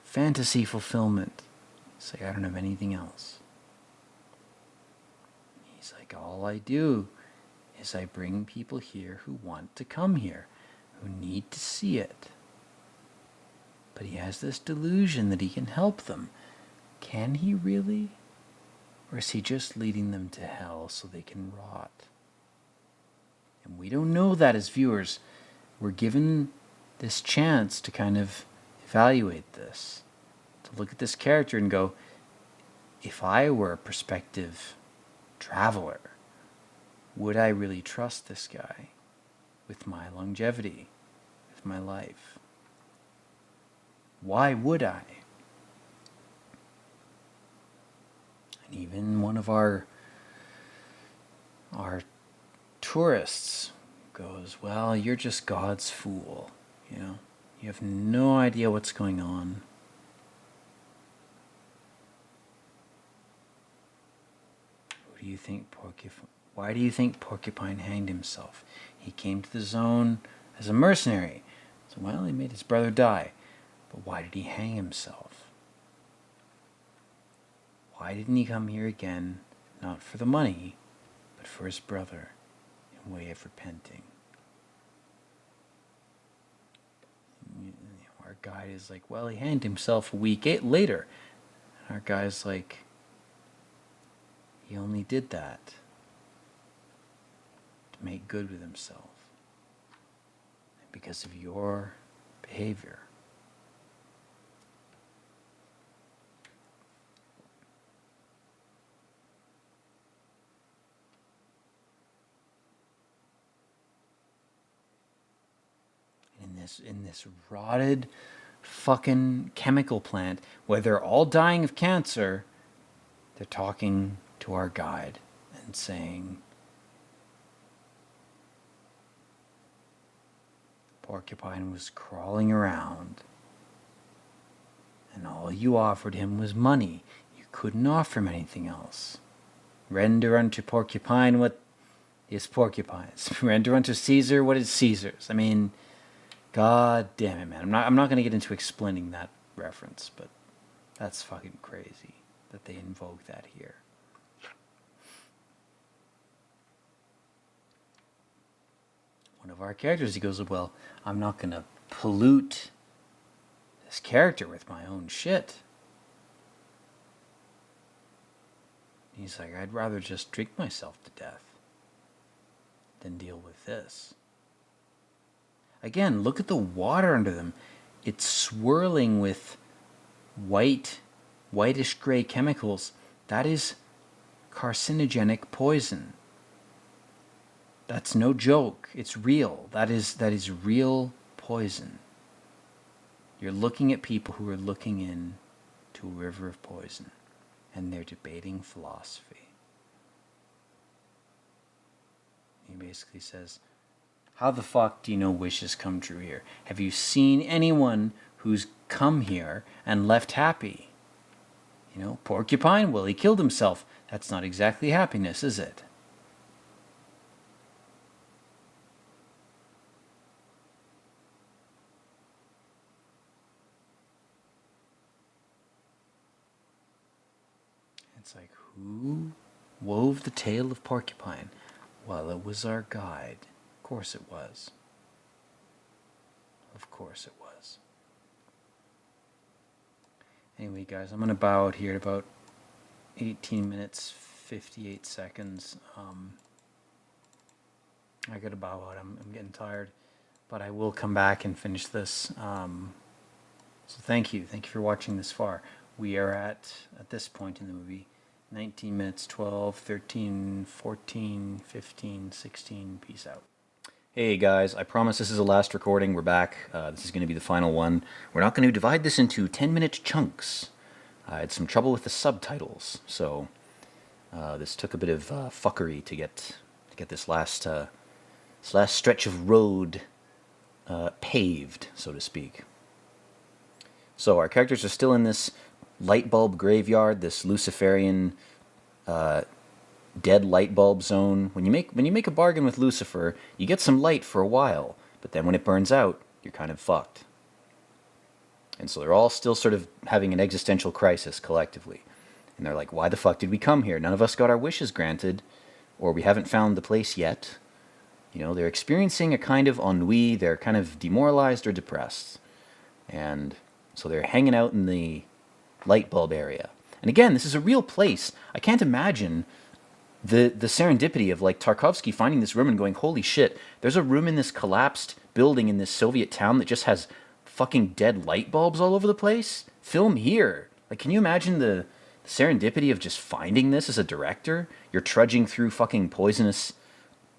fantasy fulfillment. It's like, I don't have anything else. He's like, all I do is I bring people here who want to come here, who need to see it. But he has this delusion that he can help them. Can he really? Or is he just leading them to hell so they can rot? And we don't know that as viewers. We're given this chance to kind of evaluate this, to look at this character and go, if I were a prospective traveler, would I really trust this guy with my longevity, with my life? Why would I? And even one of our tourists goes, well, you're just God's fool, you know? You have no idea what's going on. Who do you think Why do you think Porcupine hanged himself? He came to the zone as a mercenary. So, well, he made his brother die. But why did he hang himself? Why didn't he come here again, not for the money, but for his brother, in way of repenting? Our guide is like, well, he hanged himself a week later. And our guy's like, he only did that to make good with himself. And because of your behavior. In this rotted fucking chemical plant where they're all dying of cancer, they're talking to our guide and saying, Porcupine was crawling around and all you offered him was money. You couldn't offer him anything else. Render unto Porcupine what is Porcupine's. Render unto Caesar what is Caesar's. I mean, God damn it, man. I'm not going to get into explaining that reference, but that's fucking crazy that they invoke that here. One of our characters, he goes, well, I'm not going to pollute this character with my own shit. He's like, I'd rather just drink myself to death than deal with this. Again, look at the water under them. It's swirling with whitish gray chemicals. That is carcinogenic poison. That's no joke. It's real. That is real poison. You're looking at people who are looking in to a river of poison, and they're debating philosophy. He basically says, how the fuck do you know wishes come true here? Have you seen anyone who's come here and left happy? You know, Porcupine, well, he killed himself. That's not exactly happiness, is it? It's like, who wove the tale of Porcupine? Well, it was our guide. Of course it was. Of course it was. Anyway, guys, I'm going to bow out here at about 18 minutes, 58 seconds. I got to bow out. I'm getting tired. But I will come back and finish this. So thank you. Thank you for watching this far. We are at this point in the movie, 19 minutes, 12, 13, 14, 15, 16. Peace out. Hey guys, I promise this is the last recording. We're back. This is going to be the final one. We're not going to divide this into 10-minute chunks. I had some trouble with the subtitles, so this took a bit of fuckery to get this last stretch of road paved, so to speak. So our characters are still in this light bulb graveyard, this Luciferian dead light bulb zone. When you make a bargain with Lucifer, you get some light for a while, but then when it burns out, you're kind of fucked. And so they're all still sort of having an existential crisis collectively. And they're like, why the fuck did we come here? None of us got our wishes granted, or we haven't found the place yet. You know, they're experiencing a kind of ennui, they're kind of demoralized or depressed. And so they're hanging out in the light bulb area. And again, this is a real place. I can't imagine the serendipity of like Tarkovsky finding this room and going, holy shit, there's a room in this collapsed building in this Soviet town that just has fucking dead light bulbs all over the place. Film here. Like, can you imagine the serendipity of just finding this as a director? You're trudging through fucking poisonous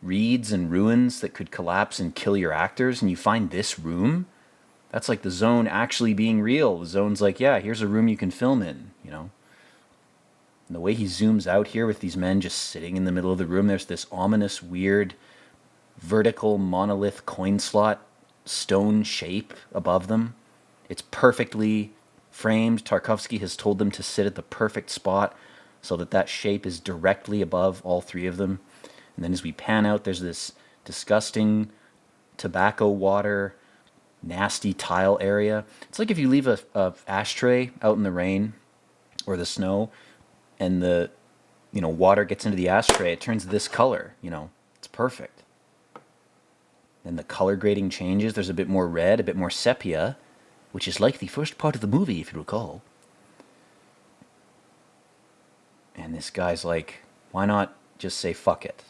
reeds and ruins that could collapse and kill your actors, and you find this room That's like the zone actually being real. The zone's like, yeah, here's a room you can film in, you know. And the way he zooms out here with these men just sitting in the middle of the room, there's this ominous, weird, vertical monolith coin slot stone shape above them. It's perfectly framed. Tarkovsky has told them to sit at the perfect spot so that that shape is directly above all three of them. And then as we pan out, there's this disgusting tobacco water, nasty tile area. It's like if you leave a ashtray out in the rain or the snow, and the water gets into the ashtray, it turns this color. It's perfect. Then the color grading changes. There's a bit more red, a bit more sepia, which is like the first part of the movie, if you recall. And this guy's like, why not just say fuck it,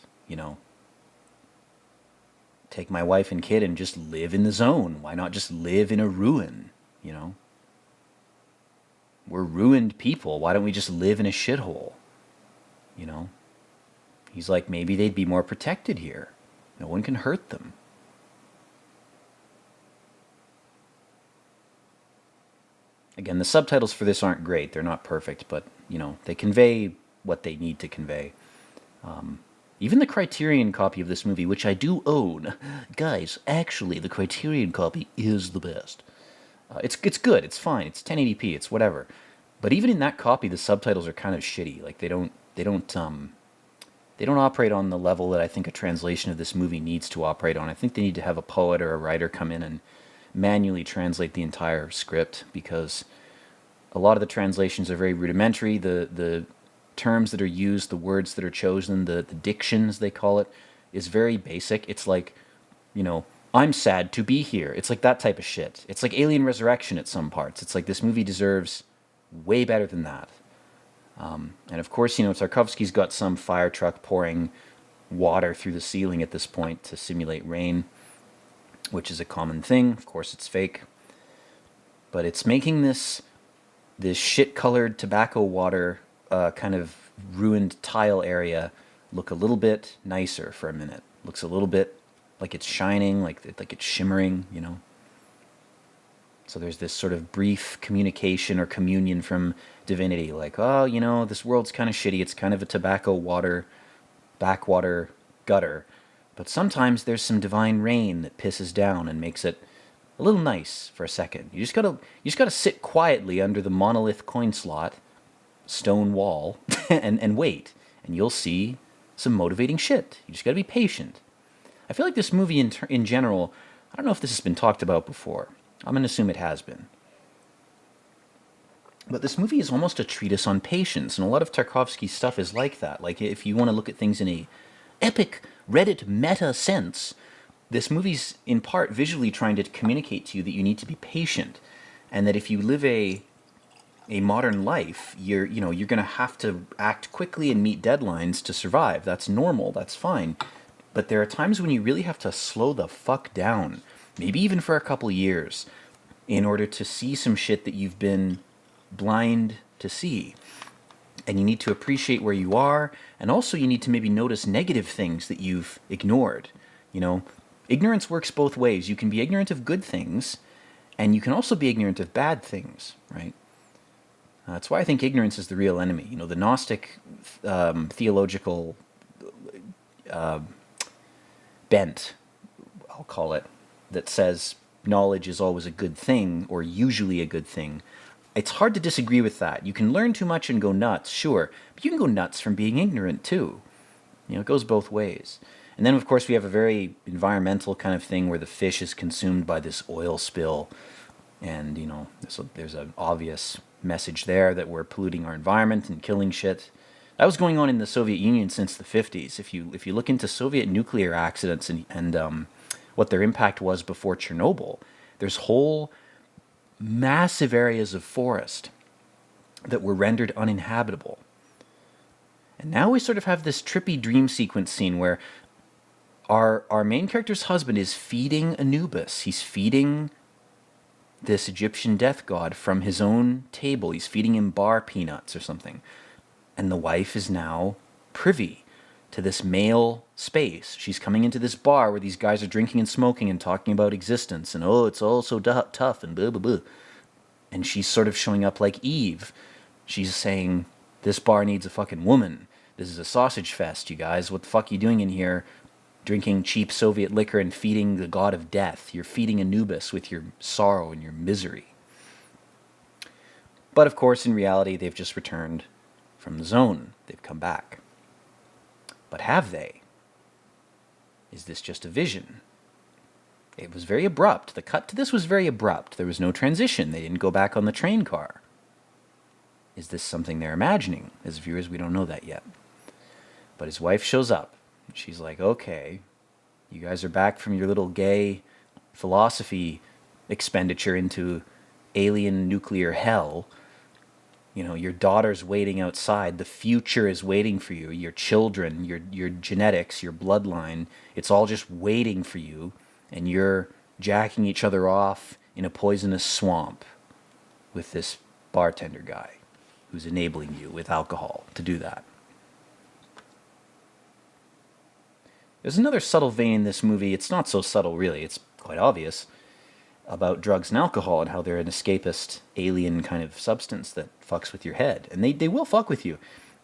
Take my wife and kid and just live in the zone. Why not just live in a ruin, We're ruined people. Why don't we just live in a shithole, He's like, maybe they'd be more protected here. No one can hurt them. Again, the subtitles for this aren't great. They're not perfect, but, they convey what they need to convey. Even the Criterion copy of this movie, which I do own, guys, actually, the Criterion copy is the best. It's good. It's fine. It's 1080p. It's whatever. But even in that copy, the subtitles are kind of shitty. Like they don't operate on the level that I think a translation of this movie needs to operate on. I think they need to have a poet or a writer come in and manually translate the entire script, because a lot of the translations are very rudimentary. The terms that are used, the words that are chosen, the dictions, they call it, is very basic. It's like, I'm sad to be here. It's like that type of shit. It's like Alien Resurrection at some parts. It's like this movie deserves way better than that. And of course, Tarkovsky's got some fire truck pouring water through the ceiling at this point to simulate rain, which is a common thing. Of course, it's fake. But it's making this shit-colored tobacco water kind of ruined tile area look a little bit nicer for a minute. Looks a little bit like it's shining, like it's shimmering, So there's this sort of brief communication or communion from divinity, like, oh, this world's kind of shitty. It's kind of a tobacco water, backwater gutter. But sometimes there's some divine rain that pisses down and makes it a little nice for a second. You just gotta sit quietly under the monolith coin slot, stone wall, and wait, and you'll see some motivating shit. You just gotta be patient. I feel like this movie in general, I don't know if this has been talked about before. I'm gonna assume it has been. But this movie is almost a treatise on patience, and a lot of Tarkovsky's stuff is like that. Like, if you want to look at things in a epic Reddit meta sense, this movie's in part visually trying to communicate to you that you need to be patient, and that if you live a modern life, you're going to have to act quickly and meet deadlines to survive. That's normal. That's fine. But there are times when you really have to slow the fuck down, maybe even for a couple years, in order to see some shit that you've been blind to see. And you need to appreciate where you are, and also you need to maybe notice negative things that you've ignored. Ignorance works both ways. You can be ignorant of good things, and you can also be ignorant of bad things, right? That's why I think ignorance is the real enemy. The Gnostic theological bent, I'll call it, that says knowledge is always a good thing, or usually a good thing. It's hard to disagree with that. You can learn too much and go nuts, sure, but you can go nuts from being ignorant too. It goes both ways. And then, of course, we have a very environmental kind of thing where the fish is consumed by this oil spill. And, there's an obvious message there that we're polluting our environment and killing shit. That was going on in the Soviet Union since the 50s. If you look into Soviet nuclear accidents and what their impact was before Chernobyl, there's whole massive areas of forest that were rendered uninhabitable. And now we sort of have this trippy dream sequence scene where our main character's husband is feeding Anubis. He's feeding this Egyptian death god from his own table. He's feeding him bar peanuts or something. And the wife is now privy to this male space. She's coming into this bar where these guys are drinking and smoking and talking about existence and, oh, it's all so tough and blah, blah, blah. And she's sort of showing up like Eve. She's saying, this bar needs a fucking woman. This is a sausage fest, you guys. What the fuck are you doing in here drinking cheap Soviet liquor and feeding the god of death? You're feeding Anubis with your sorrow and your misery. But of course, in reality, they've just returned from the zone. They've come back. But have they? Is this just a vision? It was very abrupt. The cut to this was very abrupt. There was no transition. They didn't go back on the train car. Is this something they're imagining? As viewers, we don't know that yet. But his wife shows up. She's like, okay, you guys are back from your little gay philosophy expenditure into alien nuclear hell. You know, your daughter's waiting outside. The future is waiting for you. Your children, your genetics, your bloodline, it's all just waiting for you. And you're jacking each other off in a poisonous swamp with this bartender guy who's enabling you with alcohol to do that. There's another subtle vein in this movie. It's not so subtle, really. It's quite obvious, about drugs and alcohol and how they're an escapist, alien kind of substance that fucks with your head. And they will fuck with you.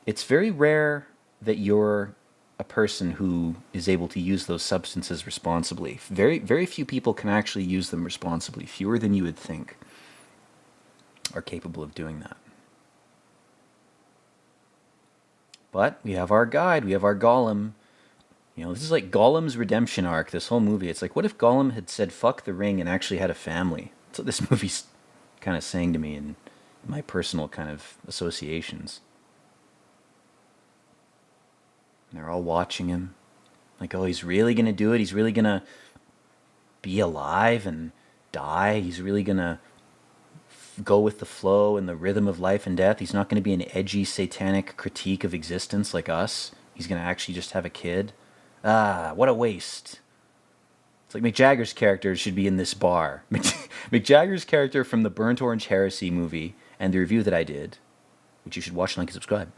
It's very rare that you're a person who is able to use those substances responsibly. Very, very few people can actually use them responsibly. Fewer than you would think are capable of doing that. But we have our guide. We have our Gollum. You know, this is like Gollum's redemption arc, this whole movie. It's like, what if Gollum had said, fuck the ring, and actually had a family? That's what this movie's kind of saying to me in my personal kind of associations. And they're all watching him. Like, oh, he's really going to do it? He's really going to be alive and die? He's really going to go with the flow and the rhythm of life and death? He's not going to be an edgy, satanic critique of existence like us? He's going to actually just have a kid? Ah, what a waste. It's like Mick Jagger's character should be in this bar. Mick Jagger's character from the Burnt Orange Heresy movie and the review that I did, which you should watch, like, and subscribe,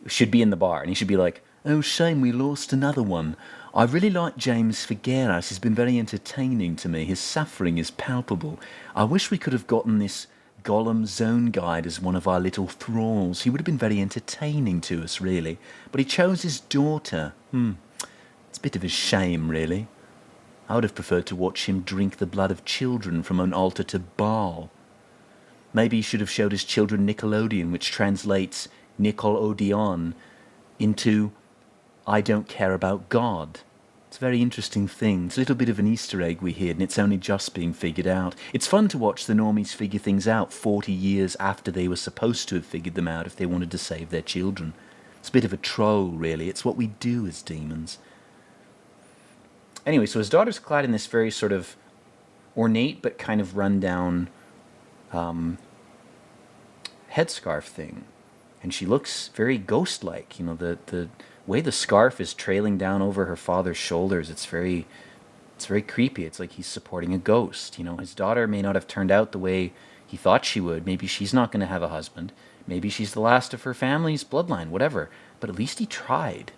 should be in the bar. And he should be like, oh, shame we lost another one. I really like James Figueras. He's been very entertaining to me. His suffering is palpable. I wish we could have gotten this Gollum Zone Guide as one of our little thralls. He would have been very entertaining to us, really. But he chose his daughter. It's a bit of a shame, really. I would have preferred to watch him drink the blood of children from an altar to Baal. Maybe he should have showed his children Nickelodeon, which translates Nickelodeon into I don't care about God. It's a very interesting thing. It's a little bit of an Easter egg we hid, and it's only just being figured out. It's fun to watch the normies figure things out 40 years after they were supposed to have figured them out if they wanted to save their children. It's a bit of a troll, really. It's what we do as demons. Anyway, so his daughter's clad in this very sort of ornate but kind of run-down headscarf thing. And she looks very ghost-like. You know, the way the scarf is trailing down over her father's shoulders, it's very creepy. It's like he's supporting a ghost. You know, his daughter may not have turned out the way he thought she would. Maybe she's not going to have a husband. Maybe she's the last of her family's bloodline, whatever. But at least he tried,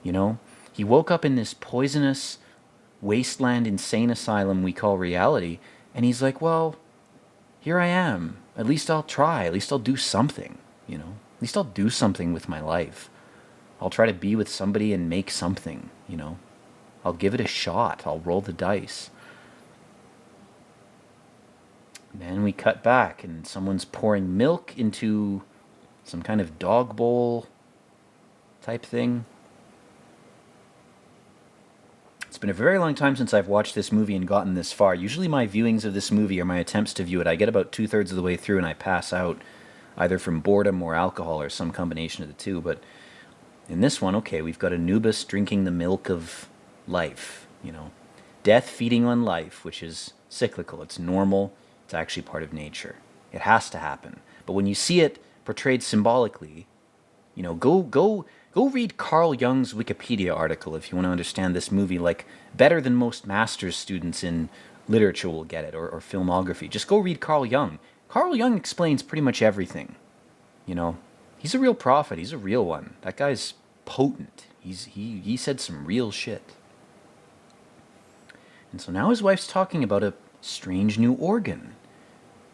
you know? He woke up in this poisonous wasteland insane asylum we call reality, and he's like, well, here I am. At least I'll try. At least I'll do something, you know? At least I'll do something with my life. I'll try to be with somebody and make something, you know? I'll give it a shot. I'll roll the dice. And then we cut back, and someone's pouring milk into some kind of dog bowl type thing. It's been a very long time since I've watched this movie and gotten this far. Usually my viewings of this movie or my attempts to view it, I get about 2/3 of the way through and I pass out, either from boredom or alcohol or some combination of the two. But in this one, okay, we've got Anubis drinking the milk of life, you know. Death feeding on life, which is cyclical. It's normal. It's actually part of nature. It has to happen. But when you see it portrayed symbolically, you know, go read Carl Jung's Wikipedia article if you want to understand this movie, like, better than most master's students in literature will get it, or filmography. Just go read Carl Jung. Carl Jung explains pretty much everything, you know. He's a real prophet. He's a real one. That guy's potent. He said some real shit. And so now his wife's talking about a strange new organ,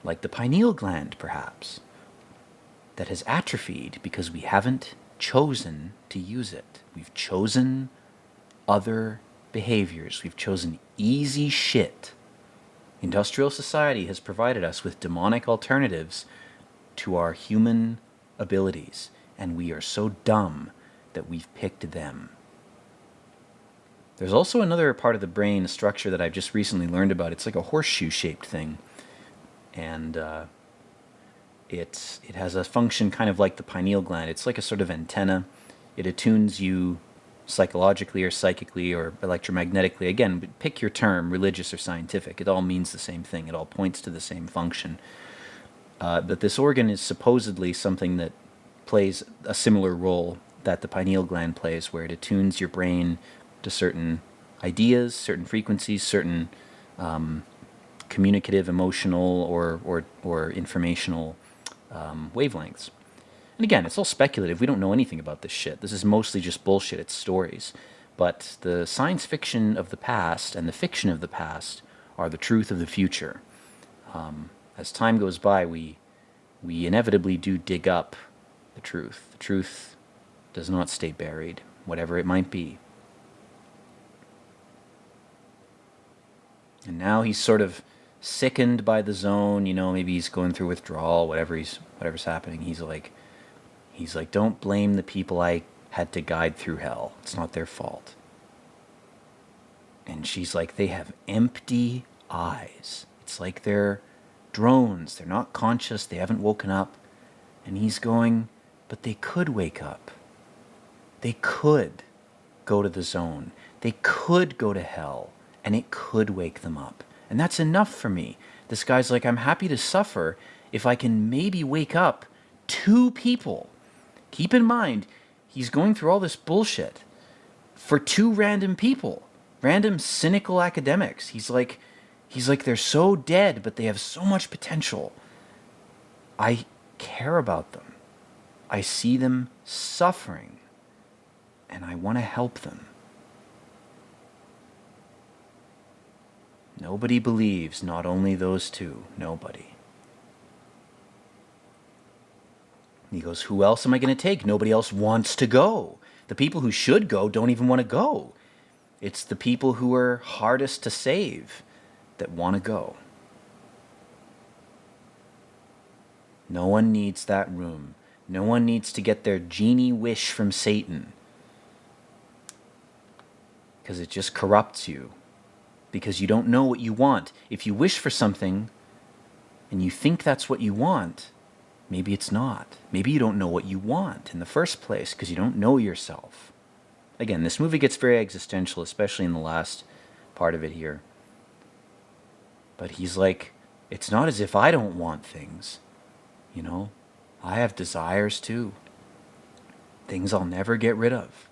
like the pineal gland, perhaps, that has atrophied because we haven't chosen to use it. We've chosen other behaviors. We've chosen easy shit. Industrial society has provided us with demonic alternatives to our human abilities, and we are so dumb that we've picked them. There's also another part of the brain structure that I've just recently learned about. It's like a horseshoe-shaped thing, and it has a function kind of like the pineal gland. It's like a sort of antenna. It attunes you psychologically or psychically or electromagnetically. Again, pick your term, religious or scientific. It all means the same thing. It all points to the same function. But this organ is supposedly something that plays a similar role that the pineal gland plays, where it attunes your brain to certain ideas, certain frequencies, certain communicative, emotional, or informational wavelengths. And again, it's all speculative. We don't know anything about this shit. This is mostly just bullshit. It's stories. But the science fiction of the past and the fiction of the past are the truth of the future. As time goes by, we inevitably do dig up the truth. The truth does not stay buried, whatever it might be. And now he's sort of sickened by the zone, maybe he's going through withdrawal, whatever's happening. He's like, don't blame the people I had to guide through hell. It's not their fault. And she's like, they have empty eyes. It's like they're drones. They're not conscious. They haven't woken up. And he's going, but they could wake up. They could go to the zone. They could go to hell. And it could wake them up. And that's enough for me. This guy's like, I'm happy to suffer if I can maybe wake up 2 people. Keep in mind, he's going through all this bullshit for 2 random people. Random cynical academics. He's like, they're so dead, but they have so much potential. I care about them. I see them suffering, and I want to help them. Nobody believes, not only those 2. Nobody. He goes, who else am I going to take? Nobody else wants to go. The people who should go don't even want to go. It's the people who are hardest to save that want to go. No one needs that room. No one needs to get their genie wish from Satan. Because it just corrupts you. Because you don't know what you want. If you wish for something and you think that's what you want, maybe it's not. Maybe you don't know what you want in the first place because you don't know yourself. Again, this movie gets very existential, especially in the last part of it here. But he's like, it's not as if I don't want things. I have desires too. Things I'll never get rid of.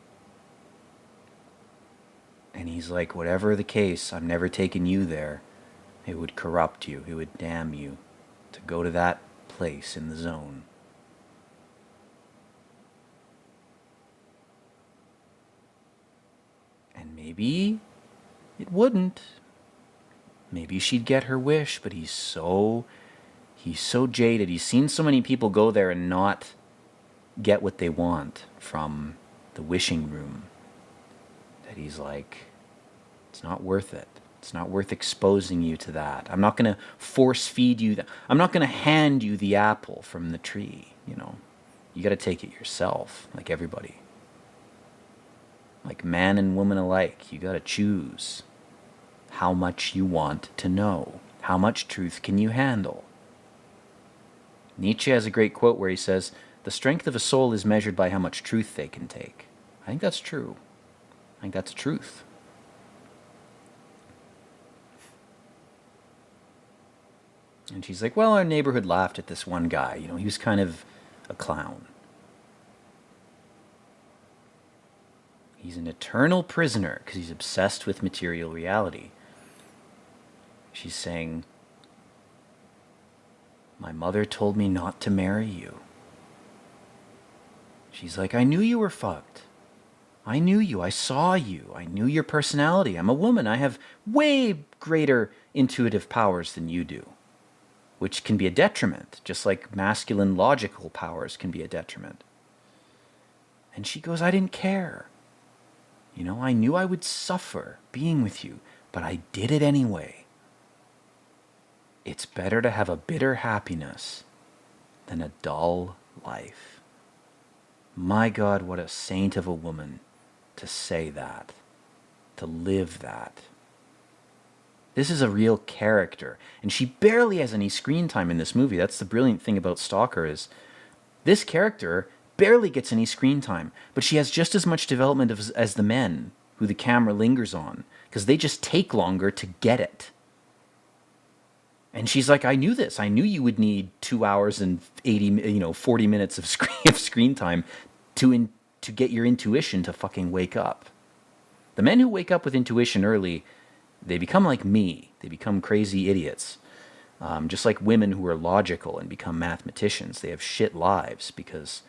And he's like, whatever the case, I'm never taking you there. It would corrupt you. It would damn you to go to that place in the zone. And maybe it wouldn't. Maybe she'd get her wish, but he's so jaded. He's seen so many people go there and not get what they want from the wishing room that he's like, it's not worth it. It's not worth exposing you to that. I'm not going to force feed you that. I'm not going to hand you the apple from the tree, You got to take it yourself, like everybody. Like man and woman alike, you got to choose how much you want to know. How much truth can you handle? Nietzsche has a great quote where he says, the strength of a soul is measured by how much truth they can take. I think that's true. I think that's truth. And she's like, well, our neighborhood laughed at this one guy. He was kind of a clown. He's an eternal prisoner because he's obsessed with material reality. She's saying, my mother told me not to marry you. She's like, I knew you were fucked. I knew you. I saw you. I knew your personality. I'm a woman. I have way greater intuitive powers than you do, which can be a detriment, just like masculine logical powers can be a detriment. And she goes, I didn't care. You know, I knew I would suffer being with you, but I did it anyway. It's better to have a bitter happiness than a dull life. My God, what a saint of a woman to say that, to live that. This is a real character, and she barely has any screen time in this movie. That's the brilliant thing about Stalker is this character barely gets any screen time, but she has just as much development as the men who the camera lingers on, because they just take longer to get it. And she's like, I knew this. I knew you would need 2 hours and 40 minutes of screen time to get your intuition to fucking wake up. The men who wake up with intuition early, they become like me. They become crazy idiots. Just like women who are logical and become mathematicians. They have shit lives because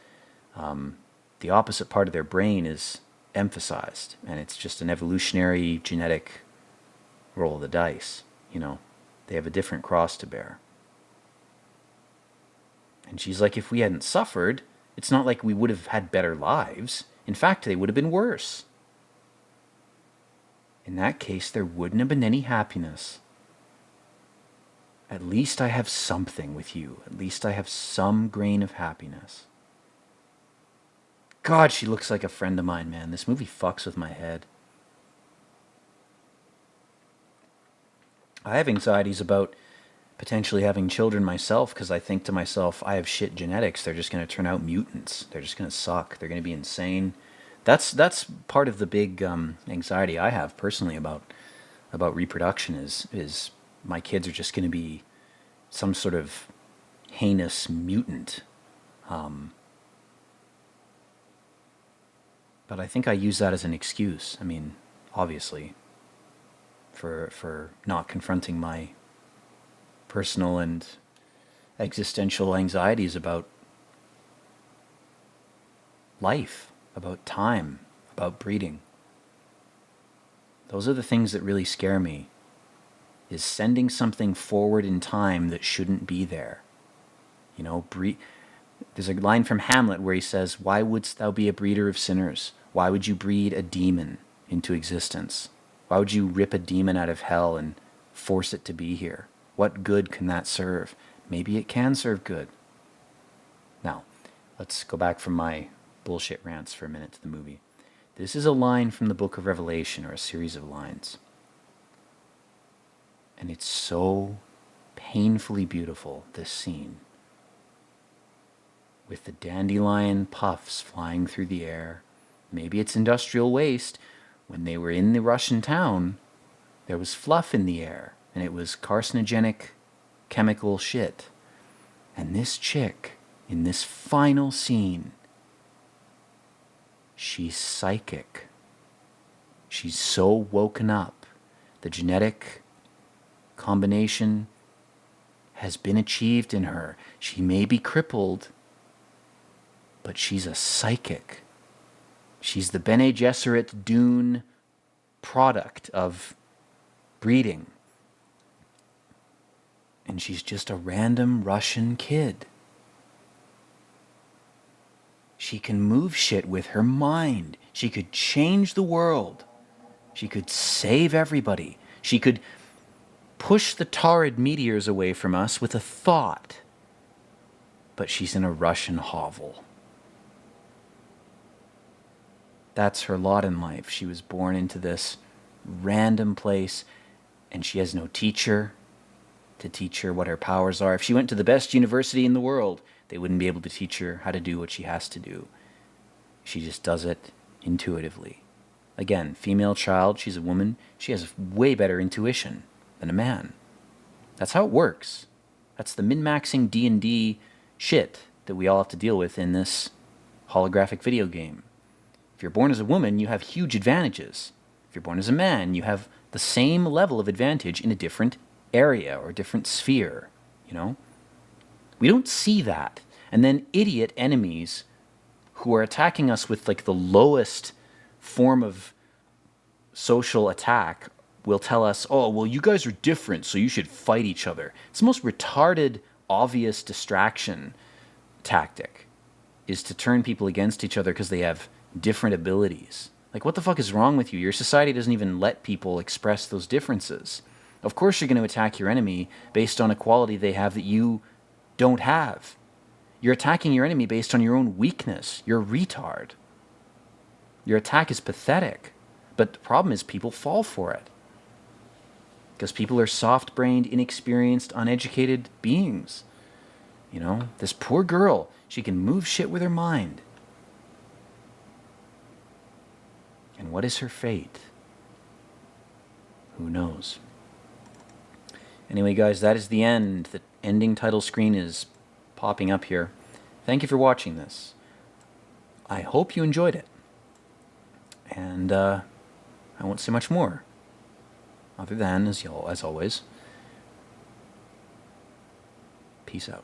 the opposite part of their brain is emphasized. And it's just an evolutionary genetic roll of the dice, you know. They have a different cross to bear. And she's like, if we hadn't suffered, it's not like we would have had better lives. In fact, they would have been worse. In that case, there wouldn't have been any happiness. At least I have something with you. At least I have some grain of happiness. God, she looks like a friend of mine, man. This movie fucks with my head. I have anxieties about potentially having children myself because I think to myself, I have shit genetics. They're just going to turn out mutants. They're just going to suck. They're going to be insane. That's part of the big anxiety I have personally about reproduction is my kids are just going to be some sort of heinous mutant. But I think I use that as an excuse. I mean, obviously, for not confronting my personal and existential anxieties about life, about time, about breeding. Those are the things that really scare me, is sending something forward in time that shouldn't be there. You know, there's a line from Hamlet where he says, why wouldst thou be a breeder of sinners? Why would you breed a demon into existence? Why would you rip a demon out of hell and force it to be here? What good can that serve? Maybe it can serve good. Now, let's go back from my bullshit rants for a minute to the movie. This is a line from the book of Revelation, or a series of lines. And it's so painfully beautiful, this scene. With the dandelion puffs flying through the air. Maybe it's industrial waste. When they were in the Russian town, there was fluff in the air, and it was carcinogenic chemical shit. And this chick, in this final scene, she's psychic. She's so woken up. The genetic combination has been achieved in her. She may be crippled, but she's a psychic. She's the Bene Gesserit Dune product of breeding. And she's just a random Russian kid. She can move shit with her mind. She could change the world. She could save everybody. She could push the Taurid meteors away from us with a thought. But she's in a Russian hovel. That's her lot in life. She was born into this random place, and she has no teacher to teach her what her powers are. If she went to the best university in the world, they wouldn't be able to teach her how to do what she has to do. She just does it intuitively. Again, female child, she's a woman. She has way better intuition than a man. That's how it works. That's the min-maxing D&D shit that we all have to deal with in this holographic video game. If you're born as a woman, you have huge advantages. If you're born as a man, you have the same level of advantage in a different area or different sphere, you know? We don't see that. And then idiot enemies who are attacking us with like the lowest form of social attack will tell us, oh, well, you guys are different, so you should fight each other. It's the most retarded, obvious distraction tactic, is to turn people against each other because they have different abilities. Like, what the fuck is wrong with you? Your society doesn't even let people express those differences. Of course you're going to attack your enemy based on a quality they have that you don't have. You're attacking your enemy based on your own weakness. You're a retard. Your attack is pathetic. But the problem is people fall for it. Because people are soft-brained, inexperienced, uneducated beings. You know, this poor girl, she can move shit with her mind. And what is her fate? Who knows? Anyway, guys, that is the end. The ending title screen is popping up here. Thank you for watching this. I hope you enjoyed it. And I won't say much more. Other than, as always, peace out.